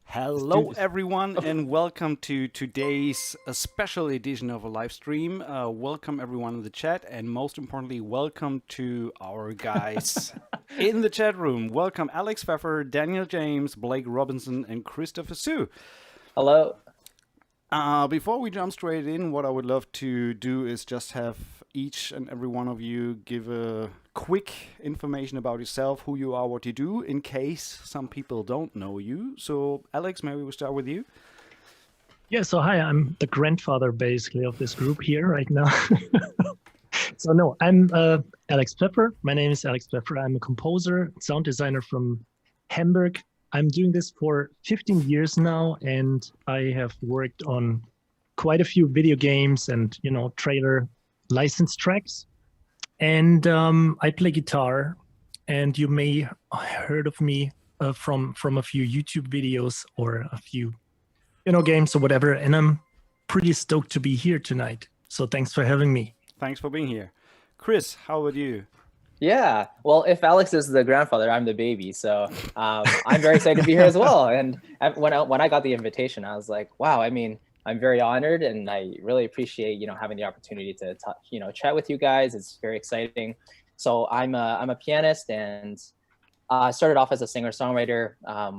Hello, everyone, and welcome to today's special edition of a live stream. Welcome, everyone in the chat, and most importantly, welcome to our guys in the chat room. Welcome, Alex Pfeffer, Daniel James, Blake Robinson, and Christopher Sue. Hello. Before we jump straight in, what I would love to do is just have each and every one of you give a quick information about yourself, who you are, what you do, in case some people don't know you. So, Alex, maybe we'll start with you. Yeah, so hi, I'm the grandfather basically of this group here right now. So no, I'm Alex Pfeffer. My name is Alex Pfeffer. I'm a composer, sound designer from Hamburg. I'm doing this for 15 years now, and I have worked on quite a few video games and, trailer licensed tracks. And I play guitar, and you may have heard of me from a few YouTube videos or a few, games or whatever. And I'm pretty stoked to be here tonight. So thanks for having me. Thanks for being here. Chris, how about you? Yeah, well, if Alex is the grandfather, I'm the baby. So I'm very excited to be here as well. And when I got the invitation, I was like, wow, I'm very honored, and I really appreciate, having the opportunity to chat with you guys. It's very exciting. So I'm a pianist, and I started off as a singer-songwriter a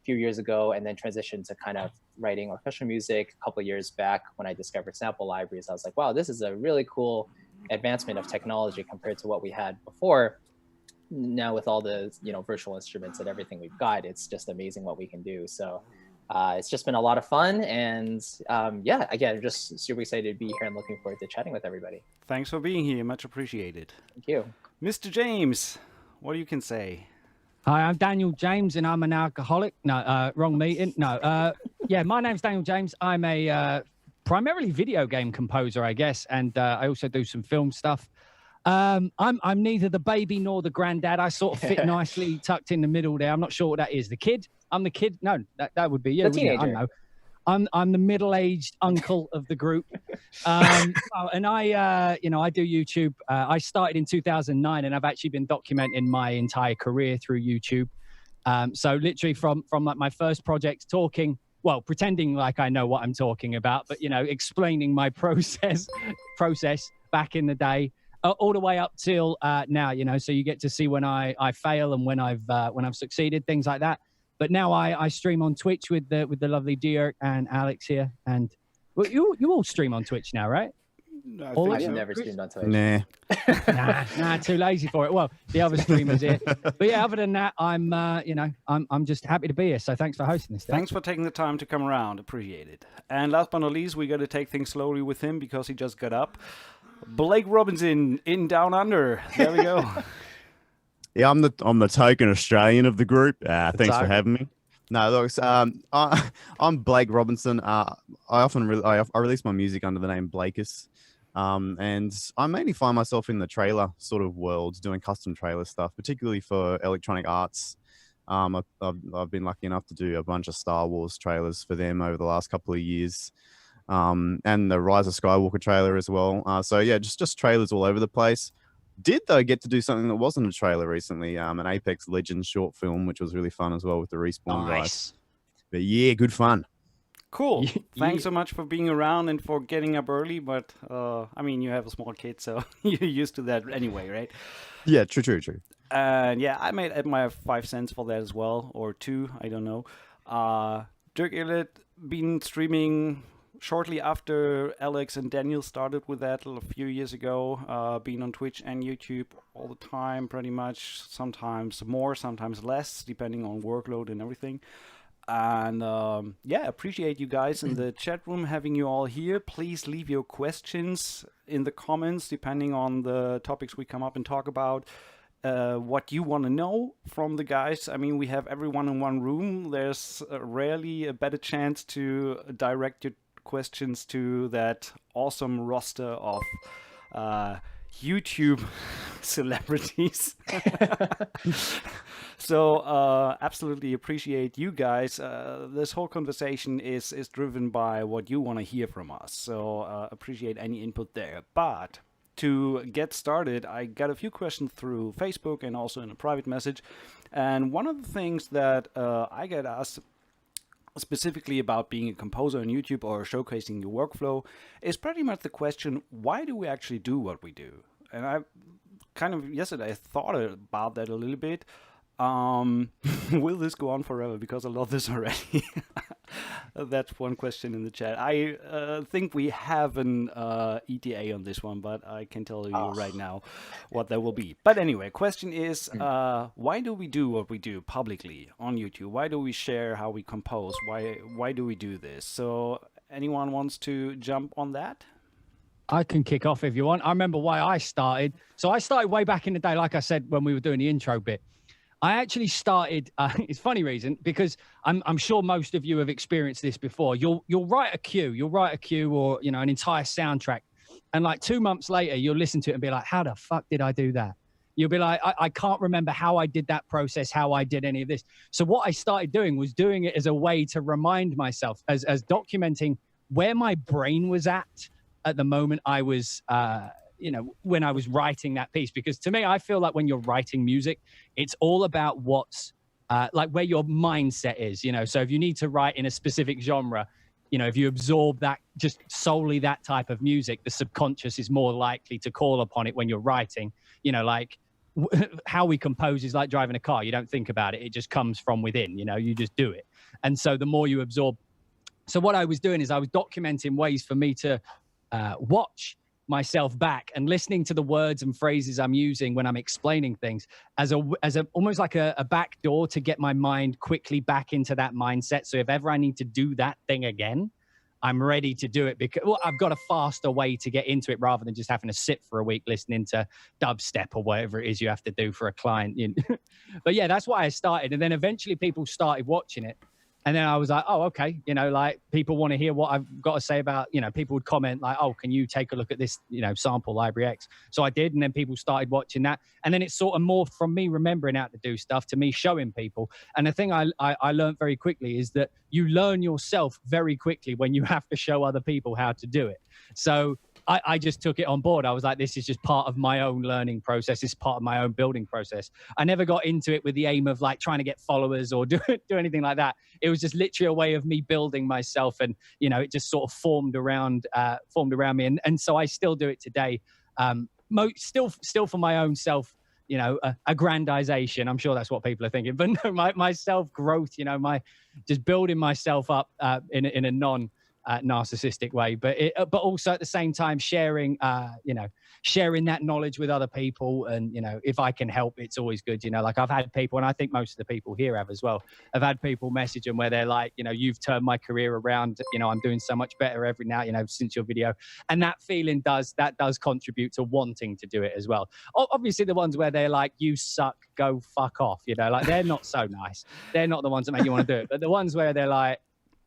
few years ago, and then transitioned to kind of writing orchestral music a couple of years back when I discovered sample libraries. I was like, wow, this is a really cool advancement of technology compared to what we had before. Now with all the virtual instruments and everything we've got, it's just amazing what we can do. So it's just been a lot of fun, and yeah, again, I'm just super excited to be here and looking forward to chatting with everybody. Thanks for being here, much appreciated. Thank you. Mr. James, what you can say? Hi, I'm Daniel James, and I'm an alcoholic. No, wrong meeting. No, yeah, my name's Daniel James. I'm a primarily video game composer, I guess, and I also do some film stuff. I'm neither the baby nor the granddad. I sort of fit nicely tucked in the middle there. I'm not sure what that is. The kid? I'm the kid. No, that would be you. The teenager. I know. I'm the middle-aged uncle of the group. And I do YouTube. I started in 2009, and I've actually been documenting my entire career through YouTube. So literally from like my first projects, pretending like I know what I'm talking about, but explaining my process back in the day, all the way up till now. So you get to see when I fail and when I've succeeded, things like that. But now I stream on Twitch with the lovely Dirk and Alex here, and well, you all stream on Twitch now, right? I've never streamed on Twitch. Nah, too lazy for it. Well, the other streamers here, but yeah, other than that, I'm just happy to be here. So thanks for hosting this. Thanks for taking the time to come around. Appreciate it. And last but not least, we got to take things slowly with him because he just got up. Blake Robinson in Down Under. There we go. Yeah, I'm the token Australian of the group. Thanks for having me. No, look, I'm Blake Robinson. I release my music under the name Blakis, and I mainly find myself in the trailer sort of world, doing custom trailer stuff, particularly for Electronic Arts. I've been lucky enough to do a bunch of Star Wars trailers for them over the last couple of years, and the Rise of Skywalker trailer as well. So yeah, just trailers all over the place. Did though get to do something that wasn't a trailer recently, an Apex Legends short film, which was really fun as well with the Respawn guys. But yeah, good fun. Cool. Thanks so much for being around and for getting up early. But you have a small kid, so you're used to that anyway, right? Yeah, true. And yeah, I might add my 5 cents for that as well, or 2, I don't know. Dirk Ehlert been streaming shortly after Alex and Daniel started with that a few years ago, being on Twitch and YouTube all the time, pretty much. Sometimes more, sometimes less, depending on workload and everything. And appreciate you guys in the chat room, having you all here. Please leave your questions in the comments, depending on the topics we come up and talk about. What you want to know from the guys. I mean, we have everyone in one room. There's rarely a better chance to direct your questions to that awesome roster of YouTube celebrities. So absolutely appreciate you guys. This whole conversation is driven by what you want to hear from us. So appreciate any input there. But to get started, I got a few questions through Facebook and also in a private message. And one of the things that I get asked specifically about being a composer on YouTube or showcasing your workflow is pretty much the question, why do we actually do what we do? And I kind of yesterday thought about that a little bit. Will this go on forever? Because I love this already. That's one question in the chat. I think we have an ETA on this one, but I can tell you right now what that will be. But anyway, question is, why do we do what we do publicly on YouTube? Why do we share how we compose? Why do we do this? So anyone wants to jump on that? I can kick off if you want. I remember why I started. So I started way back in the day, like I said, when we were doing the intro bit. I actually started, it's a funny reason, because I'm sure most of you have experienced this before. You'll write a cue or, you know, an entire soundtrack. And like 2 months later, you'll listen to it and be like, how the fuck did I do that? You'll be like, I can't remember how I did that process, how I did any of this. So what I started doing was doing it as a way to remind myself, as documenting where my brain was at the moment I was, you know, when I was writing that piece. Because to me, I feel like when you're writing music, it's all about what's like where your mindset is, you know. So if you need to write in a specific genre, you know, if you absorb that, just solely that type of music, the subconscious is more likely to call upon it when you're writing. You know, like how we compose is like driving a car. You don't think about it. It just comes from within, you know, you just do it. And so the more you absorb. So what I was doing is I was documenting ways for me to watch myself back and listening to the words and phrases I'm using when I'm explaining things as a almost like a back door to get my mind quickly back into that mindset. So if ever I need to do that thing again, I'm ready to do it because I've got a faster way to get into it rather than just having to sit for a week listening to dubstep or whatever it is you have to do for a client. But yeah, that's why I started. And then eventually people started watching it. And then I was like, oh, okay. You know, like people want to hear what I've got to say about, you know, people would comment like, oh, can you take a look at this, you know, sample library X? So I did. And then people started watching that. And then it sort of morphed from me remembering how to do stuff to me showing people. And the thing I learned very quickly is that you learn yourself very quickly when you have to show other people how to do it. So I just took it on board. I was like, this is just part of my own learning process. It's part of my own building process. I never got into it with the aim of like trying to get followers or do anything like that. It was just literally a way of me building myself. And, you know, it just sort of formed around me. And so I still do it today. Still for my own self, you know, aggrandization. I'm sure that's what people are thinking, but no, my self-growth, you know, my just building myself up in a narcissistic way, but also at the same time sharing that knowledge with other people. And, you know, if I can help, it's always good. You know, like I've had people, and I think most of the people here have as well, I've had people message them where they're like, you know, you've turned my career around, you know, I'm doing so much better every now, you know, since your video. And that feeling does contribute to wanting to do it as well. Obviously the ones where they're like, you suck, go fuck off, you know, like they're not so nice. They're not the ones that make you want to do it. But the ones where they're like,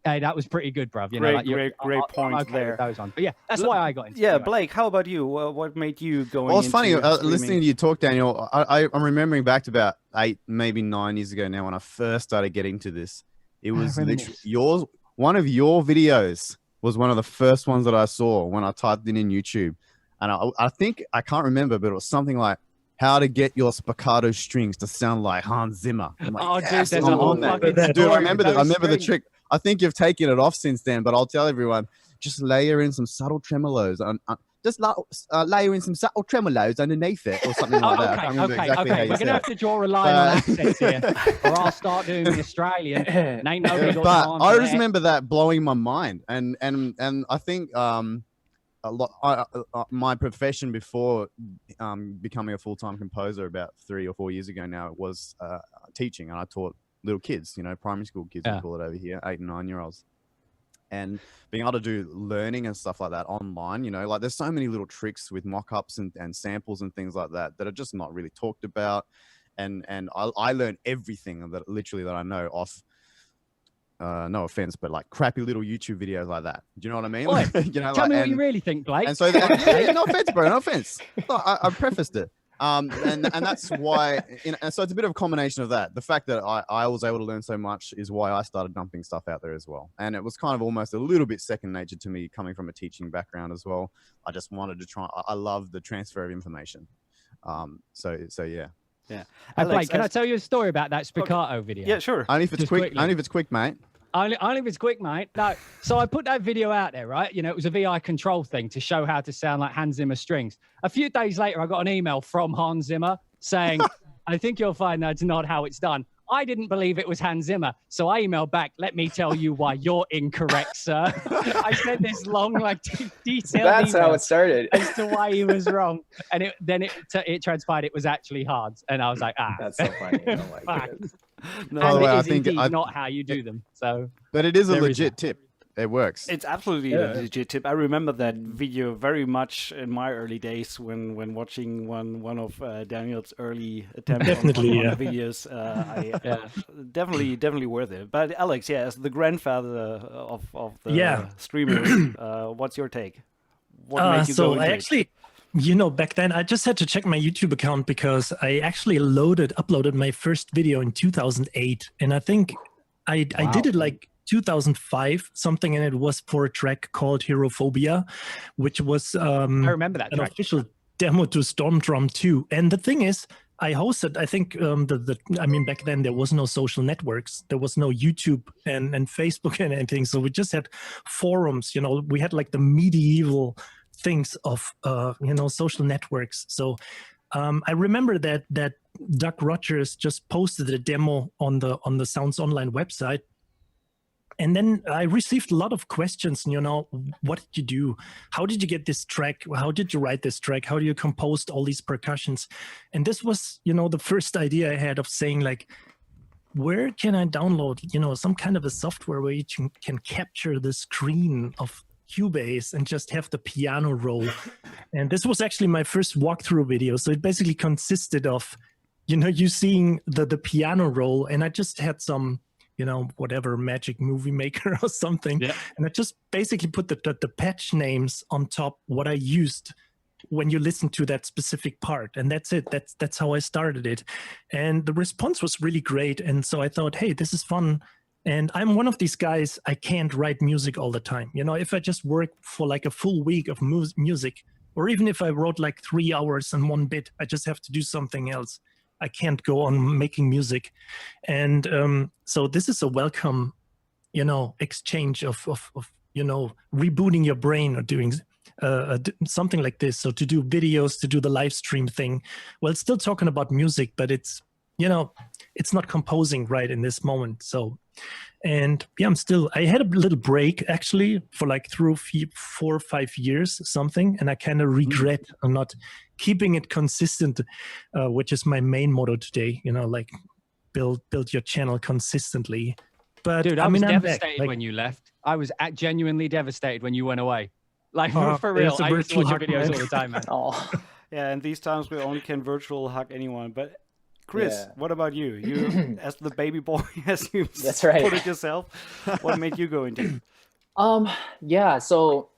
hey, that was pretty good, bruv. You know, like great point okay there. Those on. But yeah, that's why I got into it. Yeah, Blake, how about you? What made you go into Well, it's funny, listening to you talk, Daniel, I'm remembering back to about 8, maybe 9 years ago now when I first started getting into this. It was literally one of your videos was one of the first ones that I saw when I typed it in YouTube. And I think, I can't remember, but it was something like, how to get your spiccato strings to sound like Hans Zimmer. I'm like, dude, there's a whole fucking dude, I remember that. I remember the trick. I think you've taken it off since then, but I'll tell everyone, just layer in some subtle tremolos. Layer in some subtle tremolos underneath it or something like that. I can't remember exactly how you We're going to have to draw a line on accents here, or I'll start doing the Australian. Ain't nobody got but time I for just that. remember that blowing my mind. And I think my profession before becoming a full-time composer about 3 or 4 years ago now was teaching, and I taught little kids, you know, primary school kids, we call it over here, 8 and 9 year olds. And being able to do learning and stuff like that online, you know, like there's so many little tricks with mock-ups and samples and things like that that are just not really talked about. And I learned everything that I know off, no offense, but like crappy little YouTube videos like that. Do you know what I mean? Oi, you know, tell me what you really think, Blake. And so, no offense, bro, no offense. I prefaced it. And that's why, and so it's a bit of a combination of that. The fact that I was able to learn so much is why I started dumping stuff out there as well. And it was kind of almost a little bit second nature to me coming from a teaching background as well. I just wanted to try. I love the transfer of information. So yeah. Yeah. Alex, Blake, can I tell you a story about that Spiccato video? Yeah, sure. Only if it's quick. Only if it's quick, mate. Only if it's quick, mate. No. So I put that video out there, right? You know, it was a VI control thing to show how to sound like Hans Zimmer strings. A few days later, I got an email from Hans Zimmer saying, I think you'll find that's not how it's done. I didn't believe it was Hans Zimmer. So I emailed back, let me tell you why you're incorrect, sir. I sent this long, like, detailed That's email how it started. as to why he was wrong. And then it transpired it was actually Hans. And I was like, That's so funny. Oh my goodness. No, and way, it I is think indeed not how you do them. So, but it is a there is legit that. tip. It works. it's absolutely a legit tip. I remember that video very much in my early days when watching one of Daniel's early attempts Definitely, on yeah. videos. Definitely worth it. But Alex, as the grandfather of the streamers, what's your take? What made you go So I into it? actually, back then I just had to check my YouTube account because I actually uploaded my first video in 2008, and I think I did it like 2005 something, and it was for a track called Herophobia, which was I remember that an track. official demo to Storm Drum 2. And the thing is, I hosted, I think, back then there was no social networks. There was no YouTube and Facebook and anything. So we just had forums, we had like the medieval things of, social networks. So I remember that Doug Rogers just posted a demo on the Sounds Online website. And then I received a lot of questions, what did you do? How did you get this track? How did you write this track? How do you compose all these percussions? And this was, the first idea I had of saying like, where can I download, some kind of a software where you can capture the screen of Cubase and just have the piano roll. And this was actually my first walkthrough video. So it basically consisted of, you seeing the piano roll, and I just had some, whatever Magic Movie Maker or something. Yeah. And I just basically put the patch names on top, what I used when you listen to that specific part. And that's it. That's how I started it. And the response was really great. And so I thought, hey, this is fun. And I'm one of these guys, I can't write music all the time. If I just work for like a full week of music, or even if I wrote like 3 hours and one bit, I just have to do something else. I can't go on making music. And so this is a welcome, exchange of rebooting your brain or doing something like this. So to do videos, to do the live stream thing, well, it's still talking about music, but it's, it's not composing right in this moment. So, and yeah, I had a little break actually for like through 4 or 5 years, something. And I kind of regret not keeping it consistent, which is my main motto today, like build your channel consistently. But dude, I was devastated when you left. I was genuinely devastated when you went away. Like for real, I used to watch your videos all the time, man. Oh. Yeah, and these times we only can virtual hug anyone. But Chris, what about you? You, as the baby boy, as you That's right. put it yourself, what made you go into it? Yeah, so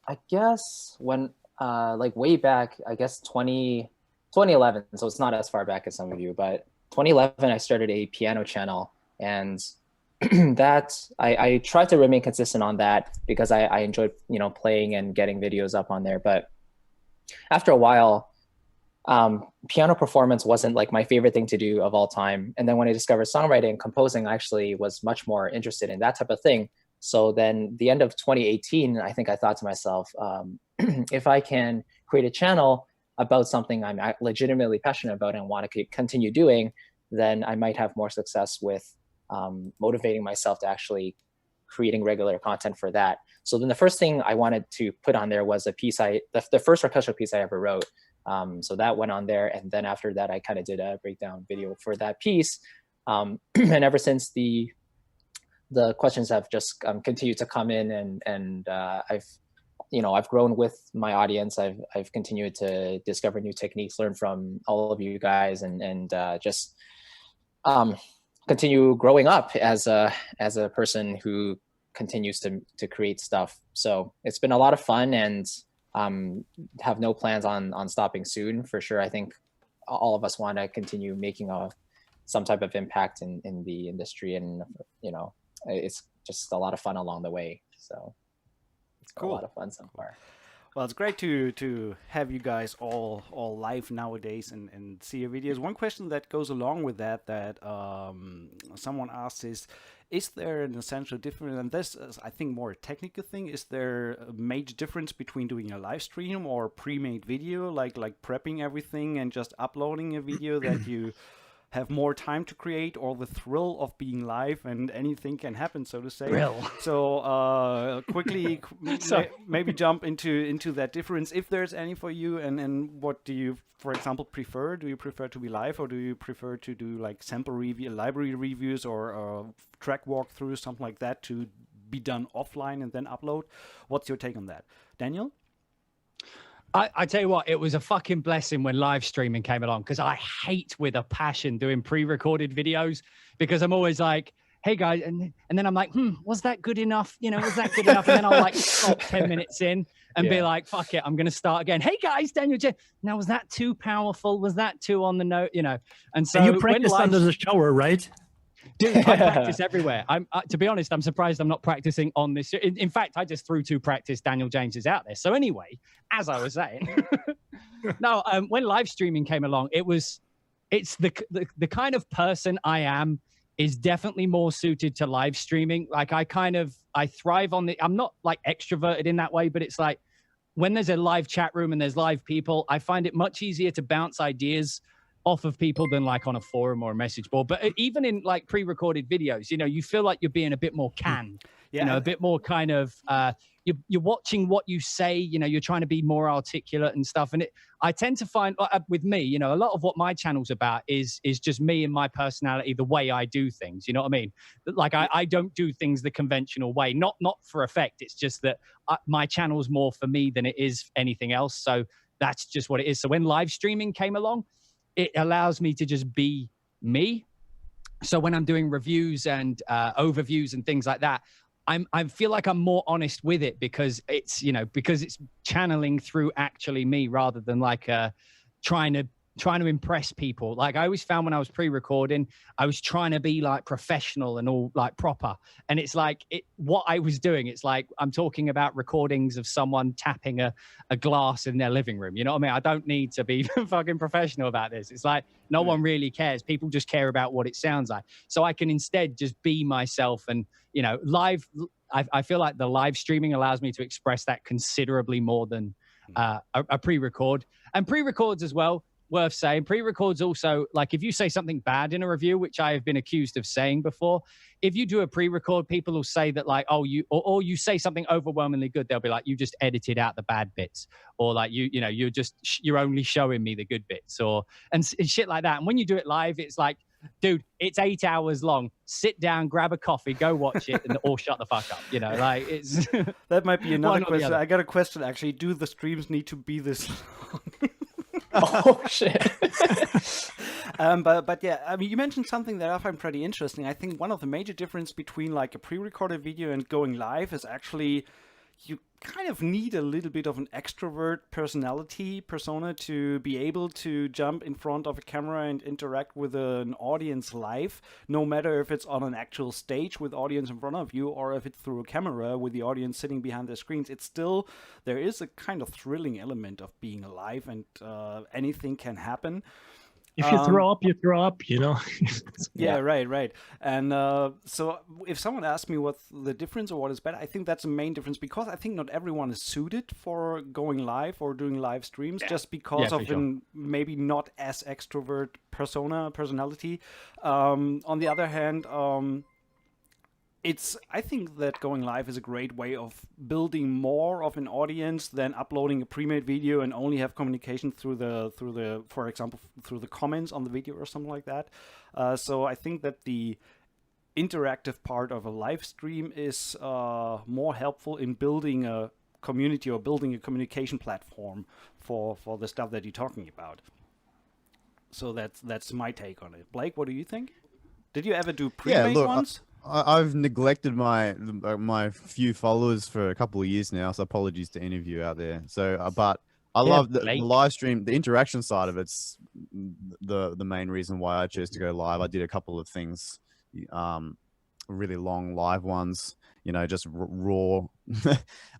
I guess when, like way back, I guess 2011, so it's not as far back as some of you, but 2011, I started a piano channel, and that I tried to remain consistent on that because I enjoyed, playing and getting videos up on there. But after a while, piano performance wasn't like my favorite thing to do of all time. And then when I discovered songwriting and composing, I actually was much more interested in that type of thing. So then the end of 2018, I think I thought to myself, if I can create a channel about something I'm legitimately passionate about and want to continue doing, then I might have more success with motivating myself to actually creating regular content for that. So then the first thing I wanted to put on there was a piece the first orchestral piece I ever wrote. So that went on there. And then after that, I kind of did a breakdown video for that piece. And ever since the questions have just continued to come in, and I've grown with my audience. I've continued to discover new techniques, learn from all of you guys, and just continue growing up as a person who continues to create stuff. So it's been a lot of fun, and have no plans on stopping soon for sure. I think all of us want to continue making some type of impact in the industry, and it's just a lot of fun along the way. So it's cool. A lot of fun so far. Well, it's great to have you guys all live nowadays and see your videos. One question that goes along with that someone asked is there an essential difference? And this is, I think, more a technical thing. Is there a major difference between doing a live stream or pre-made video, like prepping everything and just uploading a video that you have more time to create, or the thrill of being live and anything can happen, so to say? So quickly, maybe jump into that difference, if there's any for you, and what do you, for example, prefer? Do you prefer to be live, or do you prefer to do like sample review, library reviews, or track walkthroughs, something like that, to be done offline and then upload? What's your take on that, Daniel? I tell you what, it was a fucking blessing when live streaming came along, because I hate with a passion doing pre-recorded videos, because I'm always like, hey guys, and then I'm like, was that good enough? Was that good enough? And then I'll like stop 10 minutes in and be like, fuck it, I'm going to start again. Hey guys, Daniel J. Now, was that too powerful? Was that too on the note? And so you practice under the shower, right? Dude, I practice everywhere. To be honest, I'm surprised I'm not practicing on this. In fact, I just threw 2 practice Daniel Jameses out there. So anyway, as I was saying, no, when live streaming came along, it's the kind of person I am is definitely more suited to live streaming. Like I thrive on I'm not like extroverted in that way, but it's like when there's a live chat room and there's live people, I find it much easier to bounce ideas off of people than like on a forum or a message board. But even in like pre-recorded videos, you feel like you're being a bit more canned, a bit more kind of, you're watching what you say, you're trying to be more articulate and stuff. And I tend to find with me, a lot of what my channel's about is just me and my personality, the way I do things. You know what I mean? Like I don't do things the conventional way, not for effect. It's just that my channel's more for me than it is anything else. So that's just what it is. So when live streaming came along, it allows me to just be me. So when I'm doing reviews and overviews and things like that, I feel like I'm more honest with it, because it's channeling through actually me, rather than like trying to impress people. Like I always found when I was pre-recording, I was trying to be like professional and all like proper. And it's like what I was doing, it's like I'm talking about recordings of someone tapping a glass in their living room. You know what I mean? I don't need to be fucking professional about this. It's like no one really cares. People just care about what it sounds like. So I can instead just be myself. And, live, I feel like the live streaming allows me to express that considerably more than a pre-record. And pre-records as well, worth saying, pre-records also, like if you say something bad in a review, which I have been accused of saying before, if you do a pre-record, people will say that like, oh, or you say something overwhelmingly good, they'll be like, you just edited out the bad bits, or like you're only showing me the good bits, and shit like that. And when you do it live, it's like, dude, it's 8 hours long. Sit down, grab a coffee, go watch it, or shut the fuck up. Like it's that might be another question. I got a question actually. Do the streams need to be this long? Oh shit. But yeah, I mean, you mentioned something that I find pretty interesting. I think one of the major difference between like a pre-recorded video and going live is actually you kind of need a little bit of an extrovert persona to be able to jump in front of a camera and interact with an audience live, no matter if it's on an actual stage with audience in front of you or if it's through a camera with the audience sitting behind the screens. It's still, there is a kind of thrilling element of being alive, and anything can happen. If you throw up, you throw up, Yeah, right. And so if someone asks me what's the difference or what is better, I think that's the main difference, because I think not everyone is suited for going live or doing live streams just because of maybe not as extrovert personality. On the other hand, I think that going live is a great way of building more of an audience than uploading a pre-made video and only have communication through the, for example, through the comments on the video or something like that. So I think that the interactive part of a live stream is more helpful in building a community or building a communication platform for the stuff that you're talking about. So that's my take on it. Blake, what do you think? Did you ever do pre-made ones? I've neglected my few followers for a couple of years now, so apologies to any of you out there. So, but I love the live stream, the interaction side of it's the main reason why I chose to go live. I did a couple of things, really long live ones, you know, just raw.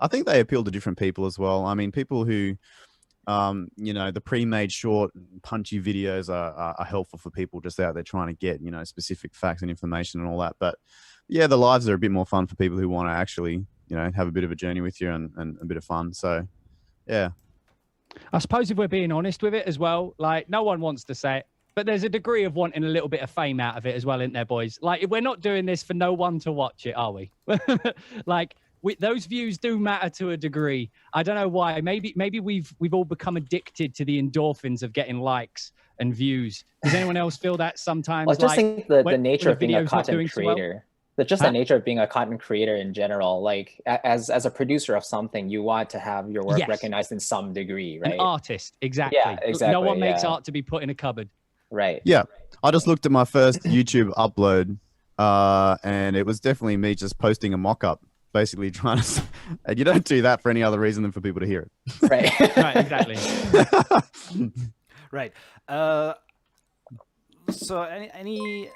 I think they appeal to different people as well. I mean, people who, you know, the pre-made short punchy videos are helpful for people just out there trying to get, you know, specific facts and information and all that. But yeah, the lives are a bit more fun for people who want to actually, you know, have a bit of a journey with you and a bit of fun. So yeah. I suppose if we're being honest with it as well, like no one wants to say it, but there's a degree of wanting a little bit of fame out of it as well, isn't there, boys? Like we're not doing this for no one to watch it, are we? Like those views do matter to a degree. I don't know why. Maybe we've all become addicted to the endorphins of getting likes and views. Does anyone else feel that sometimes? Well, I just think the nature of being a content creator. Just the nature of being a content creator in general, like as a producer of something, you want to have your work recognized in some degree, right? An artist, exactly. Yeah, exactly. No one makes art to be put in a cupboard. Right. Yeah. I just looked at my first YouTube upload, and it was definitely me just posting a mock-up, basically trying to, and you don't do that for any other reason than for people to hear it. Right. Right, exactly. Right. So any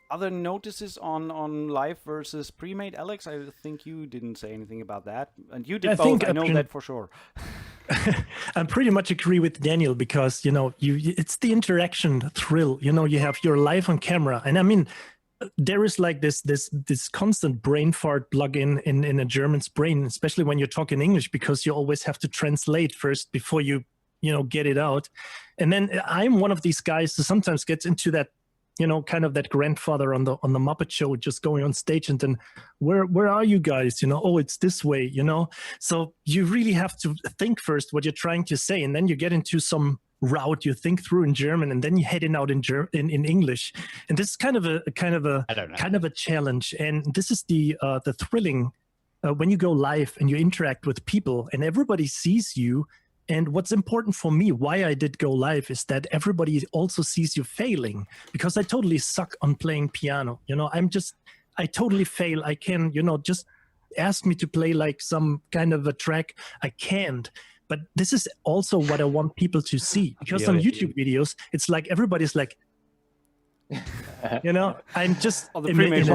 other notices on live versus pre-made, Alex? I think you didn't say anything about that, and you did both. I know that for sure. I pretty much agree with Daniel because, you know, it's the interaction thrill. You know, you have your live on camera, and I mean, there is like this constant brain fart plug-in in a German's brain, especially when you're talking English, because you always have to translate first before you get it out. And then I'm one of these guys who sometimes gets into that, you know, kind of that grandfather on the Muppet Show, just going on stage and then where are you guys? You know, oh, it's this way, you know. So you really have to think first what you're trying to say, and then you get into some route you think through in German, and then you head in out in English. And this is kind of a challenge. And this is the thrilling when you go live and you interact with people and everybody sees you. And what's important for me, why I did go live, is that everybody also sees you failing, because I totally suck on playing piano. You know, I totally fail. I can, you know, just ask me to play like some kind of a track. I can't. But this is also what I want people to see, because on YouTube videos, it's like everybody's like, you know, I'm just anyways.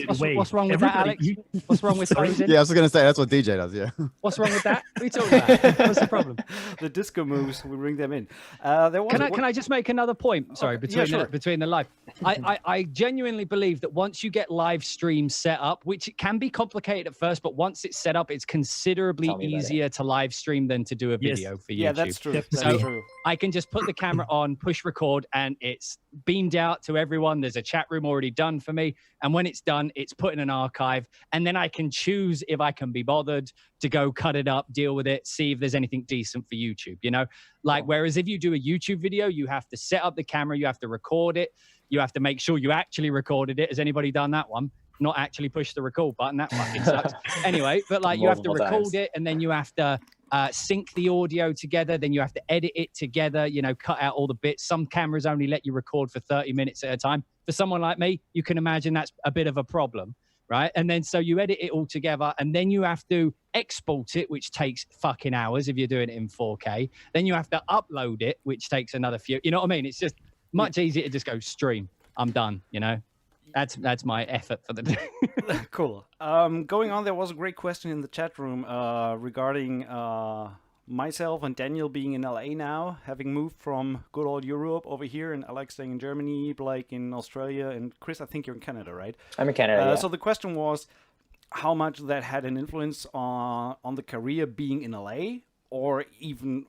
What's wrong with that, Alex? What's wrong with posing? Yeah, I was going to say that's what DJ does. Yeah. What's wrong with that? What are you talking about? What's the problem? The disco moves, we bring them in. Can I just make another point? Sorry, between the live. I genuinely believe that once you get live streams set up, which it can be complicated at first, but once it's set up, it's considerably easier to live stream than to do a video for YouTube. Yeah, that's true. That's true. I can just put the camera on, push record, and it's beamed out to everyone. There's a chat room already done for me, and when it's done, it's put in an archive, and then I can choose if I can be bothered to go cut it up, deal with it, see if there's anything decent for YouTube, you know. Like, whereas if you do a YouTube video, you have to set up the camera, you have to record it, you have to make sure you actually recorded it. Has anybody done that one? Not actually push the record button, that fucking sucks. Anyway, but like you have to record it, and then you have to sync the audio together, then you have to edit it together, you know, cut out all the bits. Some cameras only let you record for 30 minutes at a time. For someone like me, you can imagine that's a bit of a problem, right? And then so you edit it all together, and then you have to export it, which takes fucking hours if you're doing it in 4K. Then you have to upload it, which takes another few. You know what I mean? It's just much easier to just go stream. I'm done, you know? That's my effort for the day. Cool. Going on, there was a great question in the chat room regarding myself and Daniel being in LA now, having moved from good old Europe over here, and Alex staying in Germany, Blake in Australia, and Chris, I think you're in Canada, right? I'm in Canada, yeah. So the question was how much that had an influence on the career being in LA, or even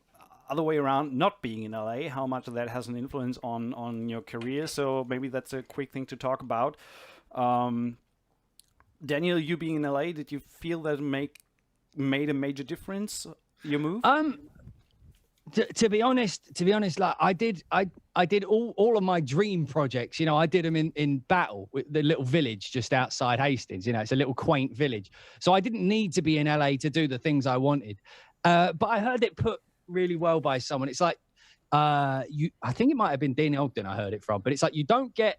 other way around, not being in LA, how much of that has an influence on your career. So maybe that's a quick thing to talk about. Daniel, you being in LA, did you feel that made a major difference, your move? To be honest, like I did all of my dream projects. You know, I did them in Battle, with the little village just outside Hastings. You know, it's a little quaint village. So I didn't need to be in LA to do the things I wanted. But I heard it put really well by someone. It's like I think it might have been Dean Ogden I heard it from, but it's like you don't get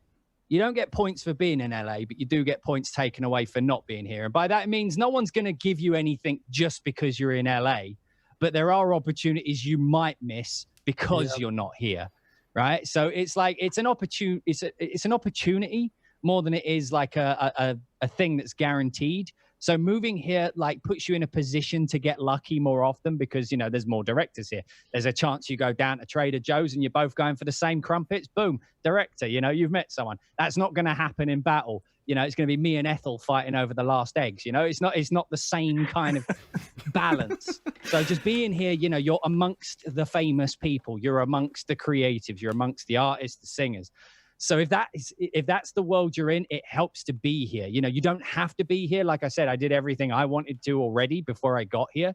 points for being in LA, but you do get points taken away for not being here. And by that it means no one's going to give you anything just because you're in LA, but there are opportunities you might miss because you're not here. right? So it's like it's an opportunity more than it is like a thing that's guaranteed. So moving here like puts you in a position to get lucky more often because, you know, there's more directors here. There's a chance you go down to Trader Joe's and you're both going for the same crumpets. Boom, director, you know, you've met someone. That's not going to happen in battle. You know, it's going to be me and Ethel fighting over the last eggs. You know, it's not the same kind of balance. So just being here, you know, you're amongst the famous people. You're amongst the creatives. You're amongst the artists, the singers. So if that's the world you're in, it helps to be here. You know, you don't have to be here. Like I said, I did everything I wanted to already before I got here.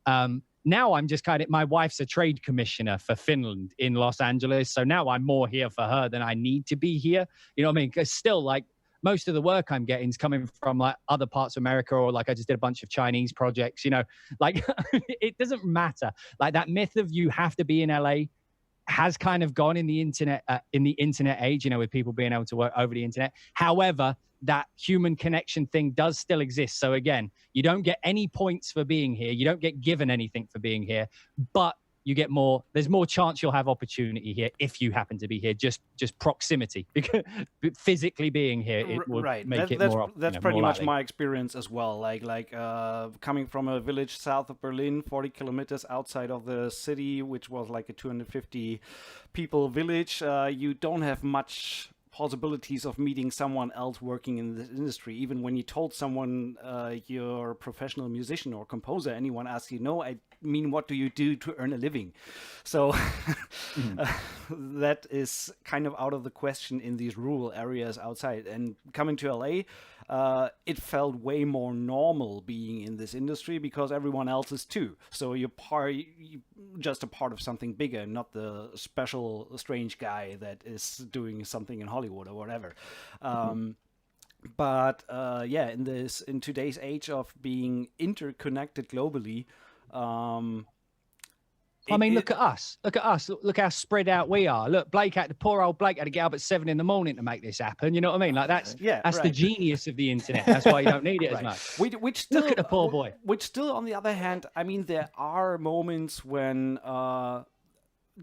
Now I'm just my wife's a trade commissioner for Finland in Los Angeles. So now I'm more here for her than I need to be here. You know what I mean? Because still, like, most of the work I'm getting is coming from like other parts of America, or like I just did a bunch of Chinese projects, you know, like it doesn't matter. Like that myth of you have to be in LA has kind of gone in the internet age, you know, with people being able to work over the internet. However, that human connection thing does still exist. So again, you don't get any points for being here. You don't get given anything for being here, but you get more, there's more chance you'll have opportunity here if you happen to be here, just proximity, because physically being here, it will make it more. That's pretty much my experience as well. Like coming from a village south of Berlin, 40 kilometers outside of the city, which was like a 250 people village, you don't have much possibilities of meeting someone else working in this industry. Even when you told someone you're a professional musician or composer, anyone asks you, no, I mean, what do you do to earn a living? So that is kind of out of the question in these rural areas outside. And coming to LA, it felt way more normal being in this industry because everyone else is too. So you're just a part of something bigger, not the special strange guy that is doing something in Hollywood or whatever. But yeah, in today's age of being interconnected globally, I mean, look at us. Look how spread out we are. Look, poor old Blake had to get up at 7 a.m. to make this happen. You know what I mean? Like that's the genius of the internet. That's why you don't need it as much. Which still, look at the poor boy. Which still, on the other hand, I mean, there are moments when,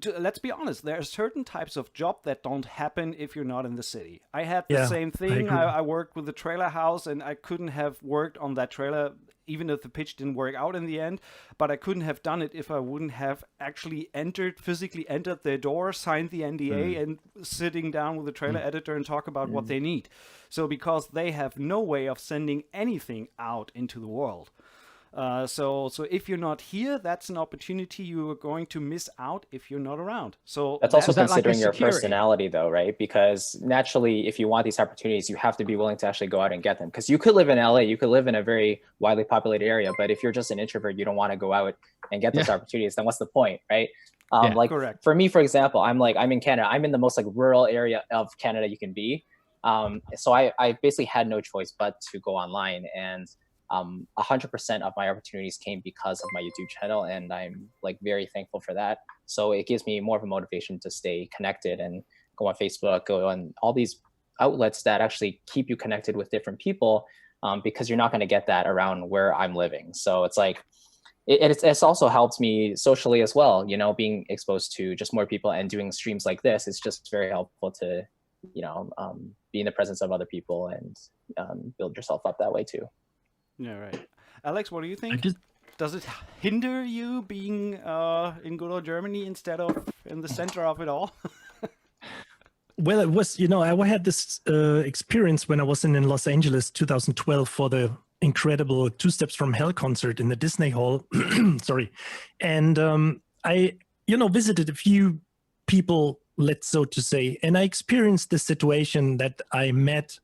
let's be honest, there are certain types of job that don't happen if you're not in the city. I had the same thing. I worked with a trailer house, and I couldn't have worked on that trailer even if the pitch didn't work out in the end, but I couldn't have done it if I wouldn't have actually physically entered their door, signed the NDA, and sitting down with the trailer editor and talk about what they need. So because they have no way of sending anything out into the world. So if you're not here, that's an opportunity you are going to miss out if you're not around. So that's also considering your personality, though, right? Because naturally, if you want these opportunities, you have to be willing to actually go out and get them. Because you could live in LA, you could live in a very widely populated area, but if you're just an introvert, you don't want to go out and get those opportunities, then what's the point, right? Correct. For me, for example, I'm in Canada. I'm in the most rural area of Canada you can be. So I basically had no choice but to go online, and 100% of my opportunities came because of my YouTube channel, and I'm very thankful for that. So it gives me more of a motivation to stay connected and go on Facebook, go on all these outlets that actually keep you connected with different people, because you're not going to get that around where I'm living. So it's it's also helped me socially as well, you know, being exposed to just more people and doing streams like this. It's just very helpful to, you know, be in the presence of other people and build yourself up that way too. Yeah, right. Alex, what do you think? Does it hinder you being in good old Germany instead of in the center of it all? Well, it was, you know, I had this experience when I was in Los Angeles 2012 for the incredible Two Steps from Hell concert in the Disney Hall. Sorry. And I, you know, visited a few people, let's so to say, and I experienced this situation that I met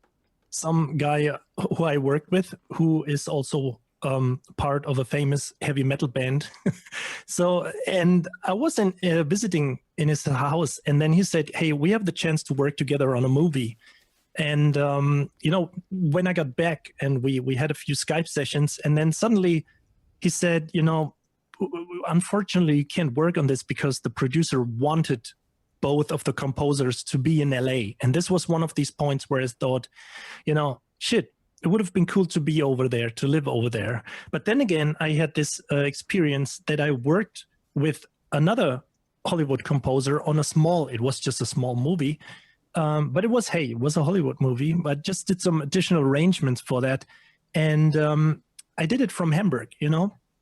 some guy who I worked with, who is also part of a famous heavy metal band. So, and I was visiting in his house, and then he said, hey, we have the chance to work together on a movie. And, you know, when I got back and we had a few Skype sessions, and then suddenly he said, you know, unfortunately, you can't work on this because the producer wanted both of the composers to be in LA. And this was one of these points where I thought, you know, shit, it would have been cool to be over there, to live over there. But then again, I had this experience that I worked with another Hollywood composer on it was just a small movie. But it was a Hollywood movie, but just did some additional arrangements for that. And I did it from Hamburg,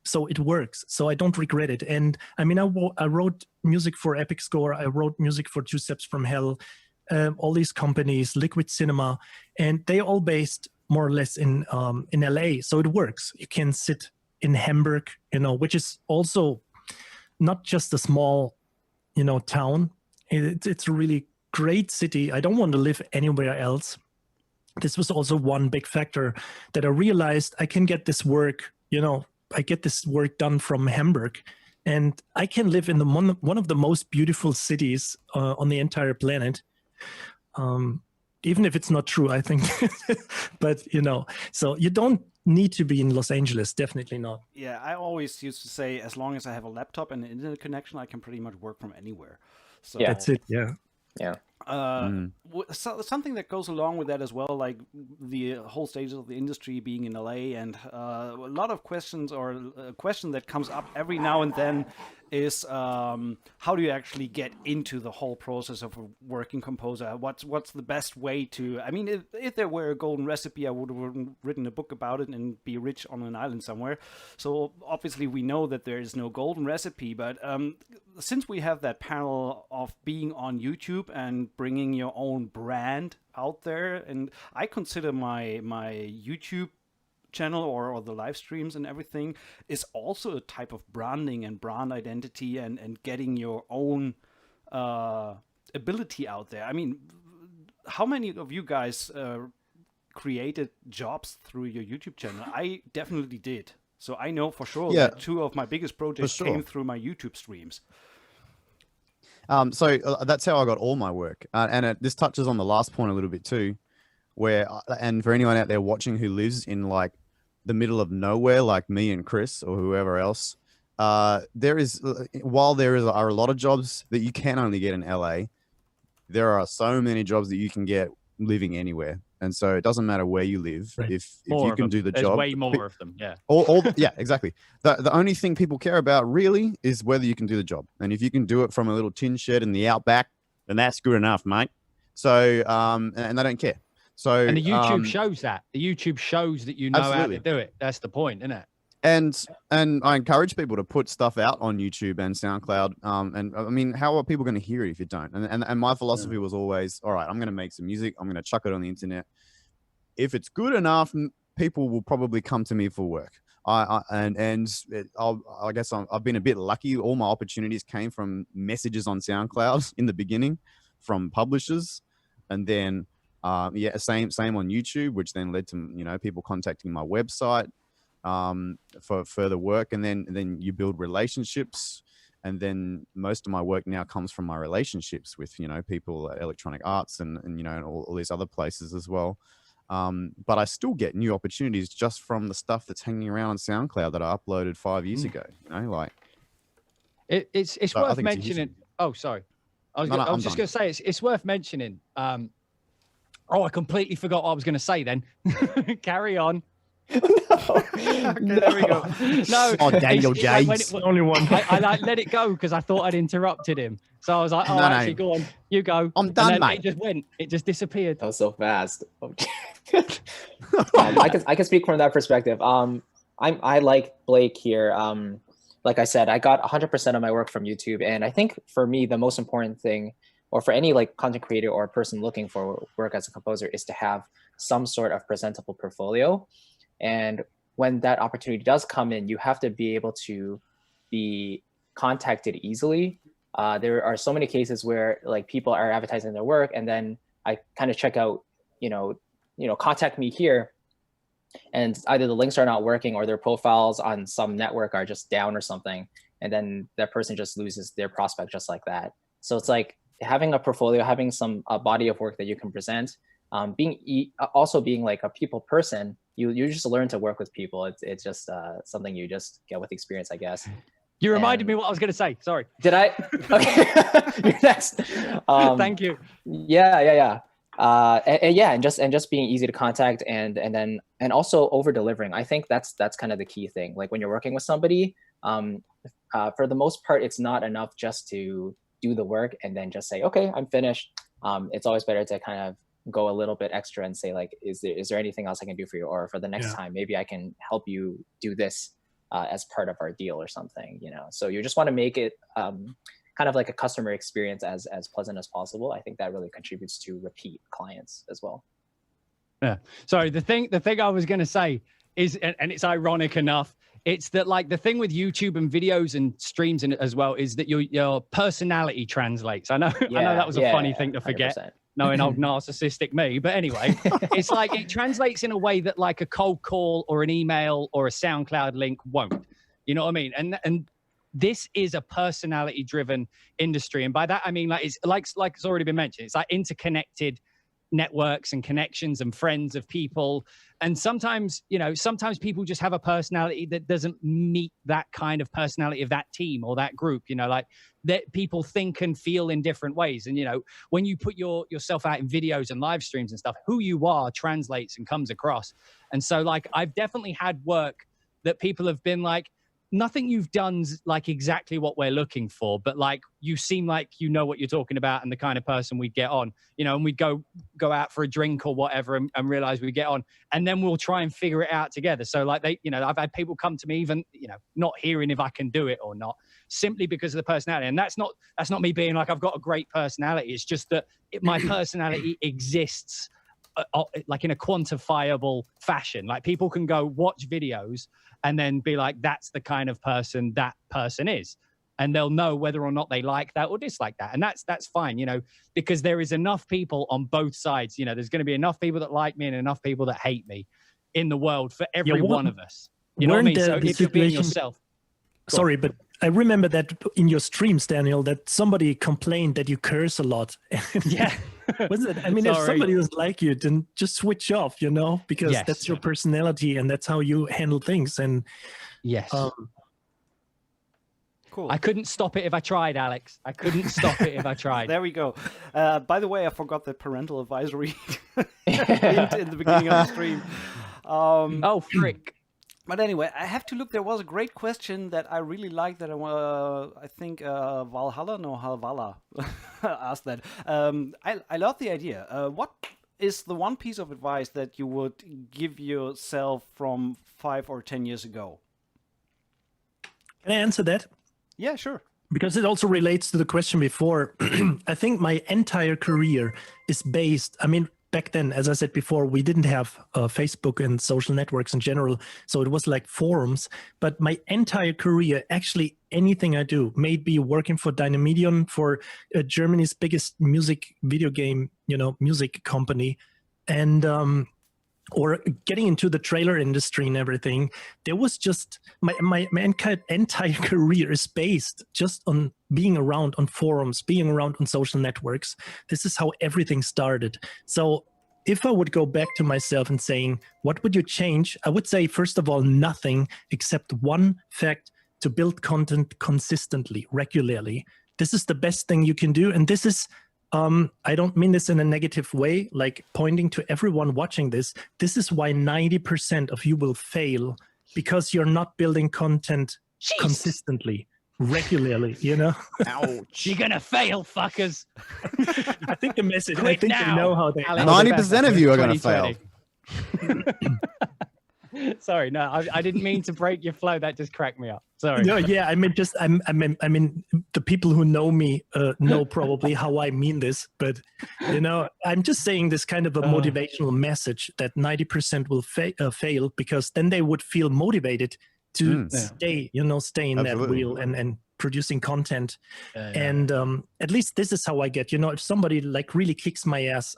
so it works. So I don't regret it. And I mean, I wrote music for Epic Score. I wrote music for Two Steps from Hell, all these companies, Liquid Cinema, and they all based more or less in LA. So it works. You can sit in Hamburg, which is also not just a small, town. It's a really great city. I don't want to live anywhere else. This was also one big factor that I realized I can get this work, I get this work done from Hamburg, and I can live in one of the most beautiful cities on the entire planet. Even if it's not true, I think, but so you don't need to be in Los Angeles, definitely not. Yeah, I always used to say, as long as I have a laptop and an internet connection, I can pretty much work from anywhere. So yeah, that's it. Yeah. Yeah. Something that goes along with that as well, like the whole stages of the industry being in LA, and a lot of questions, or a question that comes up every now and then is how do you actually get into the whole process of a working composer? What's the best way to? I mean, if there were a golden recipe, I would have written a book about it and be rich on an island somewhere. So obviously we know that there is no golden recipe, but since we have that panel of being on YouTube and bringing your own brand out there, and I consider my YouTube channel or the live streams and everything is also a type of branding and brand identity and getting your own ability out there. I mean, how many of you guys created jobs through your YouTube channel? I definitely did. So I know for sure that 2 of my biggest projects came through my YouTube streams. So that's how I got all my work. And this touches on the last point a little bit too, where, and for anyone out there watching who lives in like the middle of nowhere, like me and Chris or whoever else, are a lot of jobs that you can only get in LA, there are so many jobs that you can get living anywhere. And so it doesn't matter where you live. Right. If you can do the job, way more of them. Yeah. Yeah, exactly. The only thing people care about really is whether you can do the job. And if you can do it from a little tin shed in the outback, then that's good enough, mate. So, and they don't care. So, and the YouTube shows that. The YouTube shows that you know absolutely how to do it. That's the point, isn't it? And I encourage people to put stuff out on YouTube and SoundCloud. And I mean, how are people going to hear it if you don't? And my philosophy was always, all right, I'm going to make some music. I'm going to chuck it on the internet. If it's good enough, people will probably come to me for work. I guess I've been a bit lucky. All my opportunities came from messages on SoundCloud in the beginning from publishers, and then same on YouTube, which then led to people contacting my website for further work, and then you build relationships, and then most of my work now comes from my relationships with people at Electronic Arts and all these other places as well. But I still get new opportunities just from the stuff that's hanging around on SoundCloud that I uploaded 5 years ago. It's worth mentioning. Oh, sorry. I was just going to say it's worth mentioning. I completely forgot what I was going to say then. Carry on. Okay, there we go. No. Oh, Daniel James. Only one. I let it go because I thought I'd interrupted him. So I was like, actually, go on. You go. I'm done, mate. It just went. It just disappeared. That was so fast. I can speak from that perspective. I like Blake here. Like I said, I got 100% of my work from YouTube. And I think for me, the most important thing, or for any like content creator or person looking for work as a composer, is to have some sort of presentable portfolio. And when that opportunity does come in, you have to be able to be contacted easily. There are so many cases where like people are advertising their work, and then I kind of check out, contact me here, and either the links are not working or their profiles on some network are just down or something, and then that person just loses their prospect just like that. So it's like having a portfolio, having a body of work that you can present, also being like a people person. You just learn to work with people. It's just something you just get with experience, I guess. You reminded me what I was going to say. Sorry. Did I? Okay. You're next. Thank you. Yeah. And just being easy to contact, and also over delivering. I think that's kind of the key thing. Like when you're working with somebody, for the most part, it's not enough just to do the work and then just say, okay, I'm finished. It's always better to kind of go a little bit extra and say, like, is there anything else I can do for you? Or for the next time, maybe I can help you do this as part of our deal or something, you know? So you just want to make it kind of like a customer experience as pleasant as possible. I think that really contributes to repeat clients as well. Yeah. Sorry, the thing I was going to say is, and it's ironic enough, it's that like the thing with YouTube and videos and streams and as well is that your personality translates. I know that was a funny thing to forget, 100%. Knowing old narcissistic me. But anyway, it's like it translates in a way that like a cold call or an email or a SoundCloud link won't. You know what I mean? And this is a personality driven industry. And by that, I mean, like it's like it's already been mentioned. It's like interconnected networks and connections and friends of people. And sometimes, you know, sometimes people just have a personality that doesn't meet that kind of personality of that team or that group, you know, like that people think and feel in different ways. And, you know, when you put yourself out in videos and live streams and stuff, who you are translates and comes across. And so like, I've definitely had work that people have been like, nothing you've done's like exactly what we're looking for, but like you seem like you know what you're talking about and the kind of person we'd get on, you know, and we'd go out for a drink or whatever and realize we get on, and then we'll try and figure it out together. So like they, you know, I've had people come to me even, you know, not hearing if I can do it or not, simply because of the personality. And that's not me being like, I've got a great personality. It's just that my personality exists like in a quantifiable fashion. Like people can go watch videos and then be like, that's the kind of person that person is. And they'll know whether or not they like that or dislike that. And that's fine, you know, because there is enough people on both sides. You know, there's going to be enough people that like me and enough people that hate me in the world for every one of us. You know what I mean? So if you're being yourself. Sorry, but I remember that in your streams, Daniel, that somebody complained that you curse a lot. Yeah. Wasn't it? I mean, if somebody doesn't like you, then just switch off, you know, because that's your personality and that's how you handle things. And yes. Cool. I couldn't stop it if I tried, Alex. I couldn't stop it if I tried. There we go. By the way, I forgot the parental advisory in the beginning of the stream. Oh, frick. But anyway, I have to look. There was a great question that I really liked that I think Halvala asked that. I love the idea. What is the one piece of advice that you would give yourself from 5 or 10 years ago? Can I answer that? Yeah, sure. Because it also relates to the question before. I think my entire career is based, I mean, back then, as I said before, we didn't have Facebook and social networks in general. So it was like forums. But my entire career, actually anything I do, may it be working for Dynamedion, for Germany's biggest music video game, you know, music company, and or getting into the trailer industry and everything, there was just my entire career is based just on being around on forums, being around on social networks. This is how everything started. So if I would go back to myself and saying, what would you change? I would say, first of all, nothing except one fact: to build content consistently, regularly. This is the best thing you can do. And this is, I don't mean this in a negative way, like pointing to everyone watching this. This is why 90% of you will fail, because you're not building content consistently, regularly, you know? Ouch. You're going to fail, fuckers. I think the message, Quit I think now. they know how they... 90% of you are going to fail. Sorry, no, I didn't mean to break your flow. That just cracked me up. Sorry. No, yeah, I mean, just I mean, the people who know me know probably how I mean this, but you know, I'm just saying this kind of a motivational message that 90% will fail, because then they would feel motivated to stay in that wheel and producing content. And at least this is how I get, you know, if somebody like really kicks my ass,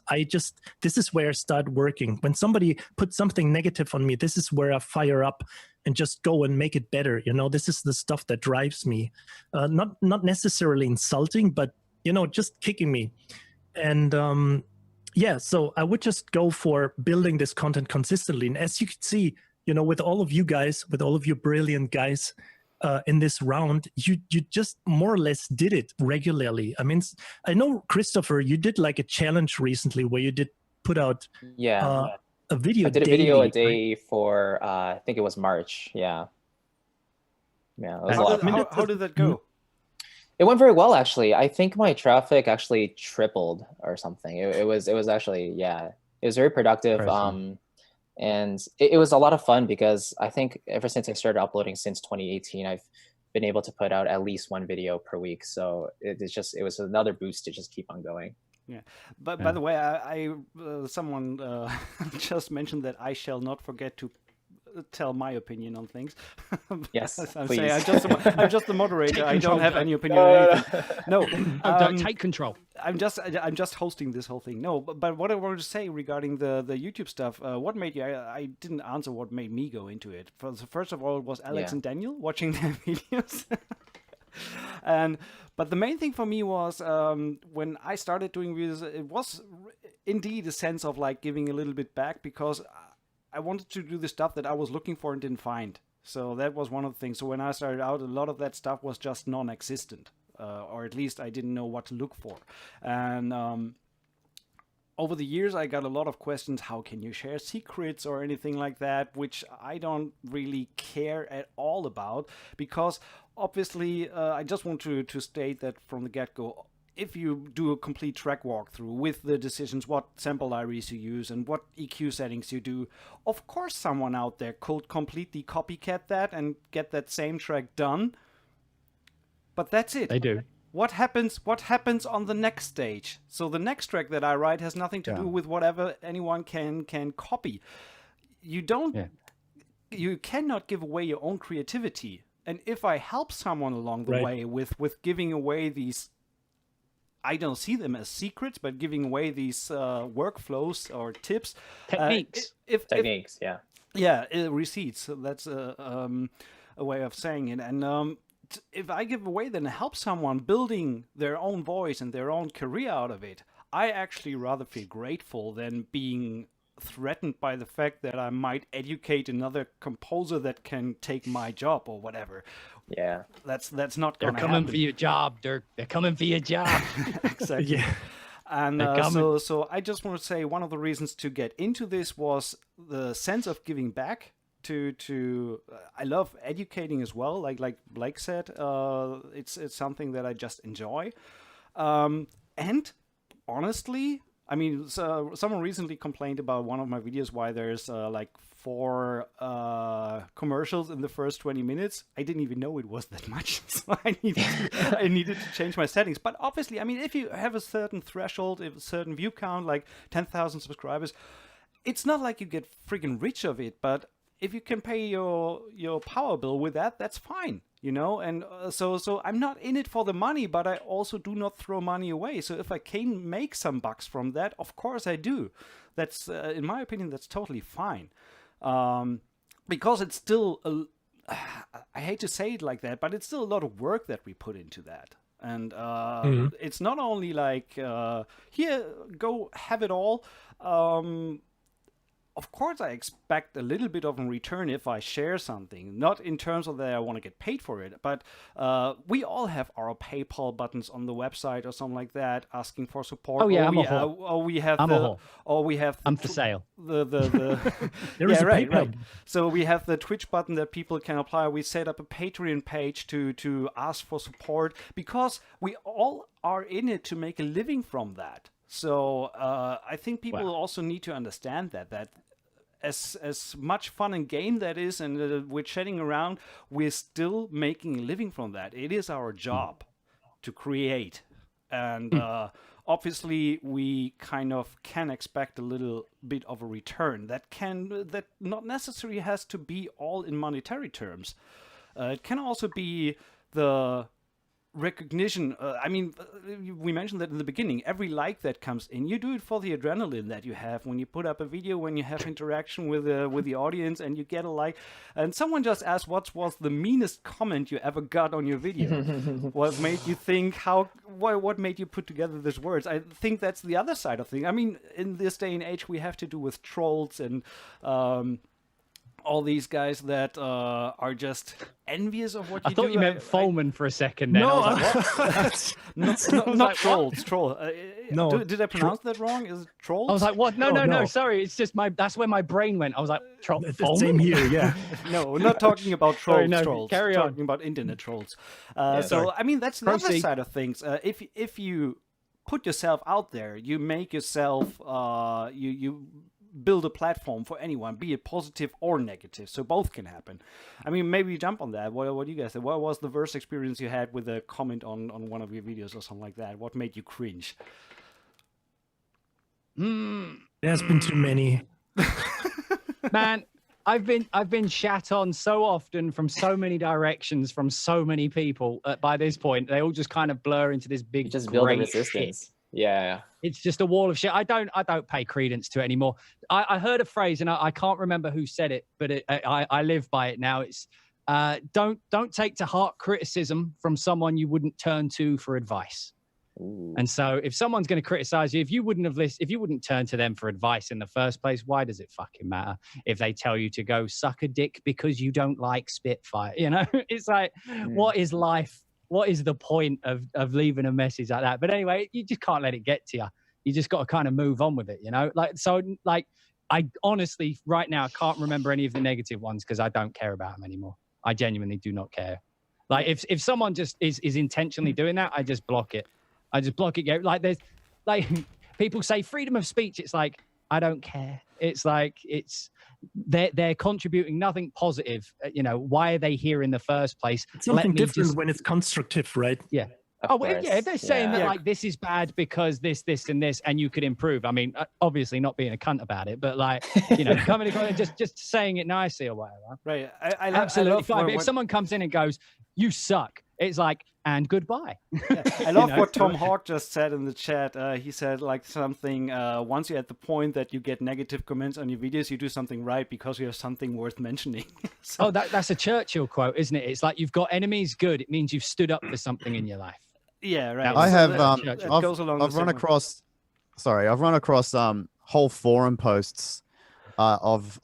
this is where I start working. When somebody puts something negative on me, this is where I fire up and just go and make it better. You know, this is the stuff that drives me. Not necessarily insulting, but, you know, just kicking me. And so I would just go for building this content consistently. And as you can see, you know, with all of you guys, with all of you brilliant guys in this round, you just more or less did it regularly. I mean, I know, Christopher, you did like a challenge recently where you did put out a video. I did a video a day for I think it was March. Yeah. Yeah, it was a lot of fun. How did that go? It went very well, actually. I think my traffic actually tripled or something. It was actually, yeah, it was very productive. And it was a lot of fun because I think ever since I started uploading since 2018, I've been able to put out at least one video per week. So it was another boost to just keep on going. Yeah, but by the way, someone just mentioned that I shall not forget to tell my opinion on things. Yes, I'm please. saying I'm just the moderator. I don't have any opinion No, on no, anything. No, Don't take control. I'm just hosting this whole thing. No, but what I wanted to say regarding the YouTube stuff, what made you? I didn't answer what made me go into it. First of all, it was Alex and Daniel watching their videos. But the main thing for me was when I started doing videos, it was indeed a sense of like giving a little bit back, because I wanted to do the stuff that I was looking for and didn't find. So that was one of the things. So when I started out, a lot of that stuff was just non-existent, or at least I didn't know what to look for. And over the years, I got a lot of questions. How can you share secrets or anything like that, which I don't really care at all about, because obviously I just want to state that from the get-go, if you do a complete track walkthrough with the decisions, what sample libraries you use and what EQ settings you do, of course someone out there could completely copycat that and get that same track done. But that's it. They do. What happens on the next stage? So the next track that I write has nothing to do with whatever anyone can copy. You cannot give away your own creativity. And if I help someone along the way with giving away these, I don't see them as secrets, but giving away these workflows or tips. Techniques. Receipts. So that's a way of saying it. And if I give away, then help someone building their own voice and their own career out of it, I actually rather feel grateful than being threatened by the fact that I might educate another composer that can take my job or whatever. Yeah, that's not going to happen. They're coming for your job, Dirk. They're coming for your job. Exactly. Yeah. And so I just want to say one of the reasons to get into this was the sense of giving back to I love educating as well. Like Blake said, it's something that I just enjoy. And honestly, I mean, so someone recently complained about one of my videos why there's like 4 commercials in the first 20 minutes. I didn't even know it was that much, so I needed to change my settings. But obviously, I mean, if you have a certain threshold, a certain view count, like 10,000 subscribers, it's not like you get friggin' rich of it. But if you can pay your power bill with that, that's fine. You know, and so I'm not in it for the money, but I also do not throw money away. So if I can make some bucks from that, of course I do. That's, in my opinion, that's totally fine. Because it's still, I hate to say it like that, but it's still a lot of work that we put into that. And it's not only like, here, go have it all. Of course, I expect a little bit of a return if I share something. Not in terms of that I want to get paid for it, but we all have our PayPal buttons on the website or something like that, asking for support. Oh yeah, I'm for sale. There is a PayPal. Right. So we have the Twitch button that people can apply. We set up a Patreon page to ask for support, because we all are in it to make a living from that. So I think people also need to understand that as much fun and game that is, and we're chatting around, we're still making a living from that. It is our job to create. And obviously we kind of can expect a little bit of a return. That not necessarily has to be all in monetary terms. It can also be the recognition. I mean, we mentioned that in the beginning. Every like that comes in, you do it for the adrenaline that you have when you put up a video, when you have interaction with the audience, and you get a like. And someone just asked, what was the meanest comment you ever got on your video? What made you think? What made you put together these words? I think that's the other side of things. I mean, in this day and age, we have to do with trolls and all these guys that are just envious of what you do. I thought you meant Folman for a second. Then I was like, what? Not trolls. Troll. No. Did I pronounce that wrong? Is it trolls? I was like, what? No. No. Sorry, it's just that's where my brain went. I was like, Folman? Same here, yeah. No, we're not talking about trolls. Sorry, no, trolls. carry on. Talking about internet trolls. sorry. So I mean, that's the other Proceed. side of things. If you put yourself out there, you make yourself you build a platform for anyone, be it positive or negative, so both can happen. I mean, maybe jump on that. What do you guys think? What was the worst experience you had with a comment on one of your videos or something like that? What made you cringe? There's been too many. Man, I've been shat on so often from so many directions from so many people. By this point, they all just kind of blur into this big, You just build a great resistance. shit. Yeah. It's just a wall of shit. I don't pay credence to it anymore. I heard a phrase, and I can't remember who said it, but I live by it now. It's don't take to heart criticism from someone you wouldn't turn to for advice. Ooh. And so if someone's going to criticize you, if you wouldn't turn to them for advice in the first place, why does it fucking matter if they tell you to go suck a dick because you don't like Spitfire? You know, it's like, what is life? What is the point of leaving a message like that? But anyway, you just can't let it get to you. You just got to kind of move on with it, you know? I honestly, right now, can't remember any of the negative ones because I don't care about them anymore. I genuinely do not care. Like, if someone just is intentionally doing that, I just block it. Like, there's, like, people say freedom of speech. It's like, I don't care. It's like, they're contributing nothing positive. You know, why are they here in the first place? It's something different when it's constructive, right? Yeah. Yeah. If they're saying that like this is bad because this, and this, and you could improve. I mean, obviously not being a cunt about it, but like, you know, coming and just saying it nicely or whatever. Right. Absolutely fine. But if someone comes in and goes, "You suck," it's like, and goodbye. Yeah, I love what Tom Hawk just said in the chat. He said like something, once you're at the point that you get negative comments on your videos, you do something right because you have something worth mentioning. So, oh, that's a Churchill quote, isn't it? It's like, you've got enemies, good. It means you've stood up for something in your life. yeah, right. I have I've run across whole forum posts of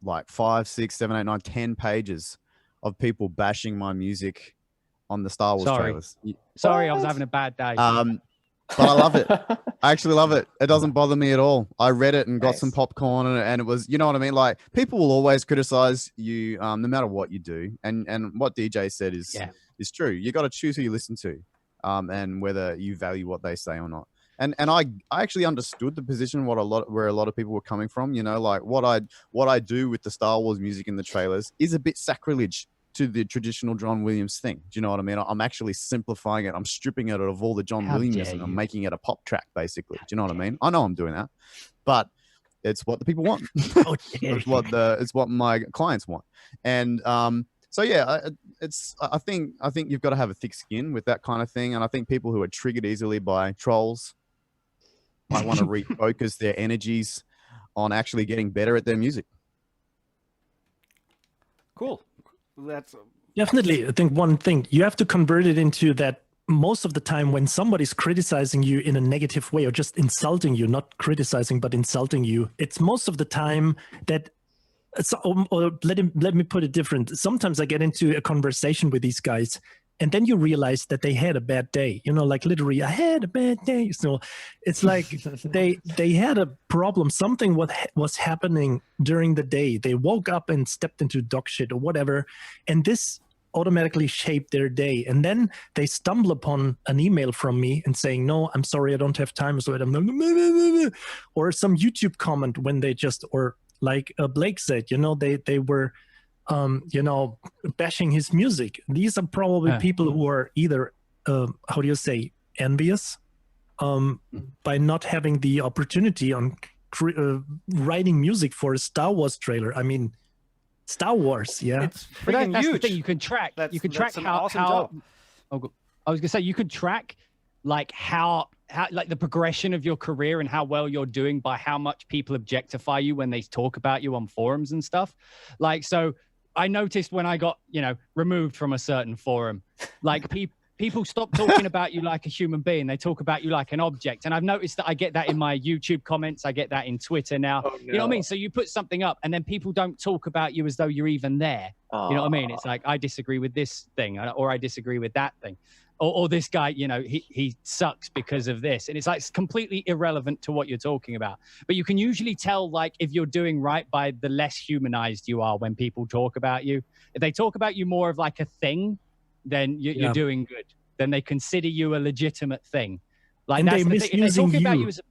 like 5, 6, 7, 8, 9, 10 pages of people bashing my music on the Star Wars trailers. Sorry, I was having a bad day. But I love it. I actually love it. It doesn't bother me at all. I read it and got some popcorn, and it was, you know what I mean? Like, people will always criticize you, no matter what you do. And what DJ said is true. You got to choose who you listen to, and whether you value what they say or not. And I actually understood the position where a lot of people were coming from. You know, like what I do with the Star Wars music in the trailers is a bit sacrilege to the traditional John Williams thing. Do you know what I mean? I'm actually simplifying it. I'm stripping it of all the John Williams and I'm making it a pop track, basically. Do you know what I mean? I know I'm doing that, but it's what the people want. It's what my clients want. And so yeah, I think you've got to have a thick skin with that kind of thing. And I think people who are triggered easily by trolls might want to refocus their energies on actually getting better at their music. Cool. That's definitely. I think one thing you have to convert it into that. Most of the time when somebody's criticizing you in a negative way or just insulting you, not criticizing but insulting you, it's most of the time that or let me put it different. Sometimes I get into a conversation with these guys and then you realize that they had a bad day, you know, like literally I had a bad day. So it's like they had a problem. Something was happening during the day. They woke up and stepped into dog shit or whatever. And this automatically shaped their day. And then they stumble upon an email from me and saying, no, I'm sorry, I don't have time. So or some YouTube comment when they just, or like Blake said, you know, they were, you know, bashing his music. These are probably people who are either, how do you say, envious by not having the opportunity on writing music for a Star Wars trailer. I mean, Star Wars, yeah. It's but freaking that's huge. the thing. You can track. You can track how. Oh, I was gonna say you could track like how like the progression of your career and how well you're doing by how much people objectify you when they talk about you on forums and stuff. Like, so I noticed when I got, you know, removed from a certain forum, like people stop talking about you like a human being. They talk about you like an object. And I've noticed that I get that in my YouTube comments. I get that in Twitter now. Oh, You know what I mean? So you put something up and then people don't talk about you as though you're even there. You know what I mean? It's like, I disagree with this thing, or I disagree with that thing. Or this guy, you know, he sucks because of this. And it's like, it's completely irrelevant to what you're talking about. But you can usually tell, like, if you're doing right by the less humanized you are when people talk about you. If they talk about you more of like a thing, then you're doing good. Then they consider you a legitimate thing. Like, and that's they the thing. If they misusing talk about you. you as a,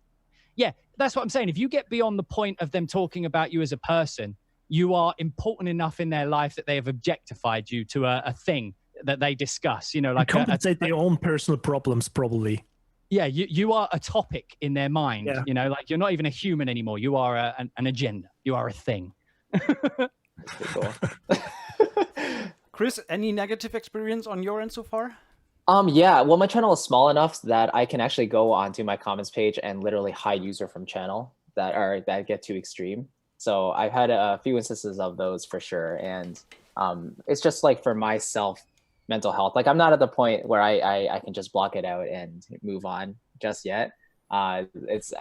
yeah, that's what I'm saying. If you get beyond the point of them talking about you as a person, you are important enough in their life that they have objectified you to a thing that they discuss, you know, like compensate their own personal problems, probably. Yeah, you are a topic in their mind. Yeah. You know, like, you're not even a human anymore. You are an agenda. You are a thing. Cool. Chris, any negative experience on your end so far? Yeah, well, my channel is small enough that I can actually go onto my comments page and literally hide user from channel that get too extreme. So I've had a few instances of those for sure. And it's just like for myself, mental health, like I'm not at the point where I can just block it out and move on just yet. It's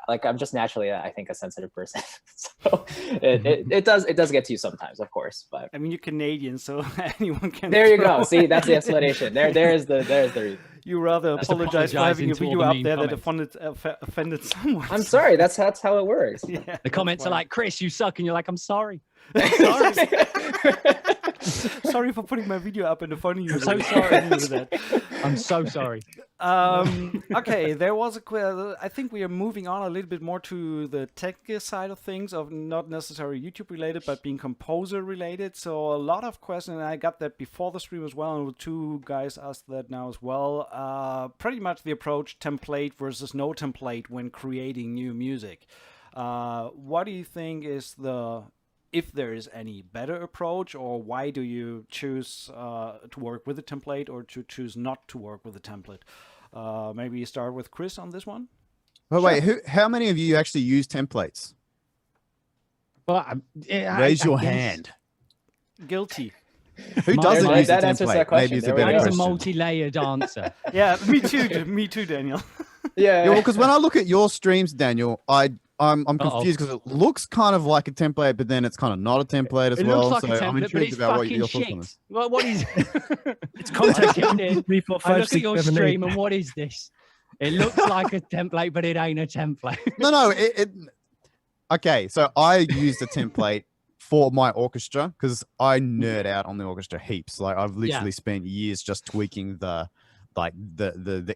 like I'm just naturally, I think, a sensitive person. So it does get to you sometimes, of course. But I mean, you're Canadian, so anyone can. There you go. See, that's the explanation. There's the reason. You rather apologize for having a video up there that offended someone. I'm sorry. That's how it works. Yeah, the comments are like, Chris, you suck, and you're like, I'm sorry. Sorry. Sorry for putting my video up in the funny. I'm so sorry. I'm so sorry. Okay, there was I think we are moving on a little bit more to the tech side of things, of not necessarily YouTube related, but being composer related. So a lot of questions, and I got that before the stream as well, and two guys asked that now as well. Pretty much the approach, template versus no template when creating new music. What do you think is if there is any better approach, or why do you choose to work with a template or to choose not to work with a template? Maybe you start with Chris on this one. Oh, sure. Wait, how many of you actually use templates? Well, raise your hand. Guilty. Who doesn't use a template? Maybe it's a better question. a multi-layered answer. Yeah, me too, Daniel. Yeah. Well, because when I look at your streams, Daniel, I'm confused because it looks kind of like a template, but then it's kind of not a template as well. Looks like a template, I'm intrigued about what your thoughts on this. Well, what is it's context. I look at your stream and what is this? It looks like a template, but it ain't a template. No. Okay, so I used a template for my orchestra because I nerd out on the orchestra heaps. Like I've literally spent years just tweaking the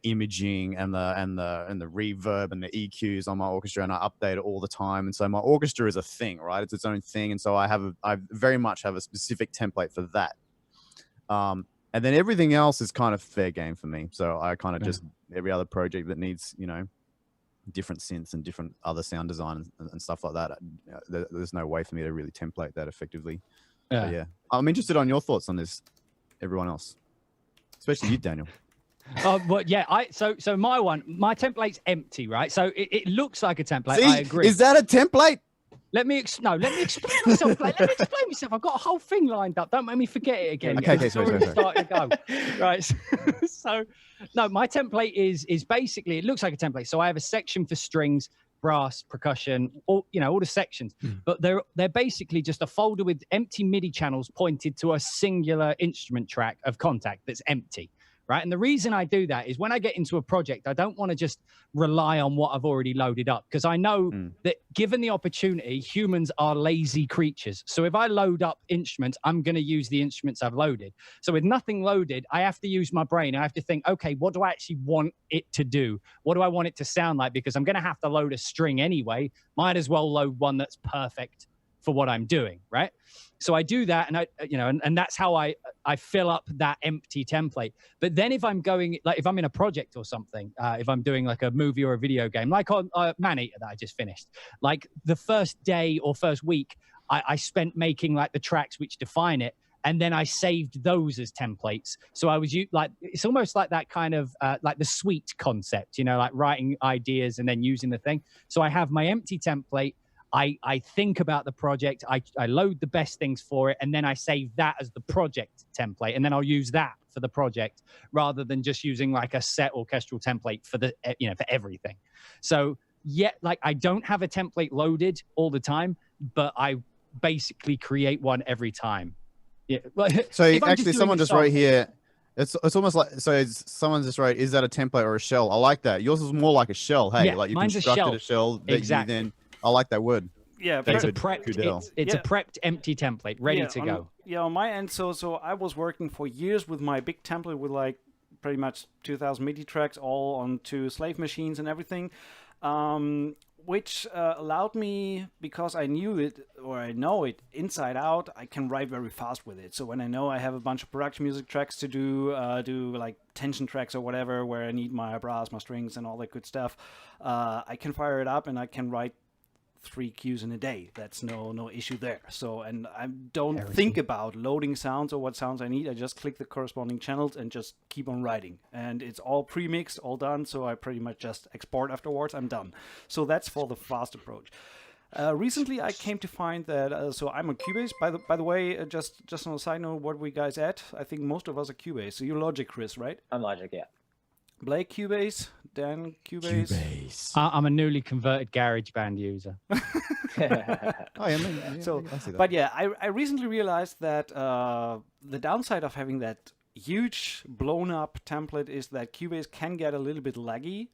imaging and the reverb and the EQs on my orchestra, and I update it all the time. And so my orchestra is a thing, right? It's its own thing. And so I very much have a specific template for that. And then everything else is kind of fair game for me. So I kind of just every other project that needs, different synths and different other sound design and stuff like that. There's no way for me to really template that effectively. Yeah. I'm interested on your thoughts on this, everyone else, especially you, Daniel. But yeah, so my template's empty, right? So it looks like a template. See, I agree. Is that a template? Let me explain myself. Let me explain myself. I've got a whole thing lined up. Don't make me forget it again. Okay, sorry. Starting to go. Right. So no, my template is basically, it looks like a template. So I have a section for strings, brass, percussion, all the sections. But they're basically just a folder with empty MIDI channels pointed to a singular instrument track of Contact that's empty. Right. And the reason I do that is when I get into a project, I don't want to just rely on what I've already loaded up, because I know that given the opportunity, humans are lazy creatures. So if I load up instruments, I'm going to use the instruments I've loaded. So with nothing loaded, I have to use my brain. I have to think, OK, what do I actually want it to do? What do I want it to sound like? Because I'm going to have to load a string anyway. Might as well load one that's perfect for what I'm doing. Right. So I do that, and and that's how I fill up that empty template. But then if I'm going, like if I'm in a project or something, if I'm doing like a movie or a video game, like on Maneater that I just finished, like the first day or first week, I spent making like the tracks which define it. And then I saved those as templates. So I was like, it's almost like that kind of like the suite concept, like writing ideas and then using the thing. So I have my empty template. I think about the project, I load the best things for it, and then I save that as the project template, and then I'll use that for the project rather than just using like a set orchestral template for the for everything. So like I don't have a template loaded all the time, but I basically create one every time. Yeah. So actually, someone just wrote here. It's almost like, so someone just wrote, is that a template or a shell? I like that. Yours is more like a shell. Hey, like you constructed a shell that you then. I like that word. Yeah, it's a prepped empty template ready to go. Yeah, on my end, so I was working for years with my big template with like pretty much 2,000 MIDI tracks all onto slave machines and everything, which allowed me, because I knew it, or I know it inside out, I can write very fast with it. So when I know I have a bunch of production music tracks to do like tension tracks or whatever, where I need my brass, my strings, and all that good stuff, I can fire it up and I can write 3 cues in a day. That's no issue there. So, and I don't think about loading sounds or what sounds I need. I just click the corresponding channels and just keep on writing. And it's all pre-mixed, all done. So I pretty much just export afterwards. I'm done. So that's for the fast approach. Recently, I came to find that, so I'm a Cubase. By the way, just on a side note, what we guys at? I think most of us are Cubase. So you're Logic, Chris, right? I'm Logic, yeah. Blake Cubase, Dan Cubase. I'm a newly converted GarageBand user. But yeah, I recently realized that the downside of having that huge blown up template is that Cubase can get a little bit laggy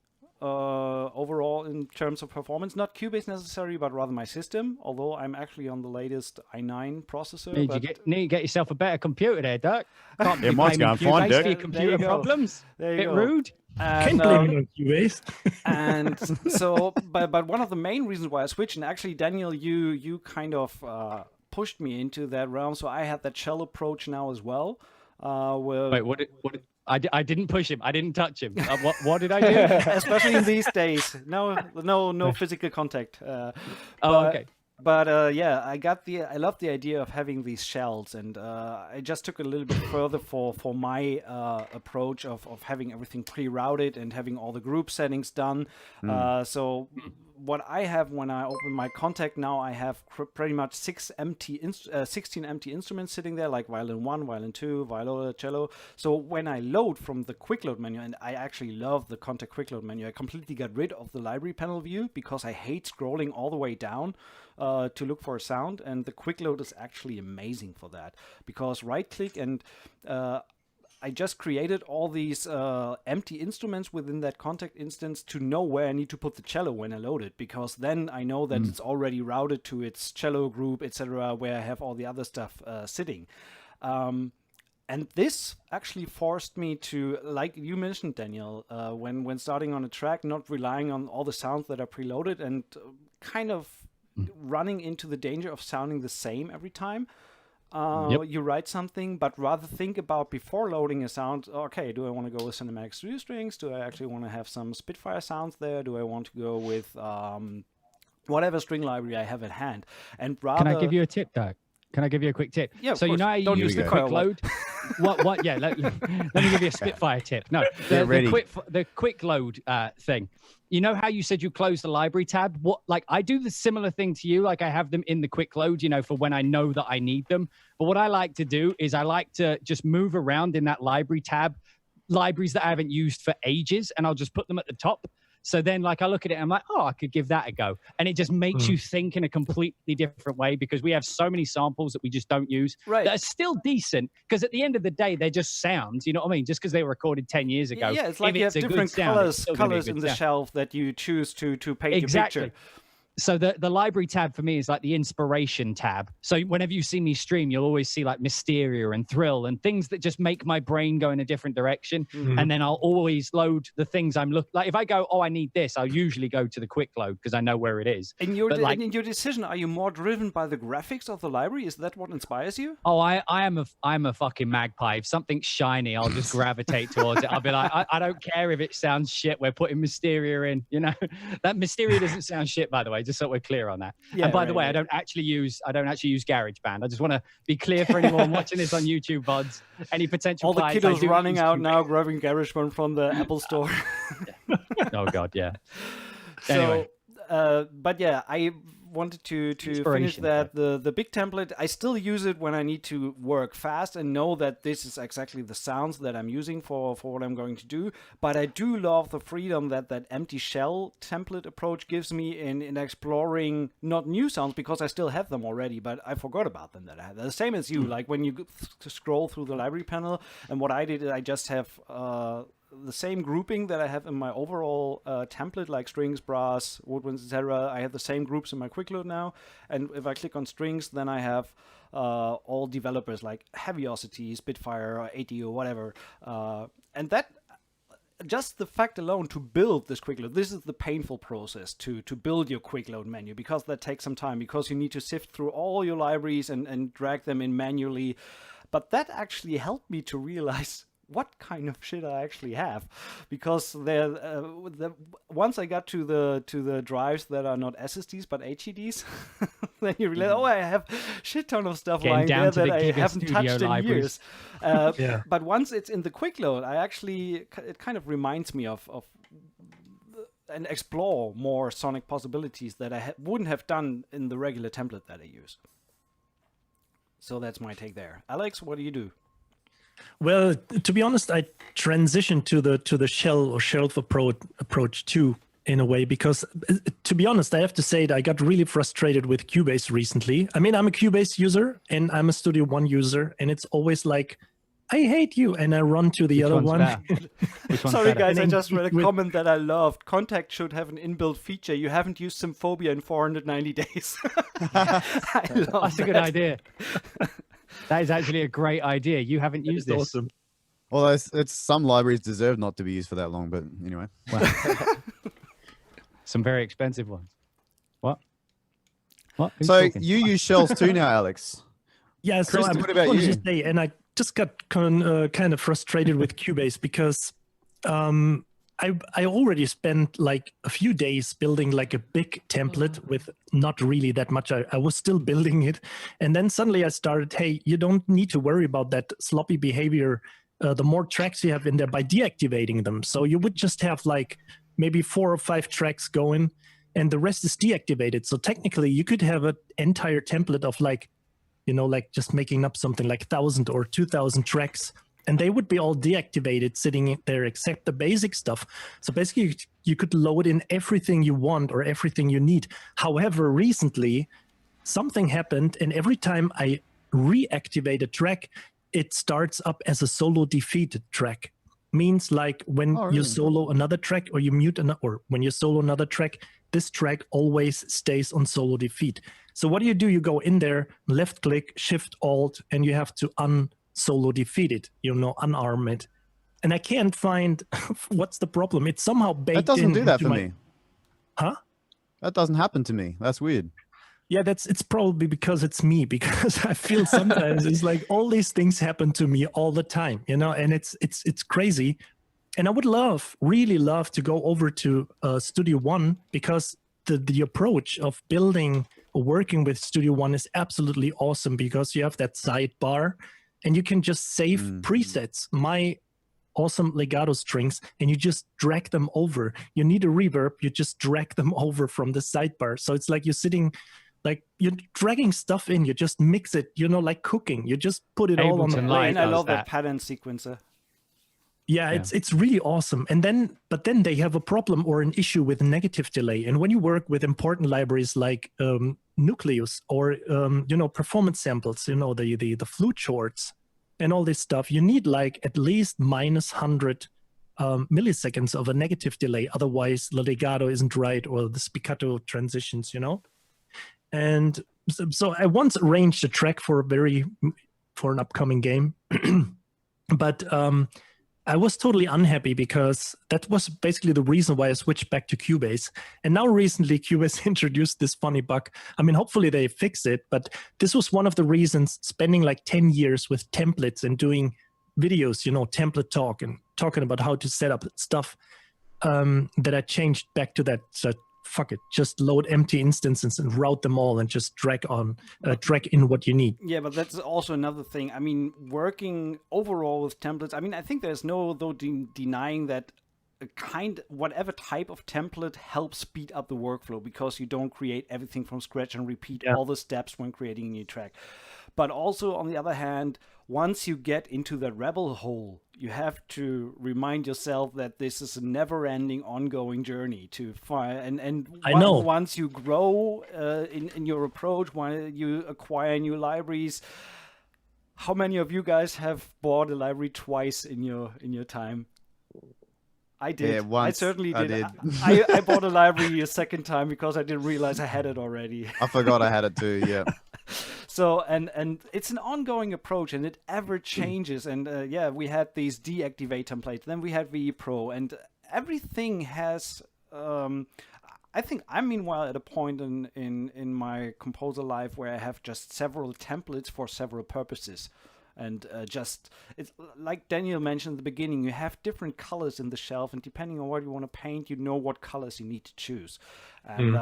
overall in terms of performance. Not Cubase necessarily, but rather my system, although I'm actually on the latest i9 processor. Need to get yourself a better computer there, Dirk. Can't be mine's going fine, Dirk. for your computer problems. Bit rude. Can't blame it on Cubase. And so, but one of the main reasons why I switched, and actually, Daniel, you kind of pushed me into that realm, so I had that shell approach now as well. Wait, what? I didn't push him. I didn't touch him. What did I do? Especially in these days, no physical contact. Okay. But yeah, I love the idea of having these shells, and I just took it a little bit further for my approach of having everything pre-routed and having all the group settings done. So what I have when I open my Contact now, I have pretty much 16 empty instruments sitting there, like violin 1, violin 2, viola, cello. So when I load from the quick load menu, and I actually love the Contact quick load menu, I completely got rid of the library panel view because I hate scrolling all the way down to look for a sound, and the quick load is actually amazing for that, because right click and I just created all these empty instruments within that Contact instance to know where I need to put the cello when I load it, because then I know that it's already routed to its cello group, etc., where I have all the other stuff sitting. And this actually forced me to, like you mentioned, Daniel, when starting on a track, not relying on all the sounds that are preloaded and kind of running into the danger of sounding the same every time. You write something, but rather think about before loading a sound, okay, do I want to go with cinematic studio strings? Do I actually want to have some Spitfire sounds there? Do I want to go with whatever string library I have at hand? And rather... Can I give you a tip, Doug? Can I give you a quick tip? Yeah, so you know how you use the quick load? What? Yeah, let me give you a Spitfire tip. No, the quick load thing. You know how you said you close the library tab? Like I do the similar thing to you. Like I have them in the quick load, for when I know that I need them. But what I like to do is I like to just move around in that library tab, libraries that I haven't used for ages, and I'll just put them at the top. So then, like, I look at it and I'm like, oh, I could give that a go. And it just makes you think in a completely different way, because we have so many samples that we just don't use that are still decent, because at the end of the day, they're just sounds, you know what I mean? Just because they were recorded 10 years ago. Yeah, it's like you have different colors in the shelf that you choose to paint your picture. So the library tab for me is like the inspiration tab. So whenever you see me stream, you'll always see like Mysteria and Thrill and things that just make my brain go in a different direction. And then I'll always load the things I'm looking like. If I go, oh, I need this, I'll usually go to the quick load because I know where it is. In your decision, are you more driven by the graphics of the library? Is that what inspires you? Oh, I'm a fucking magpie. If something's shiny, I'll just gravitate towards it. I'll be like, I don't care if it sounds shit. We're putting Mysteria in, That Mysteria doesn't sound shit, by the way. Just so we're clear on that. Yeah, and by the way, I don't actually use GarageBand. I just want to be clear for anyone watching this on YouTube VODs. Any potential all the kiddos running out now grabbing GarageBand from the Apple Store. Oh God, yeah. Anyway, but yeah, wanted to finish Inspiration, that the big template, I still use it when I need to work fast and know that this is exactly the sounds that I'm using for what I'm going to do. But I do love the freedom that empty shell template approach gives me in exploring not new sounds, because I still have them already, but I forgot about them that I had. The same as you, like when you scroll through the library panel, and what I did is I just have the same grouping that I have in my overall template, like strings, brass, woodwinds, etc. I have the same groups in my quick load now, and if I click on strings, then I have all developers like Heaviosity, Spitfire, or ATO, whatever, and that. Just the fact alone to build this quick load, this is the painful process to build your quick load menu, because that takes some time, because you need to sift through all your libraries and drag them in manually. But that actually helped me to realize what kind of shit I actually have, because once I got to the drives that are not SSDs but HDDs, then you realize, I have shit ton of stuff lying there that I haven't touched in years. But once it's in the quick load, it kind of reminds me of and explore more sonic possibilities that I wouldn't have done in the regular template that I use. So that's my take there. Alex, what do you do? Well, to be honest, I transitioned to the shell or shelf approach too, in a way, because to be honest, I have to say that I got really frustrated with Cubase recently. I mean, I'm a Cubase user and I'm a Studio One user, and it's always like, I hate you, and I run to the other one. Sorry, guys, I just read a comment that I loved. Contact should have an inbuilt feature. You haven't used Symphonia in 490 days. That's a good idea. That is actually a great idea. You haven't used this. Awesome. Well, it's some libraries deserve not to be used for that long, but anyway. Some very expensive ones. What? Who's so talking? you use shells too now, Alex? Yeah. So Kristen, what about you? Just say, and I just got kind of frustrated with Cubase because I already spent like a few days building like a big template with not really that much. I was still building it. And then suddenly I started, hey, you don't need to worry about that sloppy behavior. The more tracks you have in there by deactivating them. So you would just have like maybe 4 or 5 tracks going and the rest is deactivated. So technically you could have an entire template of like, like just making up something like 1,000 or 2,000 tracks. And they would be all deactivated sitting there except the basic stuff. So basically you could load in everything you want or everything you need. However, recently something happened and every time I reactivate a track, it starts up as a solo defeated track. Means like when you solo another track or you mute or when you solo another track, this track always stays on solo defeat. So what do? You go in there, left click, shift alt, and you have to solo defeat it, unarm it. And I can't find what's the problem. It's somehow baked in. That doesn't do that for me. Huh? That doesn't happen to me. That's weird. Yeah, it's probably because it's me, because I feel sometimes it's like all these things happen to me all the time, and it's crazy. And I would really love to go over to Studio One, because the approach of building or working with Studio One is absolutely awesome, because you have that sidebar and you can just save presets, my awesome legato strings, and you just drag them over. You need a reverb, you just drag them over from the sidebar. So it's like you're sitting, like you're dragging stuff in, you just mix it, like cooking. You just put it all on the plate. And I love that pattern sequencer. Yeah, it's really awesome. But then they have a problem or an issue with negative delay. And when you work with important libraries like Nucleus or performance samples, the flute shorts and all this stuff, you need like at least minus 100 milliseconds of a negative delay. Otherwise, the legato isn't right or the spiccato transitions, And so I once arranged a track for an upcoming game, but I was totally unhappy because that was basically the reason why I switched back to Cubase. And now recently Cubase introduced this funny bug. I mean, hopefully they fix it, but this was one of the reasons spending like 10 years with templates and doing videos, template talk and talking about how to set up stuff, that I changed back to that. So fuck it, just load empty instances and route them all and just drag in what you need. Yeah, but that's also another thing. I mean, working overall with templates, I mean, I think there's no denying that whatever type of template helps speed up the workflow, because you don't create everything from scratch and repeat all the steps when creating a new track. But also, on the other hand, once you get into the rebel hole, you have to remind yourself that this is a never-ending, ongoing journey to find. And once you grow in your approach, when you acquire new libraries, how many of you guys have bought a library twice in your time? I did. Yeah, once. I certainly did. I bought a library a second time because I didn't realize I had it already. I forgot I had it too. Yeah. So and it's an ongoing approach, and it ever changes. And we had these deactivate templates. Then we had VE Pro, and everything has. I think I'm meanwhile at a point in my composer life where I have just several templates for several purposes. And it's like Daniel mentioned at the beginning, you have different colors in the shelf, and depending on what you want to paint, you know what colors you need to choose. And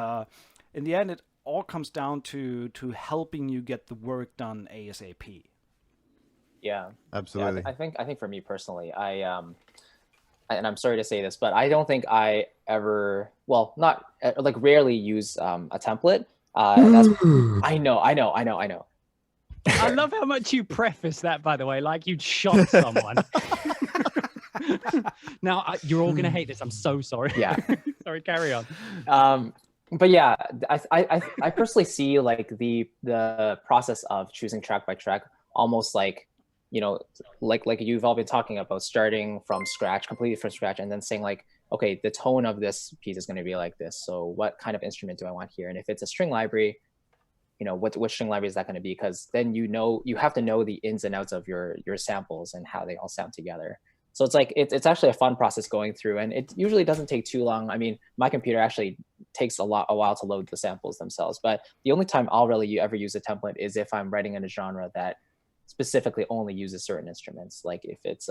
in the end, it all comes down to helping you get the work done ASAP. Yeah, absolutely. Yeah, I think for me personally, and I'm sorry to say this, but I don't think I ever, rarely use a template. I know. I love how much you preface that, by the way, like you'd shot someone. Now, you're all going to hate this. I'm so sorry. Yeah. Sorry, carry on. But yeah, I personally see like the process of choosing track by track almost like, like you've all been talking about, starting from scratch, completely from scratch, and then saying like, okay, the tone of this piece is going to be like this. So what kind of instrument do I want here? And if it's a string library, what string library is that going to be? Because then you have to know the ins and outs of your samples and how they all sound together. So it's like it's actually a fun process going through, and it usually doesn't take too long. I mean, my computer actually takes a while to load the samples themselves. But the only time I'll really ever use a template is if I'm writing in a genre that specifically only uses certain instruments. Like if it's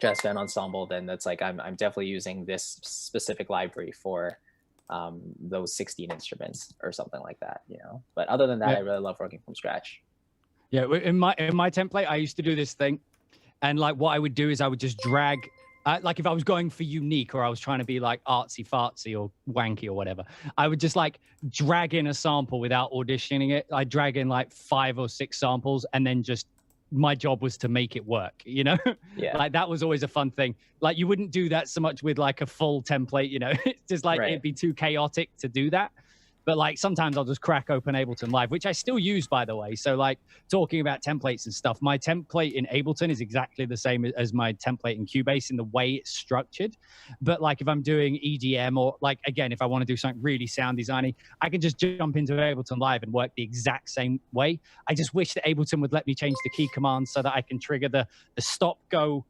jazz band ensemble, then that's like I'm definitely using this specific library for those 16 instruments or something like that, But other than that, I really love working from scratch. Yeah, in my template, I used to do this thing, and like what I would do is I would just drag, like if I was going for unique or I was trying to be like artsy fartsy or wanky or whatever, I would just like drag in a sample without auditioning it. I drag in like 5 or 6 samples, and then just my job was to make it work, Yeah. Like that was always a fun thing. Like you wouldn't do that so much with like a full template, It's just like It'd be too chaotic to do that. But like sometimes I'll just crack open Ableton Live, which I still use, by the way. So like talking about templates and stuff, my template in Ableton is exactly the same as my template in Cubase in the way it's structured. But like if I'm doing EDM or like, again, if I want to do something really sound designy, I can just jump into Ableton Live and work the exact same way. I just wish that Ableton would let me change the key commands so that I can trigger the stop go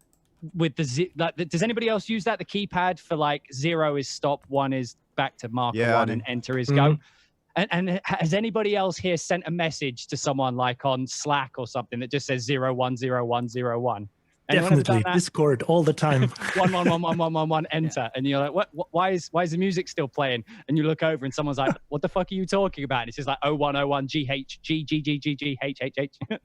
with does anybody else use that? The keypad for like 0 is stop, 1 is back to marker 1, and enter is go. And has anybody else here sent a message to someone like on Slack or something that just says 010101? Definitely Discord all the time. 1111111 enter, and you're like, what? Why is the music still playing? And you look over and someone's like, what the fuck are you talking about? And it's just like 0101 GH GGGGGHHH.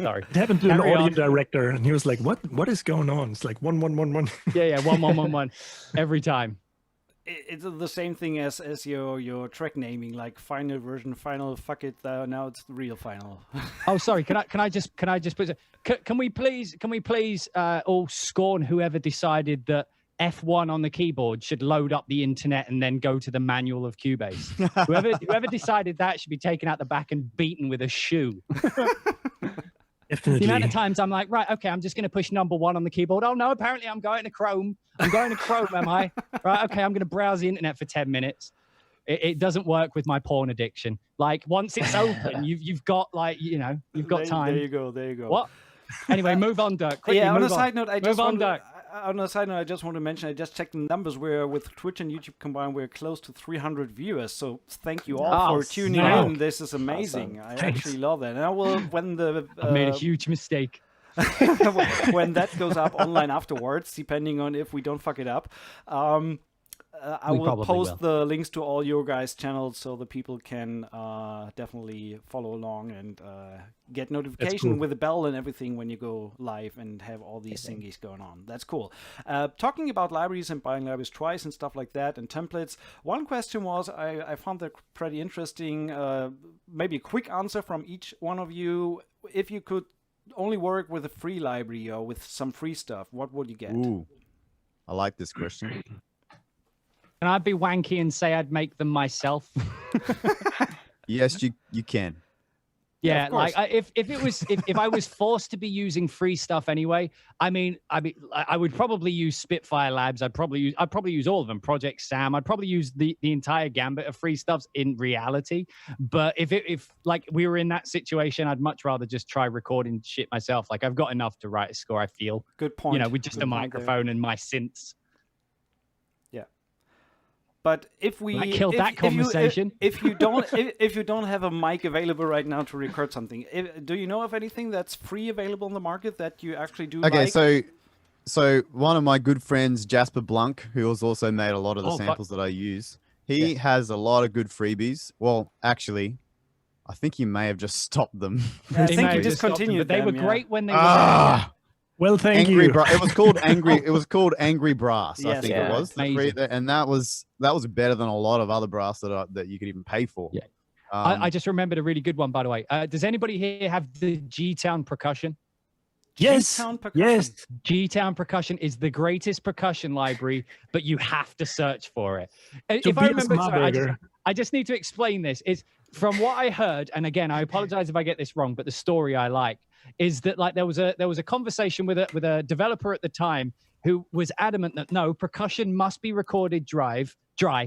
Sorry. It happened to an audio director, and he was like, what is going on? It's like 1111. Yeah, 1111 every time. It's the same thing as your track naming, like final version, final, fuck it, now it's the real final. Oh, sorry. Can I just put? Can we please all scorn whoever decided that F1 on the keyboard should load up the internet and then go to the manual of Cubase? Whoever decided that should be taken out the back and beaten with a shoe. Definitely. The amount of times I'm like, right, okay, I'm just going to push number 1 on the keyboard. Oh, no, apparently I'm going to Chrome. Am I? Right, okay, I'm going to browse the internet for 10 minutes. It doesn't work with my porn addiction. Like, once it's open, you've got, like, you've got time. There you go. What? Anyway, move on, Dirk. Quickly, on a on. side note, Dirk. On a side note, I just want to mention, I just checked the numbers. With Twitch and YouTube combined, we're close to 300 viewers. So thank you all for tuning in. This is amazing. Awesome. I actually love that. And I will, when I've made a huge mistake. when that goes up online afterwards, depending on if we don't fuck it up, I We will probably post will. the links to all your guys' channels so the people can definitely follow along and get notification cool. with the bell and everything when you go live and have all these thingies going on. That's cool. Talking about libraries and buying libraries twice and stuff like that and templates, one question was, I found that pretty interesting, maybe a quick answer from each one of you. If you could only work with a free library or with some free stuff, what would you get? Ooh, I like this question. Can I be wanky and say I'd make them myself? Yes, you can. Yeah, of like course. if I was forced to be using free stuff anyway, I mean, I would probably use Spitfire Labs. I'd probably use all of them. Project Sam. I'd probably use the entire gambit of free stuffs in reality. But if like we were in that situation, I'd much rather just try recording shit myself. Like I've got enough to write a score. I feel, Good point. you know, with just Good a point there. microphone and my synths. But if we That killed that conversation. if you don't have a mic available right now to record something, do you know of anything that's free available on the market that you actually do? Okay, like? so one of my good friends, Jasper Blunk, who has also made a lot of the Oh, fuck. samples that I use, he has a lot of good freebies. Well, actually, I think he may have just stopped them. I They think may he have just stopped them, discontinued but they were them, yeah. great when they were. Ah, Well, thank Angry you. It was called Angry. It was called Angry Brass. I Yes, think yeah. it was. Amazing. And that was better than a lot of other brass that you could even pay for. Yeah. Um, I just remembered a really good one, by the way. Does anybody here have the G-Town percussion? Yes. G-Town percussion. Yes. G-Town Percussion is the greatest percussion library, but you have to search for it. If I Tobias remember, sorry, Marburger. I just need to explain this. Is from what I heard, and again, I apologize if I get this wrong, but the story I like is that like there was a conversation with a developer at the time who was adamant that no, percussion must be recorded dry,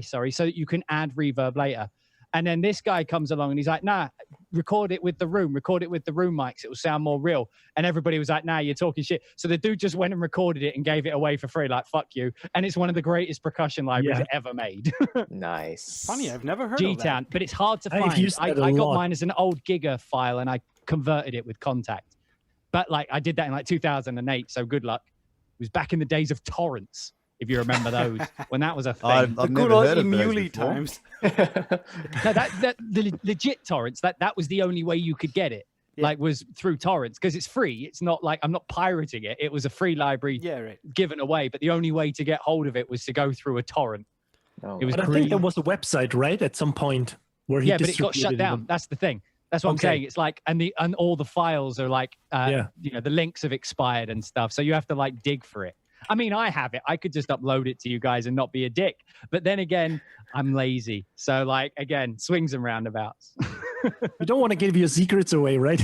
so that you can add reverb later. And then this guy comes along and he's like, nah, record it with the room mics. It will sound more real. And everybody was like, nah, you're talking shit. So the dude just went and recorded it and gave it away for free. Like, fuck you. And it's one of the greatest percussion libraries ever made. Nice. Funny, I've never heard G-Town, of that. but it's hard to I've find. used that a I got lot. mine as an old Giga file and I converted it with Contact. But like I did that in like 2008. So good luck. It was back in the days of torrents, if you remember those, when that was a thing. I've The never good old heard of those Emule before. times. No, the legit torrents, that was the only way you could get it. Yeah. Like was through torrents because it's free. It's not like I'm not pirating it. It was a free library Yeah, right. given away, but the only way to get hold of it was to go through a torrent. Oh, It was But I free. think there was a website, right, at some point where he Yeah, but it got shut distributed down. them. That's the thing. That's what I'm Okay. saying. It's like, and all the files are like, Yeah. you know, the links have expired and stuff. So you have to like dig for it. I mean, I have it. I could just upload it to you guys and not be a dick. But then again, I'm lazy. So like, again, swings and roundabouts. You don't want to give your secrets away, right?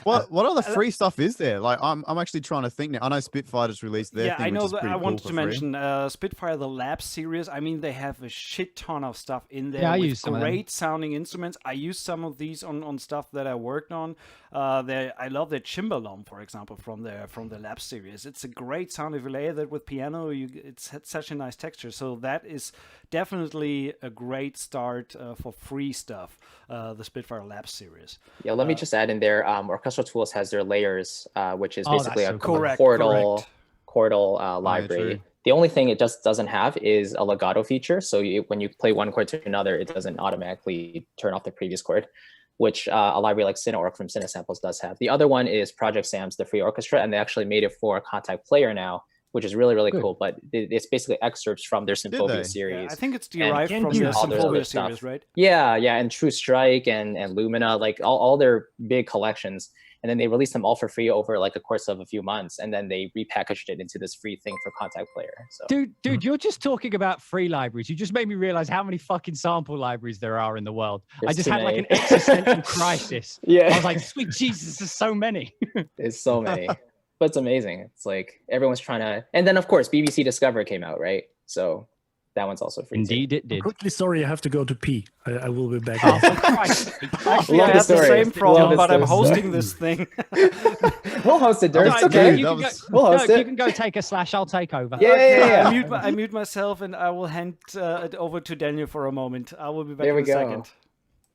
What other free stuff is there? Like I'm actually trying to think now. I know Spitfire just released their Yeah, thing, I know which is that. pretty I cool wanted for to free. mention Spitfire, the Lab series. I mean, they have a shit ton of stuff in there. Yeah, I with use some of them. great sounding instruments. I use some of these on stuff that I worked on. I love their cimbalom, for example, from the Lab series. It's a great sound. If you layer that with piano, it's such a nice texture. So that is definitely a great start for free stuff. The Spitfire Lab series. Yeah, let me just add in there. Orchestral Tools has their layers, which is Oh, that's basically so a cool. Correct, chordal library. true. The only thing it just doesn't have is a legato feature. So when you play one chord to another, it doesn't automatically turn off the previous chord, which a library like CineOrg from Cinesamples does have. The other one is Project Sam's The Free Orchestra, and they actually made it for Contact Player now, which is really, really Good. cool. But it's basically excerpts from their they? Symphovia Yeah, series. Yeah, I think it's And derived can from do the all their other Symphovia stuff. series, right? Yeah, and True Strike and Lumina, like all their big collections. And then they released them all for free over like a course of a few months. And then they repackaged it into this free thing for Contact Player. So Dude, you're just talking about free libraries. You just made me realize how many fucking sample libraries there are in the world. I There's just too had like an many. existential crisis. I yeah, was like, sweet Jesus, there's so many. it's so many. But it's amazing. It's like everyone's trying to. And then, of course, BBC Discover came out, right? So that one's also free. Indeed, it I'm did. quickly sorry, I have to go to pee. I will be back. Oh, for Christ's sake. Actually, Love I the have the story. same problem, Love the but I'm story. hosting this thing. We'll host it, Dirk. No, It's Dude, okay. you that can was- go, We'll host you it. can go take a slash. I'll take over. Yeah, Okay, yeah, I yeah. I mute myself and I will hand it over to Daniel for a moment. I will be back There in we a go. second.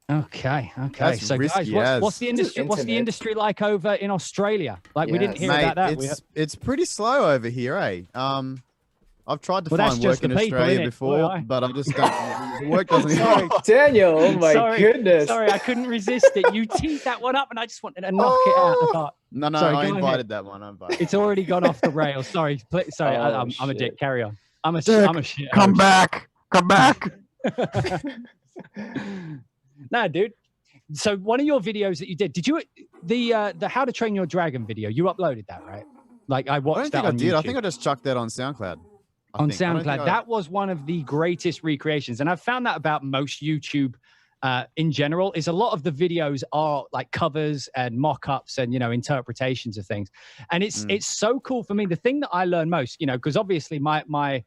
Okay. That's So guys, risky what's as. the industry? What's the intimate. industry like over in Australia? Like we didn't Yes. hear Mate, about that. it's pretty slow over here, eh? I've tried to Well, that's find work just in the people, Australia innit? before, Oi, oi. but I just don't. The work doesn't. Sorry. Daniel, oh my Sorry, goodness. Sorry, I couldn't resist it. You teed that one up, and I just wanted to knock it out of the park. No, Sorry, I go invited ahead. that one. I invited It's already gone off the rails. Sorry, sorry. Oh, I'm a dick. shit. Carry on. I'm a shit. Come back. Come back. Nah, dude. So one of your videos that you did you the How to Train Your Dragon video? You uploaded that, right? Like I I watched don't that think on I did. YouTube. I think I just chucked that on SoundCloud. On SoundCloud. I- That was one of the greatest recreations. And I've found that about most YouTube in general, is a lot of the videos are like covers and mock-ups and, you know, interpretations of things. And it's so cool for me. The thing that I learn most, you know, because obviously my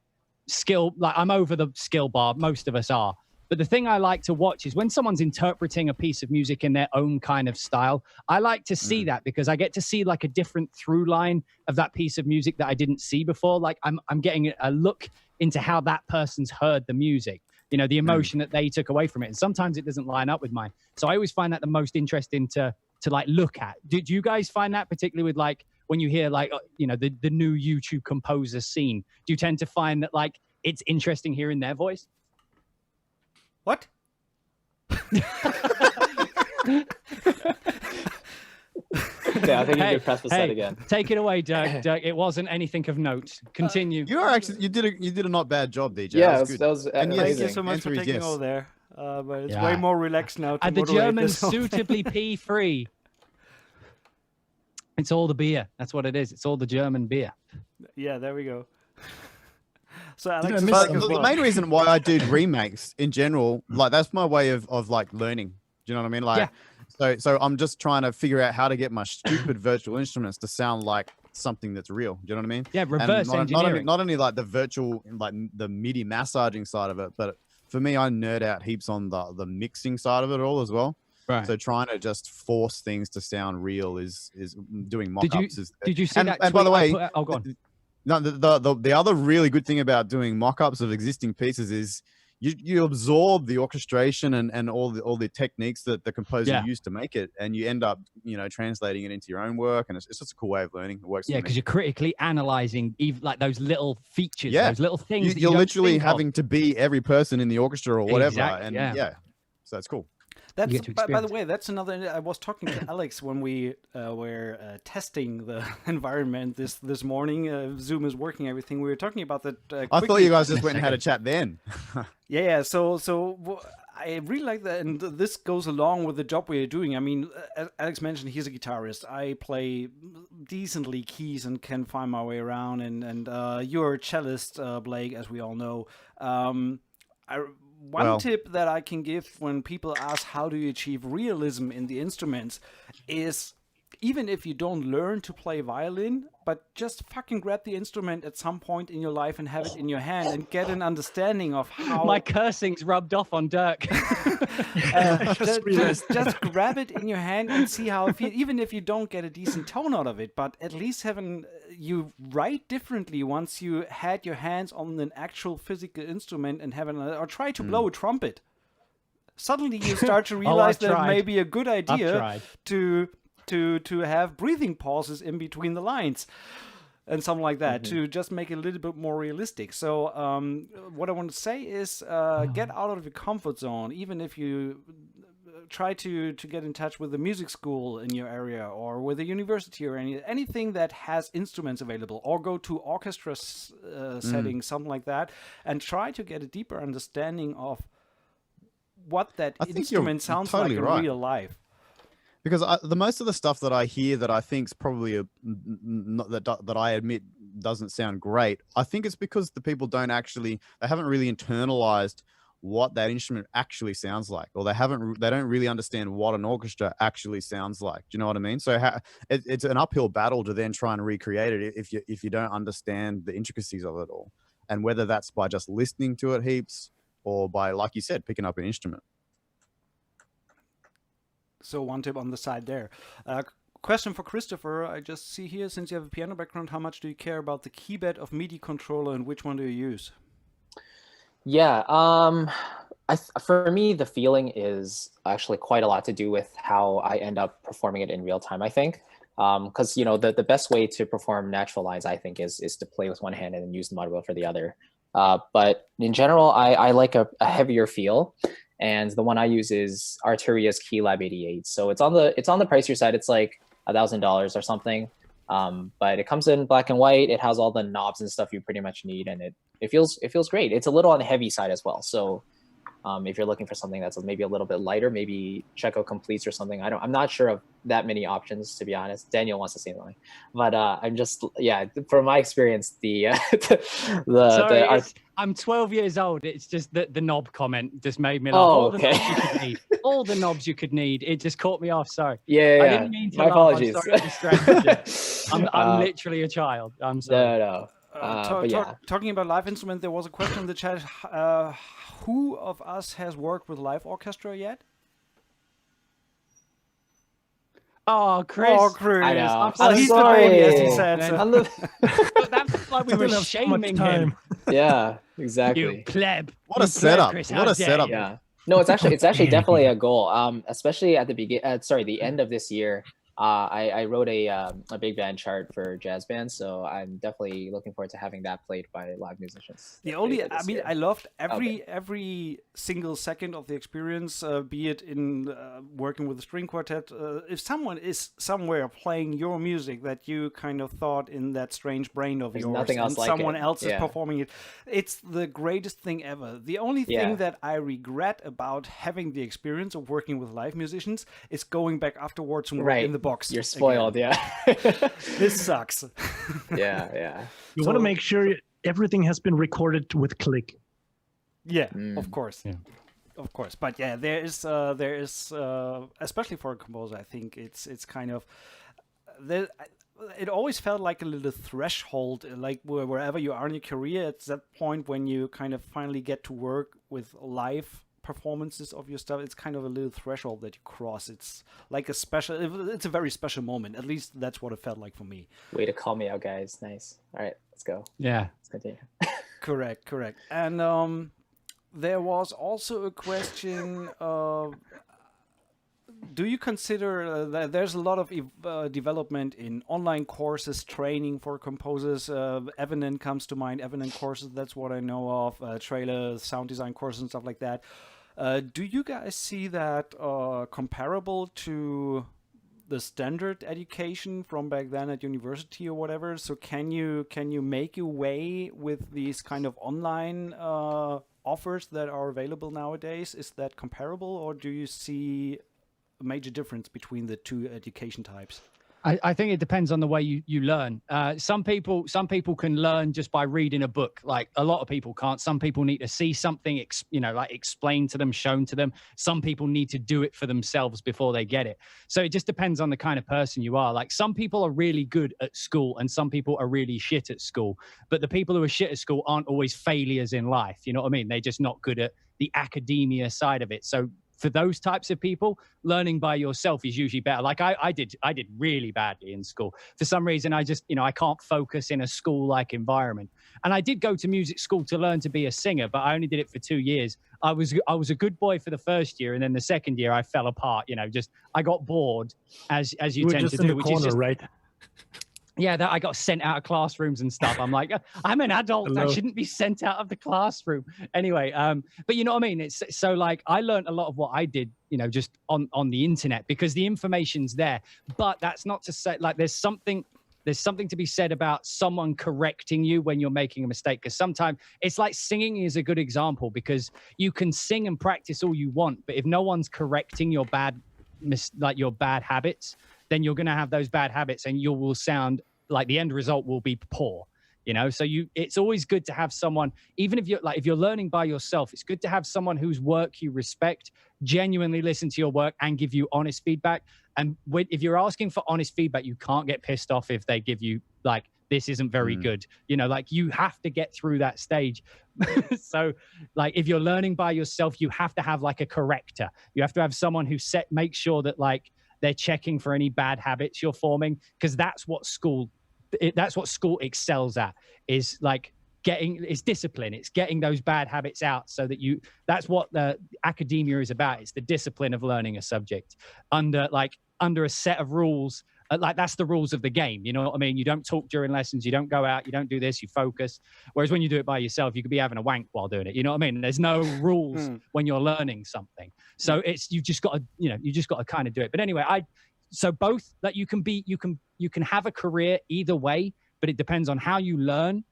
skill, like I'm over the skill bar, most of us are. But the thing I like to watch is when someone's interpreting a piece of music in their own kind of style. I like to see that because I get to see like a different through line of that piece of music that I didn't see before. Like I'm getting a look into how that person's heard the music, you know, the emotion that they took away from it. And sometimes it doesn't line up with mine. So I always find that the most interesting to like look at. Did you guys find that particularly with like when you hear like, you know, the new YouTube composer scene? Do you tend to find that like it's interesting hearing their voice? What? Yeah, I think you could press the set again. Take it away, Dirk. Dirk, it wasn't anything of note. Continue. You are actually you did a not bad job, DJ. Yeah, that that was was good. And yes, Thank you amazing. so much answer for is taking yes. over there. But it's Yeah. way more relaxed now. To And the moderate Germans this whole thing. suitably pee-free. It's all the beer. That's what it is. It's all the German beer. Yeah, there we go. So You Alex know, is but back as the well. main reason why I do remakes in general, like that's my way of like learning. Do you know what I mean? Like, so I'm just trying to figure out how to get my stupid virtual instruments to sound like something that's real. Do you know what I mean? Yeah, And reverse engineering. Not only like the virtual, like the MIDI massaging side of it, but for me, I nerd out heaps on the mixing side of it all as well. Right. So trying to just force things to sound real is doing mock-ups. Did you see that? And by the tweet I way, put- oh, go on. no, the other really good thing about doing mock-ups of existing pieces is you absorb the orchestration and all the techniques that the composer used to make it, and you end up, you know, translating it into your own work, and it's just a cool way of learning. It works. Yeah, because you're critically analyzing even like those little features, Yeah. those little things. that you're don't literally think of. having to be every person in the orchestra or whatever, Exactly, and yeah. so it's cool. That's get to by the experience way, that's another. I was talking to Alex when we were testing the environment this morning. Zoom is working, everything. We were talking about that. I thought you guys just went and had a chat then. Yeah. So I really like that, and this goes along with the job we are doing. I mean, as Alex mentioned, he's a guitarist. I play decently keys and can find my way around, and you're a cellist, Blake, as we all know. One tip that I can give when people ask how do you achieve realism in the instruments is, even if you don't learn to play violin, but just fucking grab the instrument at some point in your life and have it in your hand and get an understanding of how... My cursing's rubbed off on Dirk. just grab it in your hand and see how it feels, even if you don't get a decent tone out of it, but at least you write differently once you had your hands on an actual physical instrument and or try to blow a trumpet. Suddenly you start to realize that it may be a good idea to have breathing pauses in between the lines and something like that to just make it a little bit more realistic. So what I want to say is get out of your comfort zone, even if you try to get in touch with a music school in your area or with a university or anything that has instruments available, or go to orchestra settings, something like that, and try to get a deeper understanding of what that instrument sounds totally like in real life. Because the most of the stuff that I hear that I think is probably that I admit doesn't sound great, I think it's because the people they haven't really internalized what that instrument actually sounds like, or they don't really understand what an orchestra actually sounds like. Do you know what I mean? So it's an uphill battle to then try and recreate it if you don't understand the intricacies of it all, and whether that's by just listening to it heaps or by, like you said, picking up an instrument. So one tip on the side there. Question for Christopher. I just see here, since you have a piano background, how much do you care about the keybed of MIDI controller, and which one do you use? Yeah, for me, the feeling is actually quite a lot to do with how I end up performing it in real time, I think. Because the best way to perform natural lines, I think, is to play with one hand and then use the mod wheel for the other. But in general, I like a heavier feel, and the one I use is Arturia's Keylab 88. So it's on the pricier side. It's like $1,000 or something. But it comes in black and white. It has all the knobs and stuff you pretty much need, and it feels great. It's a little on the heavy side as well. So if you're looking for something that's maybe a little bit lighter, maybe Checo Completes or something. I'm not sure of that many options, to be honest. Daniel wants to say something, but I'm just, from my experience, I'm 12 years old. It's just the knob comment just made me laugh. Oh, okay. All the knobs you could need. It just caught me off. Sorry. Yeah. I didn't mean to My laugh. apologies. I'm sorry to distract you. I'm literally a child. I'm sorry. No. Talking about live instrument, there was a question in the chat. Who of us has worked with live orchestra yet? Oh, Chris. I know. Well, he's sorry. the baby, as he said. So. But that's like we were shaming him. Yeah, exactly. You pleb. What a setup. Chris, What a setup. Yeah. No, it's actually definitely a goal. Especially at the end of this year. I wrote a big band chart for jazz bands, so I'm definitely looking forward to having that played by live musicians. I loved every single second of the experience, be it in working with a string quartet. If someone is somewhere playing your music that you kind of thought in that strange brain of yours, nothing else and like someone it. else is performing it, it's the greatest thing ever. The only thing that I regret about having the experience of working with live musicians is going back afterwards and work in the box. You're spoiled, again. This sucks. Yeah. You want to make sure everything has been recorded with click. Yeah, of course. Yeah. Of course. But yeah, there is especially for a composer, I think it's kind of it always felt like a little threshold, like wherever you are in your career, it's that point when you kind of finally get to work with live performances of your stuff. It's kind of a little threshold that you cross. It's like it's a very special moment. At least that's what it felt like for me. Way to call me out, guys. Nice. All right, let's go. Yeah. Let's continue. Correct. And there was also a question of, do you consider that there's a lot of development in online courses, training for composers? Evanen comes to mind. Evanen courses, that's what I know of. Trailer, sound design courses and stuff like that. Do you guys see that comparable to the standard education from back then at university or whatever? So can you make your way with these kind of online offers that are available nowadays? Is that comparable, or do you see a major difference between the two education types? I think it depends on the way you learn. Some people can learn just by reading a book. Like a lot of people can't. Some people need to see something, like explained to them, shown to them. Some people need to do it for themselves before they get it. So it just depends on the kind of person you are. Like some people are really good at school and some people are really shit at school. But the people who are shit at school aren't always failures in life. You know what I mean? They're just not good at the academia side of it. So for those types of people, learning by yourself is usually better. Like I did really badly in school. For some reason, I just, I can't focus in a school-like environment. And I did go to music school to learn to be a singer, but I only did it for 2 years. I was a good boy for the first year, and then the second year I fell apart. I got bored, as you tend to do, which is just right. Yeah, that I got sent out of classrooms and stuff. I'm like, I'm an adult. Hello. I shouldn't be sent out of the classroom. Anyway, but you know what I mean? It's so like I learned a lot of what I did, just on the internet because the information's there. But that's not to say like there's something to be said about someone correcting you when you're making a mistake. Because sometimes it's like singing is a good example because you can sing and practice all you want, but if no one's correcting your bad habits, then you're going to have those bad habits and you will sound like the end result will be poor, So it's always good to have someone, even if you're learning by yourself, it's good to have someone whose work you respect, genuinely listen to your work and give you honest feedback. And if you're asking for honest feedback, you can't get pissed off if they give you like, this isn't very good. You have to get through that stage. So like, if you're learning by yourself, you have to have like a corrector. You have to have someone who makes sure that like, they're checking for any bad habits you're forming, because that's what school excels at, is like it's discipline. It's getting those bad habits out so that that's what the academia is about. It's the discipline of learning a subject under a set of rules Like that's the rules of the game. You know what I mean? You don't talk during lessons. You don't go out. You don't do this. You focus. Whereas when you do it by yourself, you could be having a wank while doing it. You know what I mean? There's no rules when you're learning something. So you've just got to kind of do it. But anyway, so both that you can have a career either way, but it depends on how you learn.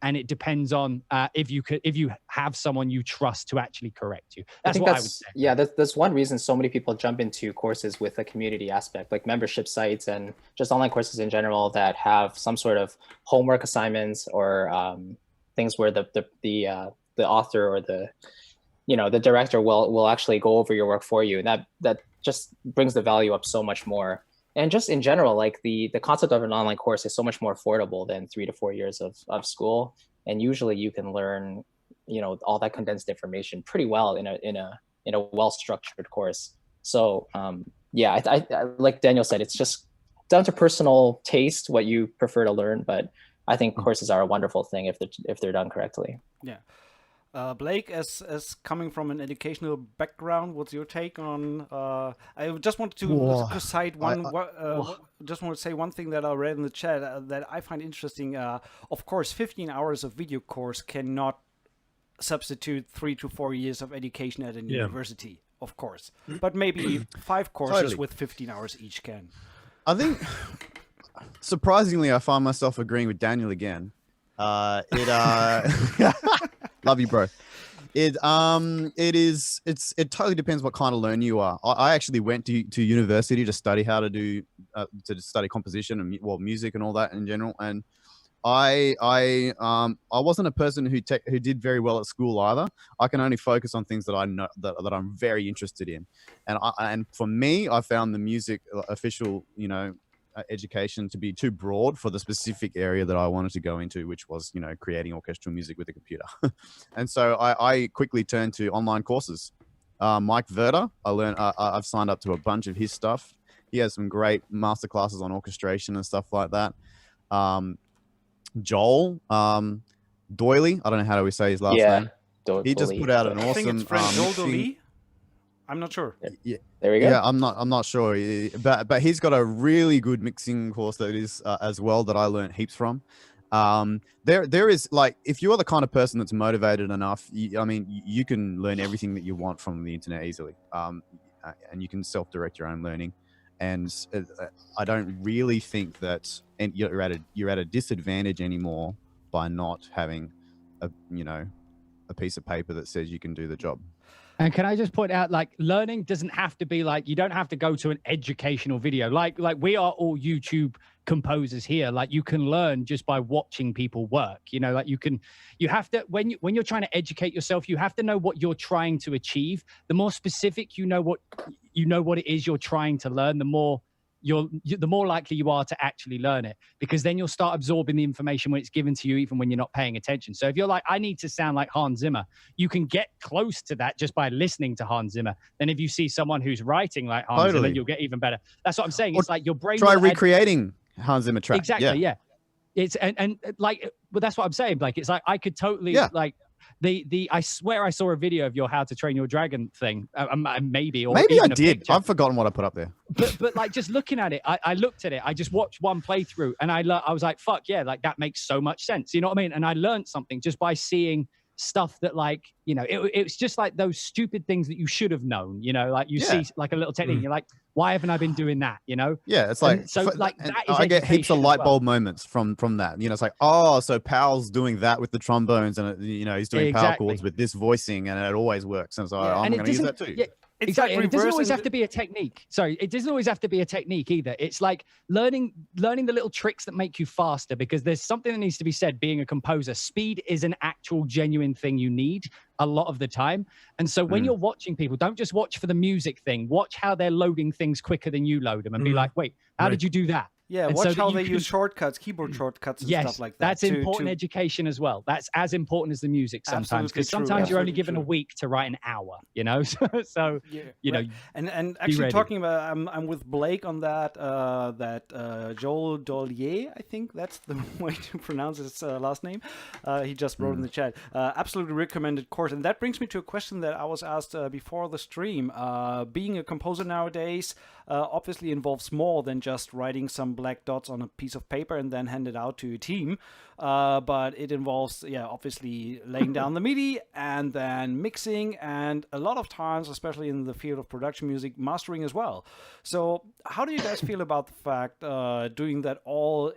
And it depends on if you have someone you trust to actually correct you. That's what I would say. Yeah, that's one reason so many people jump into courses with a community aspect, like membership sites and just online courses in general that have some sort of homework assignments or things where the author or the director will actually go over your work for you. And that just brings the value up so much more. And just in general, like the concept of an online course is so much more affordable than 3 to 4 years of school. And usually you can learn, all that condensed information pretty well in a well-structured course. So I like Daniel said, it's just down to personal taste, what you prefer to learn. But I think courses are a wonderful thing if they're done correctly. Yeah. Blake, as coming from an educational background, what's your take on? I just wanted to cite one. Just want to say one thing that I read in the chat that I find interesting. Of course, 15 hours of video course cannot substitute 3 to 4 years of education at a university. Of course, but maybe 5 courses with 15 hours each can. I think, surprisingly, I find myself agreeing with Daniel again. Love you, bro. It totally depends what kind of learner you are. I actually went to university to study how to study composition and music and all that in general. And I wasn't a person who did very well at school either. I can only focus on things that I know that I'm very interested in. And for me, I found the music official, education to be too broad for the specific area that I wanted to go into, which was, creating orchestral music with a computer. And so I quickly turned to online courses. Mike Verder, I've signed up to a bunch of his stuff. He has some great masterclasses on orchestration and stuff like that. Joel Doyley, I don't know how do we say his last name. He just put out an awesome. I think it's French. Joel Doyley. I'm not sure. Yeah, there we go. Yeah, I'm not sure, but he's got a really good mixing course that is as well that I learned heaps from. There is, like, if you are the kind of person that's motivated enough, you can learn everything that you want from the internet easily, and you can self-direct your own learning. And I don't really think that you're at a disadvantage anymore by not having a piece of paper that says you can do the job. And can I just point out, like, learning doesn't have to be like, you don't have to go to an educational video. Like we are all YouTube composers here. Like, you can learn just by watching people work. Like you have to, when you're trying to educate yourself, you have to know what you're trying to achieve. The more specific what it is you're trying to learn, the more likely you are to actually learn it, because then you'll start absorbing the information when it's given to you, even when you're not paying attention. So if you're like, I need to sound like Hans Zimmer, you can get close to that just by listening to Hans Zimmer. Then if you see someone who's writing like Hans Zimmer, you'll get even better. That's what I'm saying. It's like your brain. Try recreating Hans Zimmer track. Exactly. Yeah. It's and like, but that's what I'm saying. Like, it's like I could totally like. I swear I saw a video of your How to Train Your Dragon thing. Maybe I did. I've forgotten what I put up there. But like, just looking at it, I looked at it. I just watched one playthrough, and I was like, fuck yeah, like that makes so much sense. You know what I mean? And I learned something just by seeing stuff that, like, it's just like those stupid things that you should have known. Like you see like a little technique, and you're like, why haven't I been doing that? Yeah, it's like, so like that is I get heaps of light bulb moments from that. It's like, oh, so Powell's doing that with the trombones, and he's doing power chords with this voicing, and it always works. And so I'm going to use that too. Yeah. Exactly. Like, it doesn't always have to be a technique. Sorry, it doesn't always have to be a technique either. It's like learning the little tricks that make you faster, because there's something that needs to be said. Being a composer, speed is an actual genuine thing you need a lot of the time. And so when you're watching people, don't just watch for the music thing. Watch how they're loading things quicker than you load them, and be like, wait, how did you do that? Yeah, And watch so that how you they can- use shortcuts, keyboard shortcuts and Yes, stuff like that. that's important education as well. That's as important as the music sometimes, Absolutely because true, sometimes you're only absolutely given a true. week to write an hour, you know? So Yeah, you know, right. And actually ready. talking about, I'm with Blake on that. Joel Dollier, I think that's the way to pronounce his last name. He just wrote in the chat. Absolutely recommended course. And that brings me to a question that I was asked before the stream. Being a composer nowadays obviously involves more than just writing some black dots on a piece of paper and then hand it out to your team. But it involves, obviously laying down the MIDI and then mixing, and a lot of times, especially in the field of production music, mastering as well. So how do you guys feel about the fact doing that all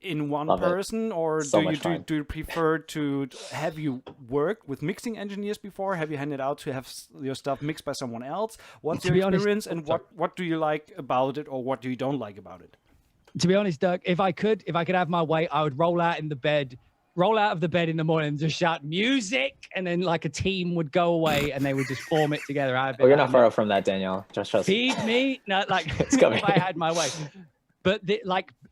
in one Love it. person, or So do much you fun. do you prefer to have you worked with mixing engineers before? Have you handed out to have your stuff mixed by someone else? What's To your be honest- experience, and what do you like about it, or what do you don't like about it? to be honest, Dirk, if I could have my way, I would roll out of the bed in the morning and just shout music, and then like a team would go away and they would just form it together. You're not far off from that, Danielle. Just trust me. Feed me, no, like It's coming. if I had my way. But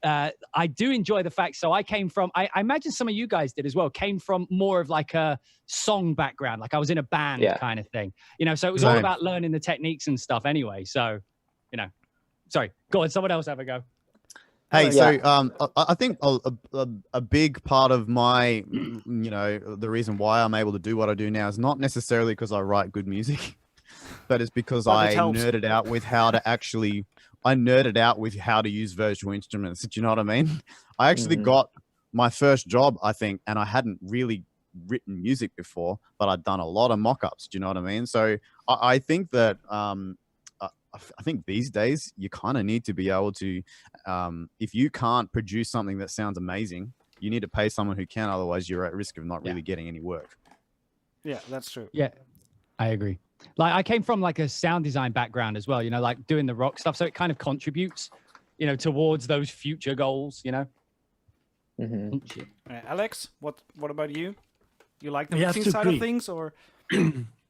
I do enjoy the fact. So I came from, I imagine some of you guys did as well, came from more of like a song background. Like I was in a band kind of thing, you know, so it was all Same. about learning the techniques and stuff anyway. So, you know, sorry, go on, someone else have a go. Hey, Yeah. so I think a big part of my, the reason why I'm able to do what I do now is not necessarily because I write good music, but it's because But it I helps. nerded out with how to use virtual instruments. Do you know what I mean? I actually got my first job, I think, and I hadn't really written music before, but I'd done a lot of mock-ups. Do you know what I mean? So I think that I think these days you kind of need to be able to, if you can't produce something that sounds amazing, you need to pay someone who can. Otherwise, you're at risk of not really getting any work. Yeah, that's true. Yeah, I agree. Like I came from like a sound design background as well, you know, like doing the rock stuff. So it kind of contributes, you know, towards those future goals, you know. Alex, what about you? You like the Yeah, I have mixing to side of agree. things, or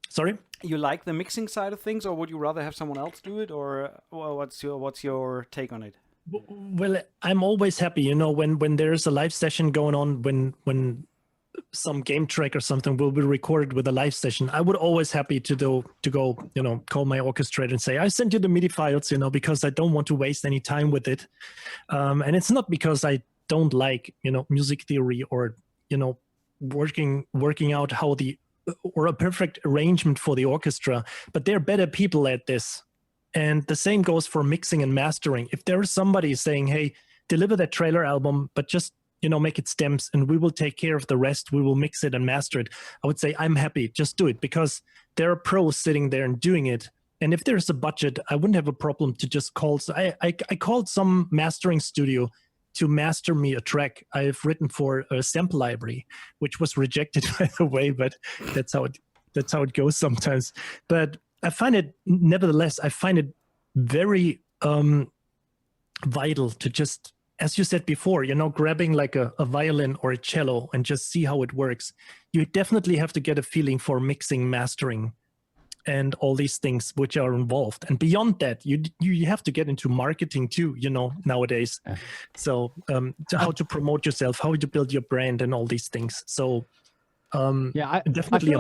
Sorry? you like the mixing side of things, or would you rather have someone else do it, or what's your take on it? Well, I'm always happy, you know, when there's a live session going on, when some game track or something will be recorded with a live session, I would always happy to go, you know, call my orchestrator and say, I sent you the MIDI files, you know, because I don't want to waste any time with it. And it's not because I don't like, you know, music theory or, you know, working out how or a perfect arrangement for the orchestra, but they're better people at this. And the same goes for mixing and mastering. If there is somebody saying, hey, deliver that trailer album, but just, you know, make it stems and we will take care of the rest, we will mix it and master it, I would say, I'm happy, just do it, because there are pros sitting there and doing it. And if there's a budget, I wouldn't have a problem to just call. So I called some mastering studio to master me a track I've written for a sample library, which was rejected, by the way, but that's how it goes sometimes. But I find it, nevertheless, very vital to just, as you said before, you know, grabbing like a violin or a cello and just see how it works. You definitely have to get a feeling for mixing, mastering, and all these things which are involved. And beyond that, you have to get into marketing too, you know, nowadays. So how to promote yourself, how to build your brand and all these things. So definitely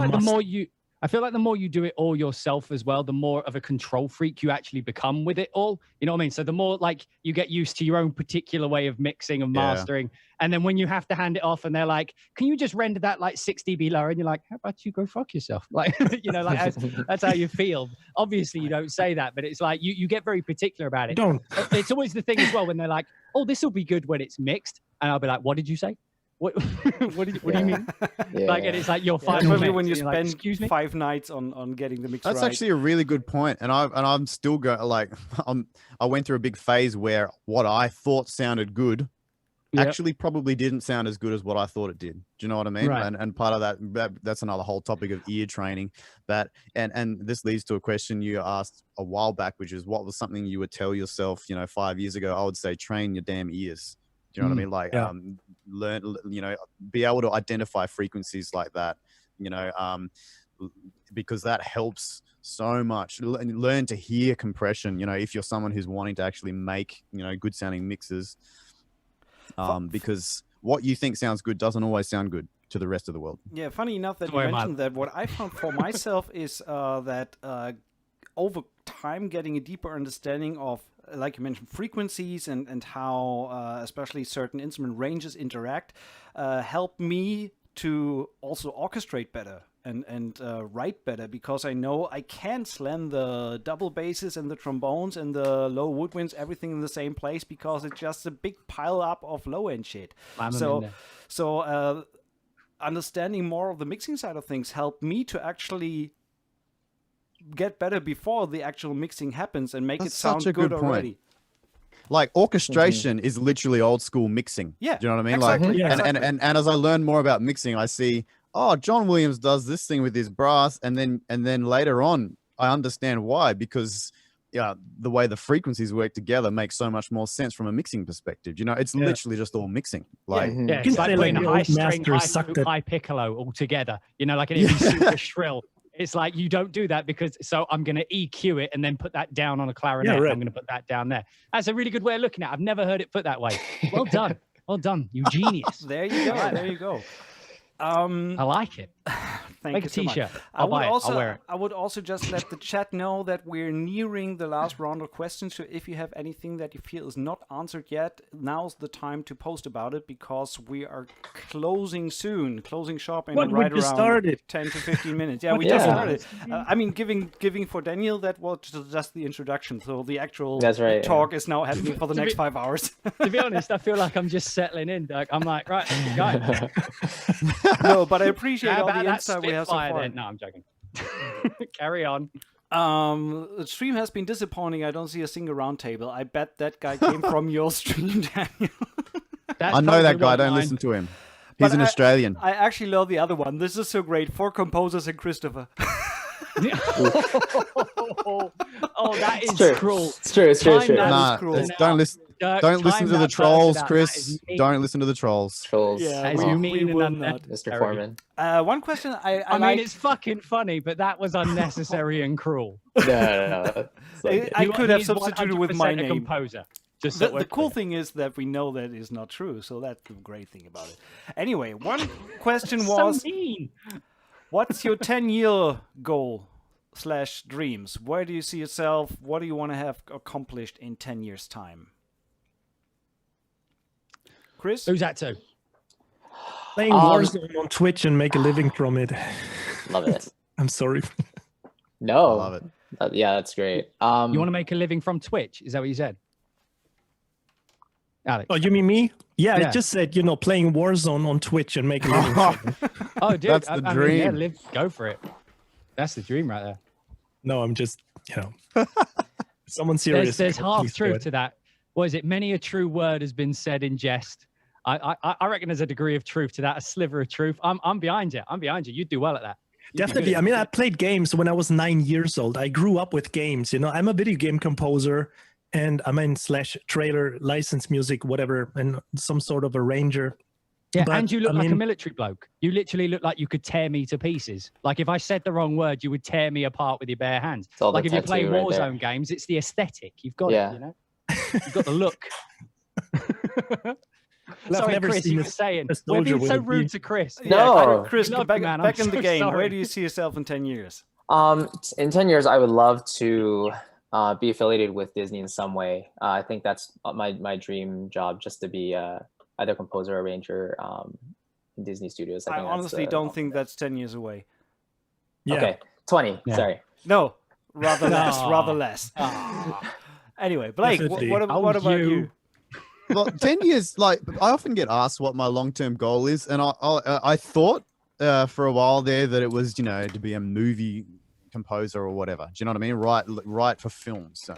I feel like the more you do it all yourself as well, the more of a control freak you actually become with it all. You know what I mean? So the more like you get used to your own particular way of mixing and mastering. And then when you have to hand it off and they're like, can you just render that like 6 dB lower? And you're like, how about you go fuck yourself? Like, you know, like that's how you feel. Obviously you don't say that, but it's like you get very particular about it. Don't. It's always the thing as well when they're like, oh, this will be good when it's mixed. And I'll be like, what did you say? What do you mean? Like, and it's like you're fine. Especially when you like, spend 5 nights on getting the mix That's right. actually a really good point. And I'm still I went through a big phase where what I thought sounded good actually probably didn't sound as good as what I thought it did. Do you know what I mean? Right. And part of that's another whole topic of ear training. And this leads to a question you asked a while back, which is what was something you would tell yourself, you know, 5 years ago? I would say train your damn ears. Do you know what I mean? Like, learn, you know, be able to identify frequencies like that. You know, because that helps so much. Learn to hear compression, you know, if you're someone who's wanting to actually make, you know, good sounding mixes, because what you think sounds good doesn't always sound good to the rest of the world. Yeah, funny enough that you mentioned that. What I found for myself is that over time, getting a deeper understanding of, like you mentioned, frequencies and how especially certain instrument ranges interact, help me to also orchestrate better and write better, because I know I can't slam the double basses and the trombones and the low woodwinds, everything in the same place, because it's just a big pile up of low end shit. So understanding more of the mixing side of things helped me to actually get better before the actual mixing happens and make it sound good already. Like orchestration is literally old school mixing. Yeah, do you know what I mean? Exactly. Like, Exactly. and as I learn more about mixing, I see, oh, John Williams does this thing with his brass, and then later on, I understand why, because the way the frequencies work together makes so much more sense from a mixing perspective. You know, it's literally just all mixing. Like, it's like putting high string, high piccolo all together. You know, like an super shrill. It's like, you don't do that because, so I'm going to EQ it and then put that down on a clarinet. I'm going to put that down there. That's a really good way of looking at it. I've never heard it put that way. Well done. Well done, you genius. There you go. There you go. I like it. Thank Make you a so much. t-shirt. I'll buy it. I'll wear it. I would also just let the chat know that we're nearing the last round of questions. So if you have anything that you feel is not answered yet, now's the time to post about it, because we are closing soon, closing shop in right around 10 to 15 minutes. Yeah, we just started. I mean, giving for Daniel, that was just the introduction. So the actual talk is now happening for the next 5 hours. To be honest, I feel like I'm just settling in, Dirk. I'm like, right, go. No, but I appreciate all the insight we have so far. Then? No, I'm joking. Carry on. The stream has been disappointing. I don't see a single roundtable. I bet that guy came from your stream, Daniel. I know that guy. Don't listen to him. He's an Australian. I actually love the other one. This is so great. 4 composers and Christopher. Oh, that is cruel. It's true. Nah, don't listen. Don't listen to the trolls, Chris. Don't listen to the trolls. Trolls. Yeah, we will not. Mr. Foreman. One question I mean, it's fucking funny, but that was unnecessary and cruel. No. I could have substituted with my name. Composer. The cool thing is that we know that is not true, so that's the great thing about it. Anyway, one question was, so mean. What's your 10-year goal / dreams? Where do you see yourself? What do you want to have accomplished in 10 years' time? Chris? Who's that to? Playing Warzone on Twitch and make a living from it. Love it. I'm sorry. No. I love it. Yeah, that's great. You want to make a living from Twitch? Is that what you said? Alex. Oh, you mean me? Yeah, I just said, playing Warzone on Twitch and make a living from it. Oh, dude. That's the dream. Yeah, go for it. That's the dream right there. No, I'm just, someone serious. There's half truth to that. What is it? Many a true word has been said in jest. I reckon there's a degree of truth to that, a sliver of truth. I'm behind you. You'd do well at that. Definitely. I mean, I played games when I was 9 years old. I grew up with games. I'm a video game composer, and / trailer, license music, whatever, and some sort of arranger. Yeah, but, and you look like a military bloke. You literally look like you could tear me to pieces. Like if I said the wrong word, you would tear me apart with your bare hands. Like if you play Warzone games, it's the aesthetic. You've got it, You've got the look. Sorry, Chris, you were saying. We're being so rude to Chris. No. Chris, back in the game. Sorry. Where do you see yourself in 10 years? In 10 years, I would love to be affiliated with Disney in some way. I think that's my dream job, just to be either composer or arranger in Disney Studios. I honestly don't think that's 10 years away. Yeah. Okay, 20. Yeah. Sorry. No, rather less. Anyway, Blake, what about you? Well, 10 years, I often get asked what my long-term goal is, and I thought for a while there that it was, to be a movie composer or whatever. Do you know what I mean? Write for films.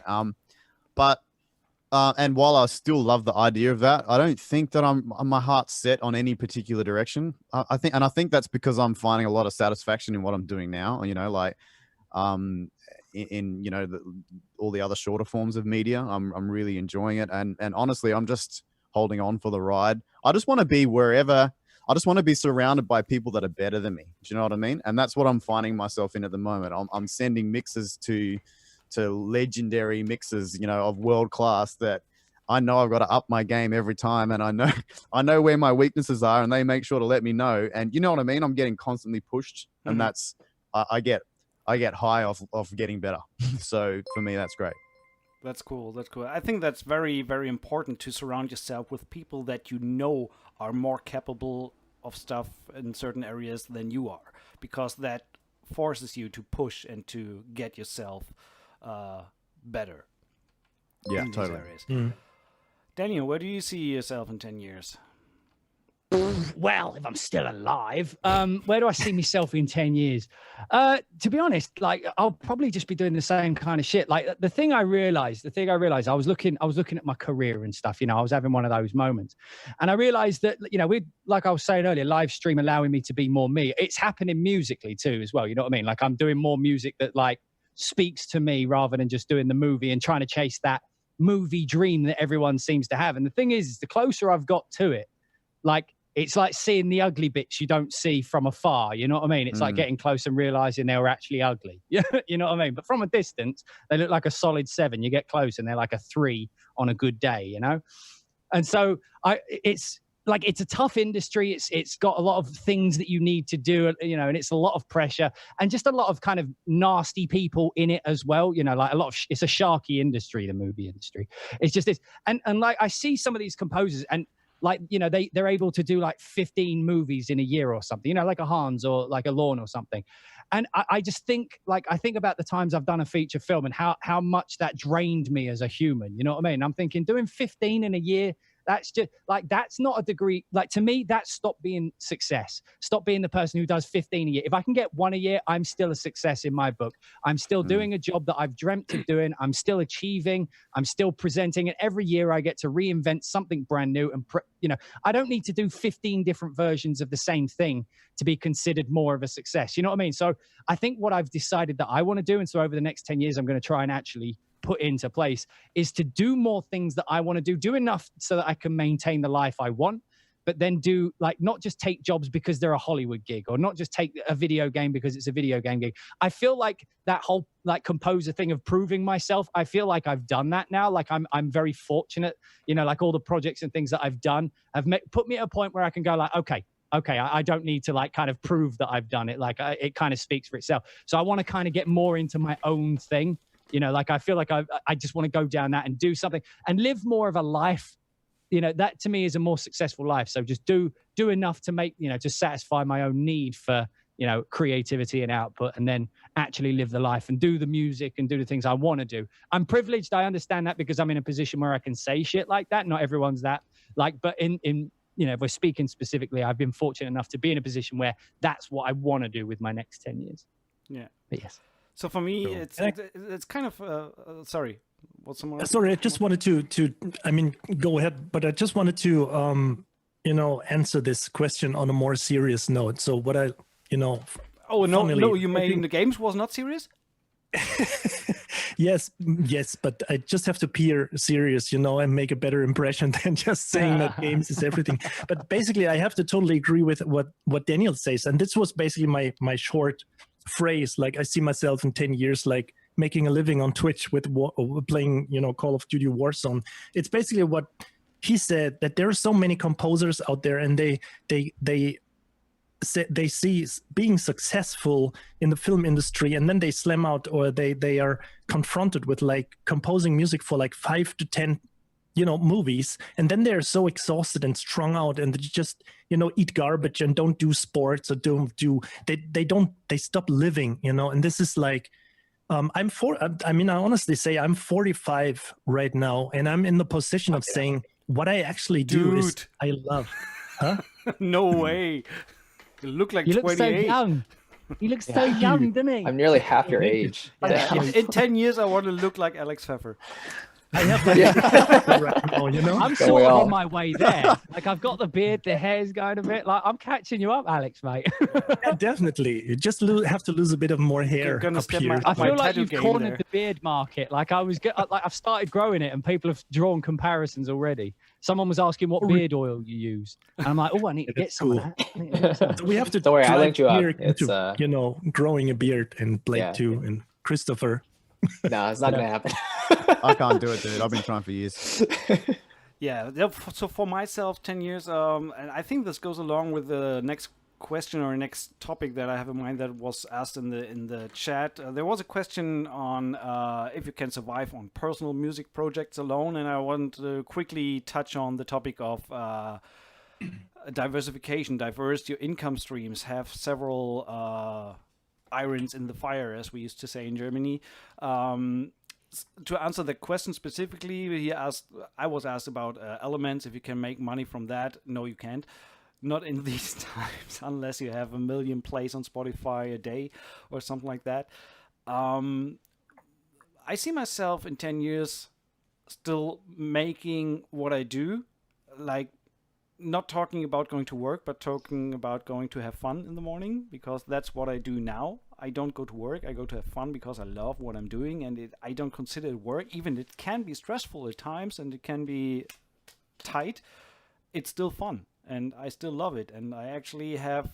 But and while I still love the idea of that, I don't think that my heart's set on any particular direction. I think that's because I'm finding a lot of satisfaction in what I'm doing now. All the other shorter forms of media, I'm really enjoying it, and honestly, I'm just holding on for the ride. I just want to be wherever. I just want to be surrounded by people that are better than me. Do you know what I mean? And that's what I'm finding myself in at the moment. I'm sending mixes to legendary mixes, you know, of world class that I know I've got to up my game every time, and I know where my weaknesses are, and they make sure to let me know. And you know what I mean? I'm getting constantly pushed, and that's I get high off getting better. So for me, that's great. That's cool. That's cool. I think that's very, very important to surround yourself with people that you know are more capable of stuff in certain areas than you are, because that forces you to push and to get yourself better. Yeah, in these totally. areas. Daniel, where do you see yourself in 10 years? Well, if I'm still alive, where do I see myself in 10 years? To be honest, like I'll probably just be doing the same kind of shit. Like the thing I realized, I was looking at my career and stuff, you know, I was having one of those moments, and I realized that, you know, like I was saying earlier, live stream allowing me to be more me. It's happening musically too, as well. You know what I mean? Like I'm doing more music that like speaks to me rather than just doing the movie and trying to chase that movie dream that everyone seems to have. And the thing is the closer I've got to it, like it's like seeing the ugly bits you don't see from afar. You know what I mean? It's like getting close and realizing they were actually ugly. You know what I mean? But from a distance, they look like a solid 7. You get close and they're like a 3 on a good day, you know? And so it's like, it's a tough industry. It's got a lot of things that you need to do, you know, and it's a lot of pressure and just a lot of kind of nasty people in it as well. You know, like a lot of, it's a sharky industry, the movie industry. It's just this. And like, I see some of these composers and like, you know, they're able to do like 15 movies in a year or something, you know, like a Hans or like a Lorne or something. And I just think, like, I think about the times I've done a feature film and how much that drained me as a human. You know what I mean? I'm thinking doing 15 in a year, that's just like, that's not a degree. Like to me, that's stop being success. Stop being the person who does 15 a year. If I can get 1 a year, I'm still a success in my book. I'm still doing a job that I've dreamt of doing. I'm still achieving. I'm still presenting. And every year I get to reinvent something brand new. And, you know, I don't need to do 15 different versions of the same thing to be considered more of a success. You know what I mean? So I think what I've decided that I want to do, and so over the next 10 years, I'm going to try and actually put into place, is to do more things that I want to do enough so that I can maintain the life I want, but then do like, not just take jobs because they're a Hollywood gig, or not just take a video game because it's a video game gig. I feel like that whole like composer thing of proving myself, I feel like I've done that now. Like I'm very fortunate, you know, like all the projects and things that I've done have put me at a point where I can go like, okay, I don't need to like kind of prove that I've done it. Like it kind of speaks for itself. So I want to kind of get more into my own thing. You know, like I feel like I just want to go down that and do something and live more of a life. You know, that to me is a more successful life. So just do enough to make, you know, to satisfy my own need for, you know, creativity and output, and then actually live the life and do the music and do the things I want to do. I'm privileged. I understand that because I'm in a position where I can say shit like that. Not everyone's that. Like, but in you know, if we're speaking specifically, I've been fortunate enough to be in a position where that's what I want to do with my next 10 years. Yeah. But yes. So for me, it's kind of sorry. What's someone? Sorry, I just wanted to. I mean, go ahead, but I just wanted to, you know, answer this question on a more serious note. So what I, you know. Oh no! You made in the games was not serious. Yes, but I just have to appear serious, you know, and make a better impression than just saying that games is everything. But basically, I have to totally agree with what Daniel says, and this was basically my short phrase. Like, I see myself in 10 years, like making a living on Twitch with playing, you know, Call of Duty Warzone. It's basically what he said, that there are so many composers out there, and they see being successful in the film industry, and then they slam out, or they are confronted with like composing music for like 5 to 10, you know, movies, and then they're so exhausted and strung out, and they just, you know, eat garbage and don't do sports, or they stop living, you know. And this is like, I honestly say I'm 45 right now, and I'm in the position of saying what I actually do is I love. Huh? No way. You look like 28. Look so young. He looks so young, doesn't he? I'm nearly half your age. Yeah. In 10 years, I want to look like Alex Pfeffer. I have like right now, you know. I'm Don't sort we of all? on my way there. Like I've got the beard, the hair's going a bit. Like I'm catching you up, Alex, mate. Yeah, definitely. You just have to lose a bit of more hair gonna up step here. my- I feel like tattoo you've game cornered there. the beard market. Like like I've started growing it, and people have drawn comparisons already. Someone was asking what beard oil you use, and I'm like, oh, I need to Yeah, get some cool. of that. I need to get some. So we have to Don't worry, I drive linked you up. here It's, into, you know, growing a beard, and Blake Yeah. too, and Christopher. No, it's not gonna happen. I can't do it, dude. I've been trying for years. Yeah. So for myself, 10 years, and I think this goes along with the next question or next topic that I have in mind that was asked in the chat. There was a question on if you can survive on personal music projects alone, and I want to quickly touch on the topic of diversification, diverse your income streams, have several irons in the fire, as we used to say in Germany. To answer the question specifically, I was asked about elements, if you can make money from that. No, you can't. Not in these times, unless you have 1 million plays on Spotify a day or something like that. I see myself in 10 years still making what I do, like not talking about going to work, but talking about going to have fun in the morning, because that's what I do now. I don't go to work. I go to have fun because I love what I'm doing, and I don't consider it work. Even it can be stressful at times, and it can be tight. It's still fun, and I still love it. And I actually have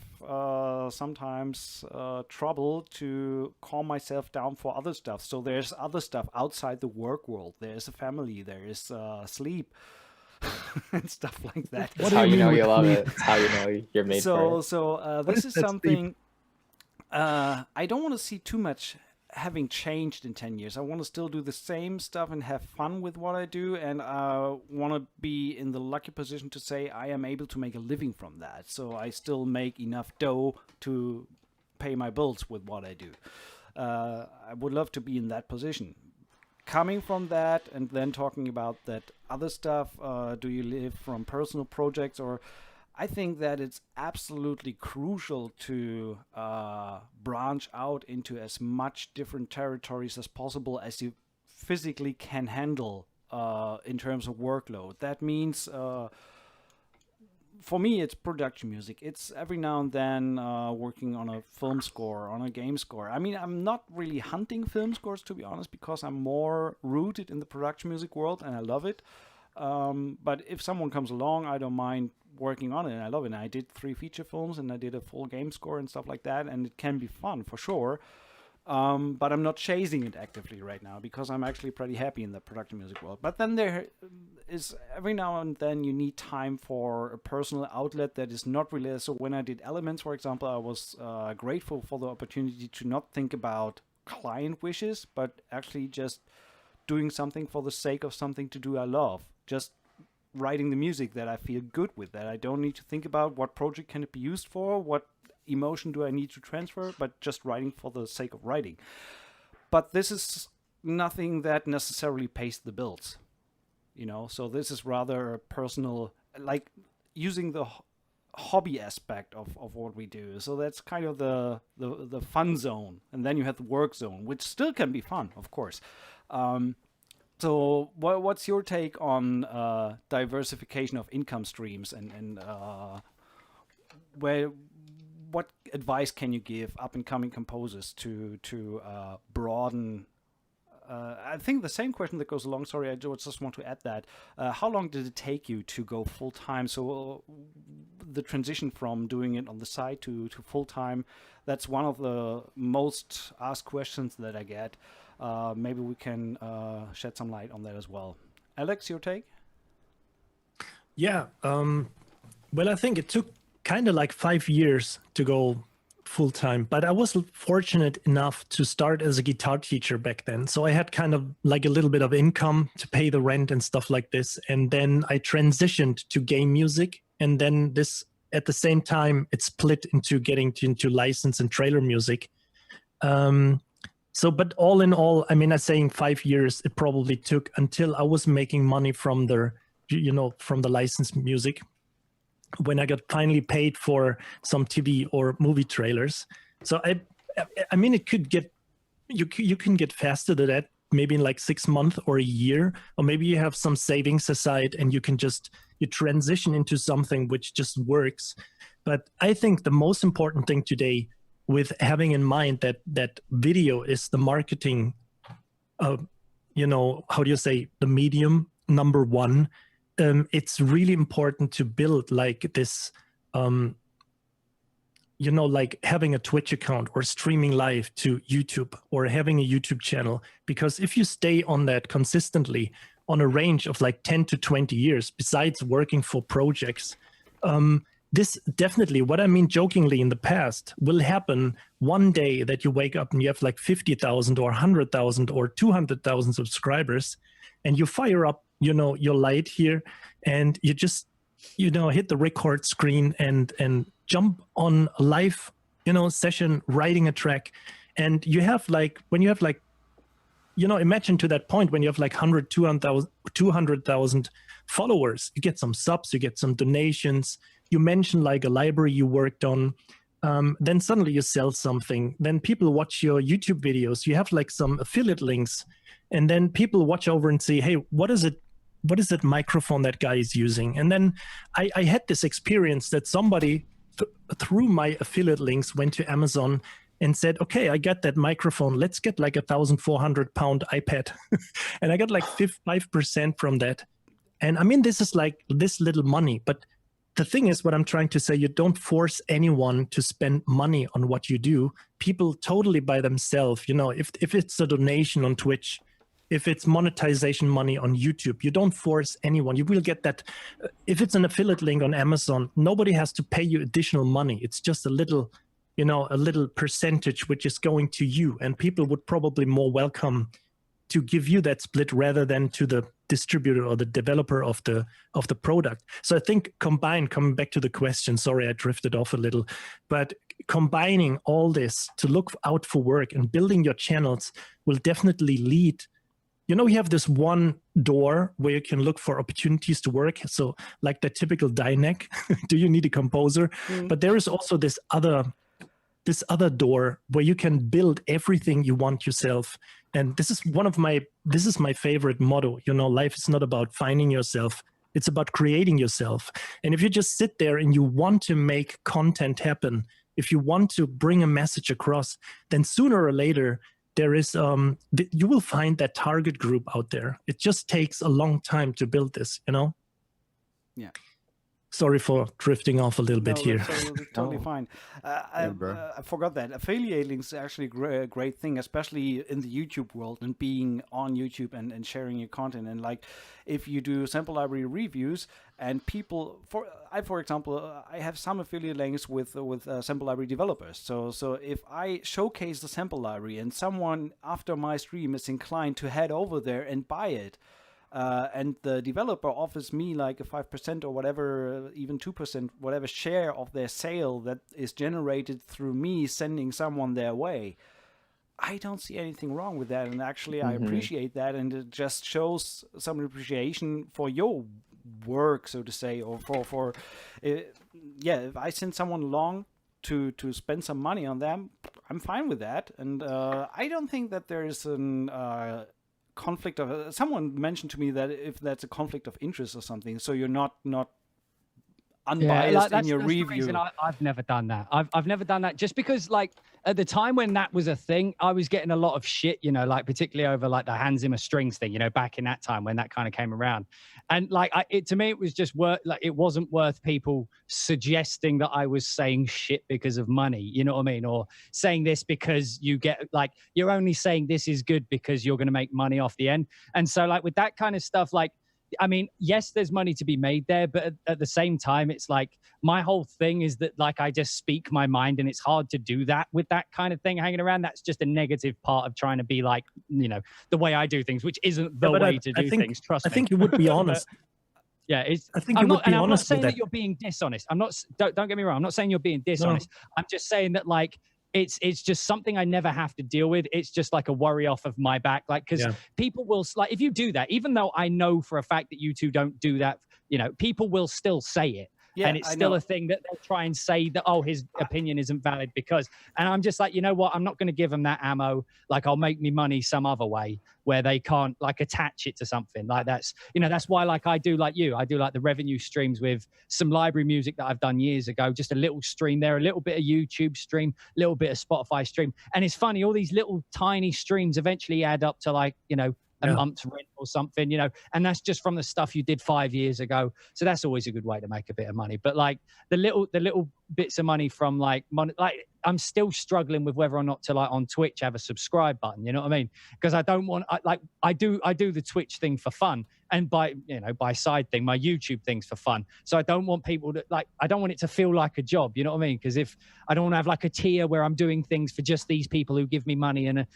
sometimes trouble to calm myself down for other stuff. So there's other stuff outside the work world. There's a family. There is sleep. And stuff like that. That's how you know you love it. It's how you know you're made for it. So this is something I don't want to see too much having changed in 10 years. I want to still do the same stuff and have fun with what I do, and I want to be in the lucky position to say I am able to make a living from that. So I still make enough dough to pay my bills with what I do. I would love to be in that position. Coming from that and then talking about that other stuff, do you live from personal projects? Or I think that it's absolutely crucial to branch out into as much different territories as possible as you physically can handle in terms of workload. That means for me, it's production music. It's every now and then working on a film score, on a game score. I mean, I'm not really hunting film scores, to be honest, because I'm more rooted in the production music world, and I love it. But if someone comes along, I don't mind working on it, and I love it. And I did 3 feature films, and I did a full game score and stuff like that, and it can be fun, for sure. But I'm not chasing it actively right now because I'm actually pretty happy in the production music world. But then there is every now and then you need time for a personal outlet that is not really. So when I did Elements, for example, I was grateful for the opportunity to not think about client wishes, but actually just doing something for the sake of something to do I love. Just writing the music that I feel good with, that I don't need to think about what project can it be used for, what emotion do I need to transfer, but just writing for the sake of writing. But this is nothing that necessarily pays the bills, you know. So this is rather a personal, like using the hobby aspect of what we do. So that's kind of the fun zone, and then you have the work zone, which still can be fun, of course. So what's your take on diversification of income streams, and what advice can you give up-and-coming composers to broaden? I think the same question that goes along. Sorry, I just want to add that. How long did it take you to go full-time? So the transition from doing it on the side to full-time, that's one of the most asked questions that I get. Maybe we can shed some light on that as well. Alex, your take? Yeah. Well, I think it took kind of like 5 years to go full time, but I was fortunate enough to start as a guitar teacher back then. So I had kind of like a little bit of income to pay the rent and stuff like this. And then I transitioned to game music. And then this, at the same time, it split into getting into license and trailer music. But all in all, I mean, I'm saying 5 years, it probably took until I was making money from the licensed music. When I got finally paid for some TV or movie trailers. So I mean, it could get, you can get faster to that, maybe in like 6 months or a year, or maybe you have some savings aside and you can just, you transition into something which just works. But I think the most important thing today, with having in mind that video is the marketing, you know, how do you say, the medium number one, it's really important to build like this, you know, like having a Twitch account or streaming live to YouTube or having a YouTube channel. Because if you stay on that consistently on a range of like 10 to 20 years, besides working for projects, this definitely, what I mean jokingly in the past, will happen one day that you wake up and you have like 50,000 or 100,000 or 200,000 subscribers, and you fire up, you know, your light here, and you just, you know, hit the record screen and jump on a live, you know, session, writing a track. And you have like, when you have like, you know, imagine to that point when you have like 100, 200,000 followers, you get some subs, you get some donations, you mention like a library you worked on, then suddenly you sell something, then people watch your YouTube videos, you have like some affiliate links, and then people watch over and say, hey, what is that microphone that guy is using? And then I had this experience that somebody through my affiliate links went to Amazon and said, okay, I got that microphone, let's get like 1,400 pound iPad. And I got like 5% from that. And I mean, this is like this little money, but the thing is, what I'm trying to say, you don't force anyone to spend money on what you do. People totally by themselves, you know, if it's a donation on Twitch, if it's monetization money on YouTube, you don't force anyone. You will get that. If it's an affiliate link on Amazon, nobody has to pay you additional money. It's just a little, you know, a little percentage which is going to you, and people would probably more welcome to give you that split rather than to the distributor or the developer of the product. So I think coming back to the question, sorry, I drifted off a little, but combining all this to look out for work and building your channels will definitely lead. You know, we have this one door where you can look for opportunities to work. So like the typical Dyneck, do you need a composer? But there is also this other door where you can build everything you want yourself. And this is my favorite motto. You know, life is not about finding yourself. It's about creating yourself. And if you just sit there and you want to make content happen, if you want to bring a message across, then sooner or later, there is, you will find that target group out there. It just takes a long time to build this, you know? Yeah. Sorry for drifting off a little bit here. That's totally fine. I forgot that. Affiliate links are actually a great thing, especially in the YouTube world and being on YouTube and sharing your content. And like, if you do sample library reviews and people, for example, I have some affiliate links with sample library developers. So if I showcase the sample library and someone after my stream is inclined to head over there and buy it, and the developer offers me like a 5% or whatever, even 2%, whatever share of their sale that is generated through me sending someone their way, I don't see anything wrong with that. And actually, I appreciate that. And it just shows some appreciation for your work, so to say, or for if I send someone along to spend some money on them, I'm fine with that. And I don't think that there is an conflict of, someone mentioned to me that if that's a conflict of interest or something, so you're not unbiased in your review. The reason I've never done that. I've never done that just because, like, at the time when that was a thing, I was getting a lot of shit, you know, like particularly over like the Hans Zimmer strings thing, you know, back in that time when that kind of came around. And like, to me, it was just it wasn't worth people suggesting that I was saying shit because of money, you know what I mean? Or saying this because you get, like, you're only saying this is good because you're going to make money off the end. And so like with that kind of stuff, like, I mean, yes, there's money to be made there, but at the same time, it's like my whole thing is that, like, I just speak my mind, and it's hard to do that with that kind of thing hanging around. That's just a negative part of trying to be like, you know, the way I do things, which isn't the way to do things. Trust me. I think you would be honest. Yeah, I think you would be honest. I'm not saying that you're being dishonest. Don't get me wrong. I'm not saying you're being dishonest. No. I'm just saying that, like, it's just something I never have to deal with. It's just like a worry off of my back. Like, because people will, like, if you do that, even though I know for a fact that you two don't do that, you know, people will still say it. Yeah, and it's I still know. a thing that they'll try and say that, oh, his opinion isn't valid because, and I'm just like, you know what, I'm not going to give them that ammo. Like, I'll make me money some other way where they can't like attach it to something. Like, that's, you know, that's why, like, I do like the revenue streams with some library music that I've done years ago, just a little stream there, a little bit of YouTube stream, a little bit of Spotify stream. And it's funny, all these little tiny streams eventually add up to, like, you know, a month's rent or something, you know, and that's just from the stuff you did 5 years ago. So that's always a good way to make a bit of money. But like the little bits of money from like I'm still struggling with whether or not to, like, on Twitch have a subscribe button, you know what I mean? Because I don't want, I do the Twitch thing for fun, and by side thing, my YouTube thing's for fun. So I don't want people to, like, I don't want it to feel like a job, you know what I mean? Because if I don't want to have like a tier where I'm doing things for just these people who give me money, and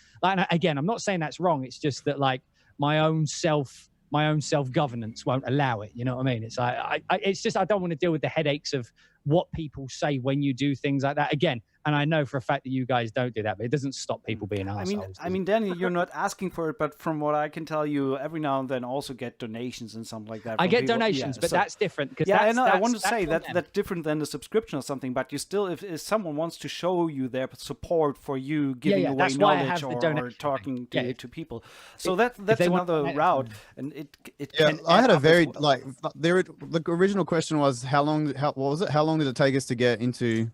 again, I'm not saying that's wrong. It's just that, like, my own self-governance won't allow it. You know what I mean? It's like, it's just, I don't want to deal with the headaches of what people say when you do things like that. Again, and I know for a fact that you guys don't do that, but it doesn't stop people being assholes. I mean, Danny, you're not asking for it, but from what I can tell you, every now and then also get donations and something like that. I get donations, but that's different. Yeah, I know. I want to say that's different than the subscription or something, but you still, if someone wants to show you their support for you giving away knowledge or talking to people, so that's another route, and it. Yeah, I had a very the original question was how long did it take us to get into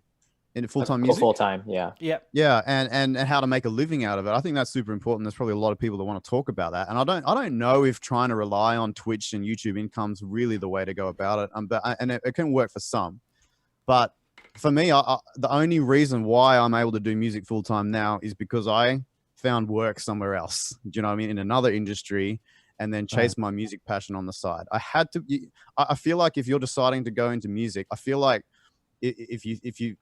full-time music? Full-time, yeah. And how to make a living out of it. I think that's super important. There's probably a lot of people that want to talk about that, and I don't know if trying to rely on Twitch and YouTube income's really the way to go about it. And it can work for some, but for me, the only reason why I'm able to do music full-time now is because I found work somewhere else. Do you know what I mean? In another industry, and then chase my music passion on the side. I feel like if you're deciding to go into music, I feel like if you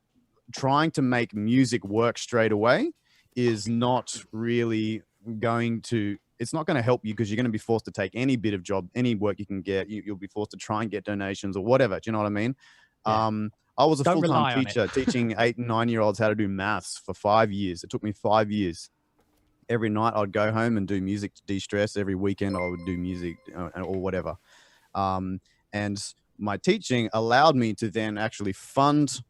trying to make music work straight away is not really going to, it's not going to help you, because you're going to be forced to take any bit of job, any work you can get. You'll be forced to try and get donations or whatever. Do you know what I mean? Yeah. I was a full-time teacher teaching 8 and 9-year-olds how to do maths for 5 years. It took me 5 years. Every night I'd go home and do music to de-stress. Every weekend I would do music or whatever. And my teaching allowed me to then actually fund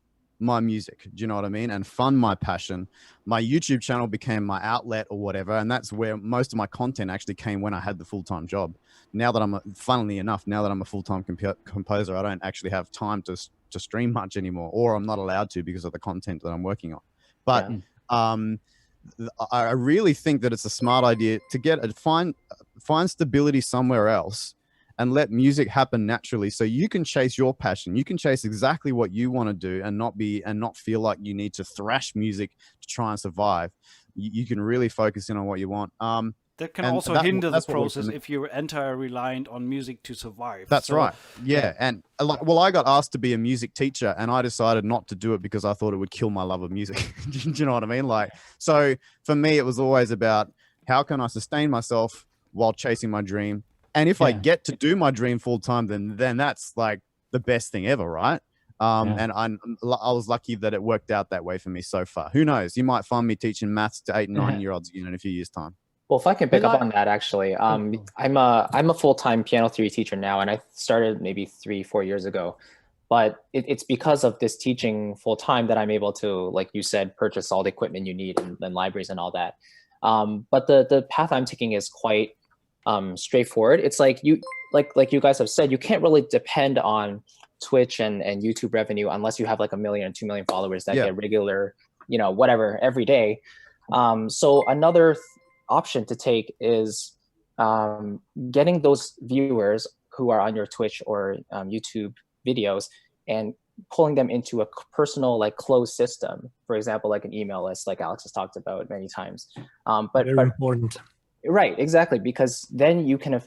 my music, do you know what I mean? And fund my passion. My YouTube channel became my outlet or whatever, and that's where most of my content actually came when I had the full-time job. Now that funnily enough, now that I'm a full-time composer, I don't actually have time to stream much anymore, or I'm not allowed to because of the content that I'm working on. But I really think that it's a smart idea to find stability somewhere else and let music happen naturally, so you can chase your passion. You can chase exactly what you want to do and not feel like you need to thrash music to try and survive. You can really focus in on what you want. That can also hinder the process if you're entirely reliant on music to survive. That's right. Yeah. And I got asked to be a music teacher, and I decided not to do it because I thought it would kill my love of music. Do you know what I mean? Like, so for me, it was always about how can I sustain myself while chasing my dream. And if I get to do my dream full time, then that's like the best thing ever, right? And I was lucky that it worked out that way for me so far. Who knows? You might find me teaching maths to 8 and 9-year-olds again in a few years' time. Well, if I can pick up on that, actually, I'm a full-time piano theory teacher now, and I started maybe 3-4 years ago. But it's because of this teaching full-time that I'm able to, like you said, purchase all the equipment you need and libraries and all that. But the path I'm taking is quite straightforward. It's like you guys have said, you can't really depend on Twitch and YouTube revenue unless you have like 1 million and 2 million followers that get regular, whatever every day. So another option to take is getting those viewers who are on your Twitch or YouTube videos and pulling them into a personal, like, closed system. For example, like an email list, like Alex has talked about many times. But important. Right, exactly, because then you can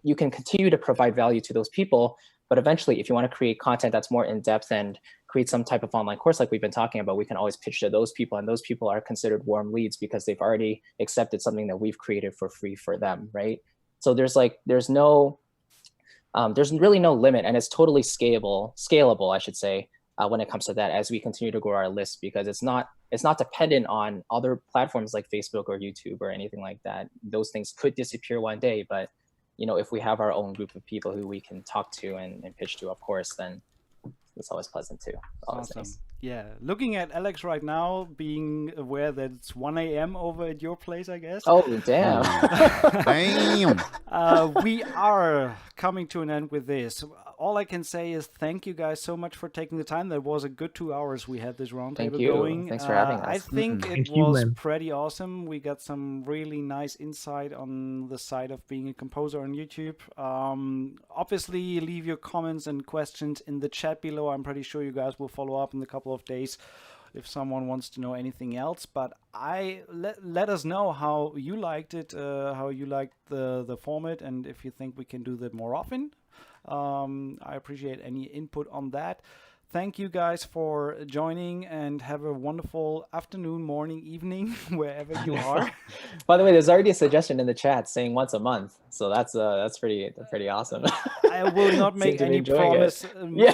continue to provide value to those people. But eventually, if you want to create content that's more in depth and create some type of online course like we've been talking about, we can always pitch to those people, and those people are considered warm leads because they've already accepted something that we've created for free for them, right? So there's really no limit, and it's totally scalable, I should say, when it comes to that, as we continue to grow our list, because it's not dependent on other platforms like Facebook or YouTube or anything like that. Those things could disappear one day, but if we have our own group of people who we can talk to and pitch to, of course, then it's always pleasant too. Always Awesome. nice. Yeah. Looking at Alex right now, being aware that it's 1 a.m. over at your place, I guess. Oh, damn. Damn. We are coming to an end with this. All I can say is thank you guys so much for taking the time. That was a good 2 hours we had this roundtable Thank you. going. Thanks for having I us. think it Thank you, was man. pretty awesome. We got some really nice insight on the side of being a composer on YouTube. Obviously, leave your comments and questions in the chat below. I'm pretty sure you guys will follow up in a couple of days if someone wants to know anything else. But let us know how you liked it, how you liked the format, and if you think we can do that more often. I appreciate any input on that. Thank you guys for joining, and have a wonderful afternoon, morning, evening, wherever you are. By the way, there's already a suggestion in the chat saying once a month, so that's pretty awesome. I will not make Seem to be any enjoying it.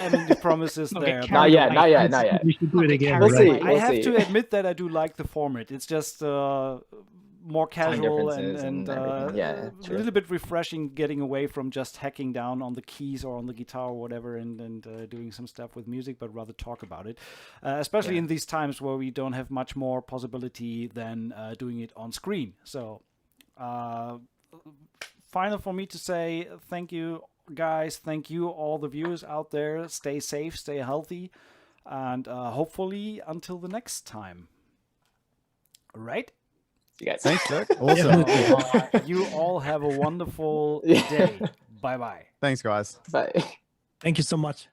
any promises Okay, there. carry Not yet, not yet, not yet. We should do it again. We'll right? see. I have see. to admit that I do like the format. It's just more casual differences and and everything. Yeah, a true. little bit refreshing, getting away from just hacking down on the keys or on the guitar or whatever and doing some stuff with music, but rather talk about it. Especially in these times where we don't have much more possibility than doing it on screen. So final for me to say thank you guys, thank you all the viewers out there. Stay safe, stay healthy, and hopefully until the next time. Right? You guys. Thanks, Dirk. Awesome. You all have a wonderful day. Bye-bye. Thanks, guys. Bye. Thank you so much.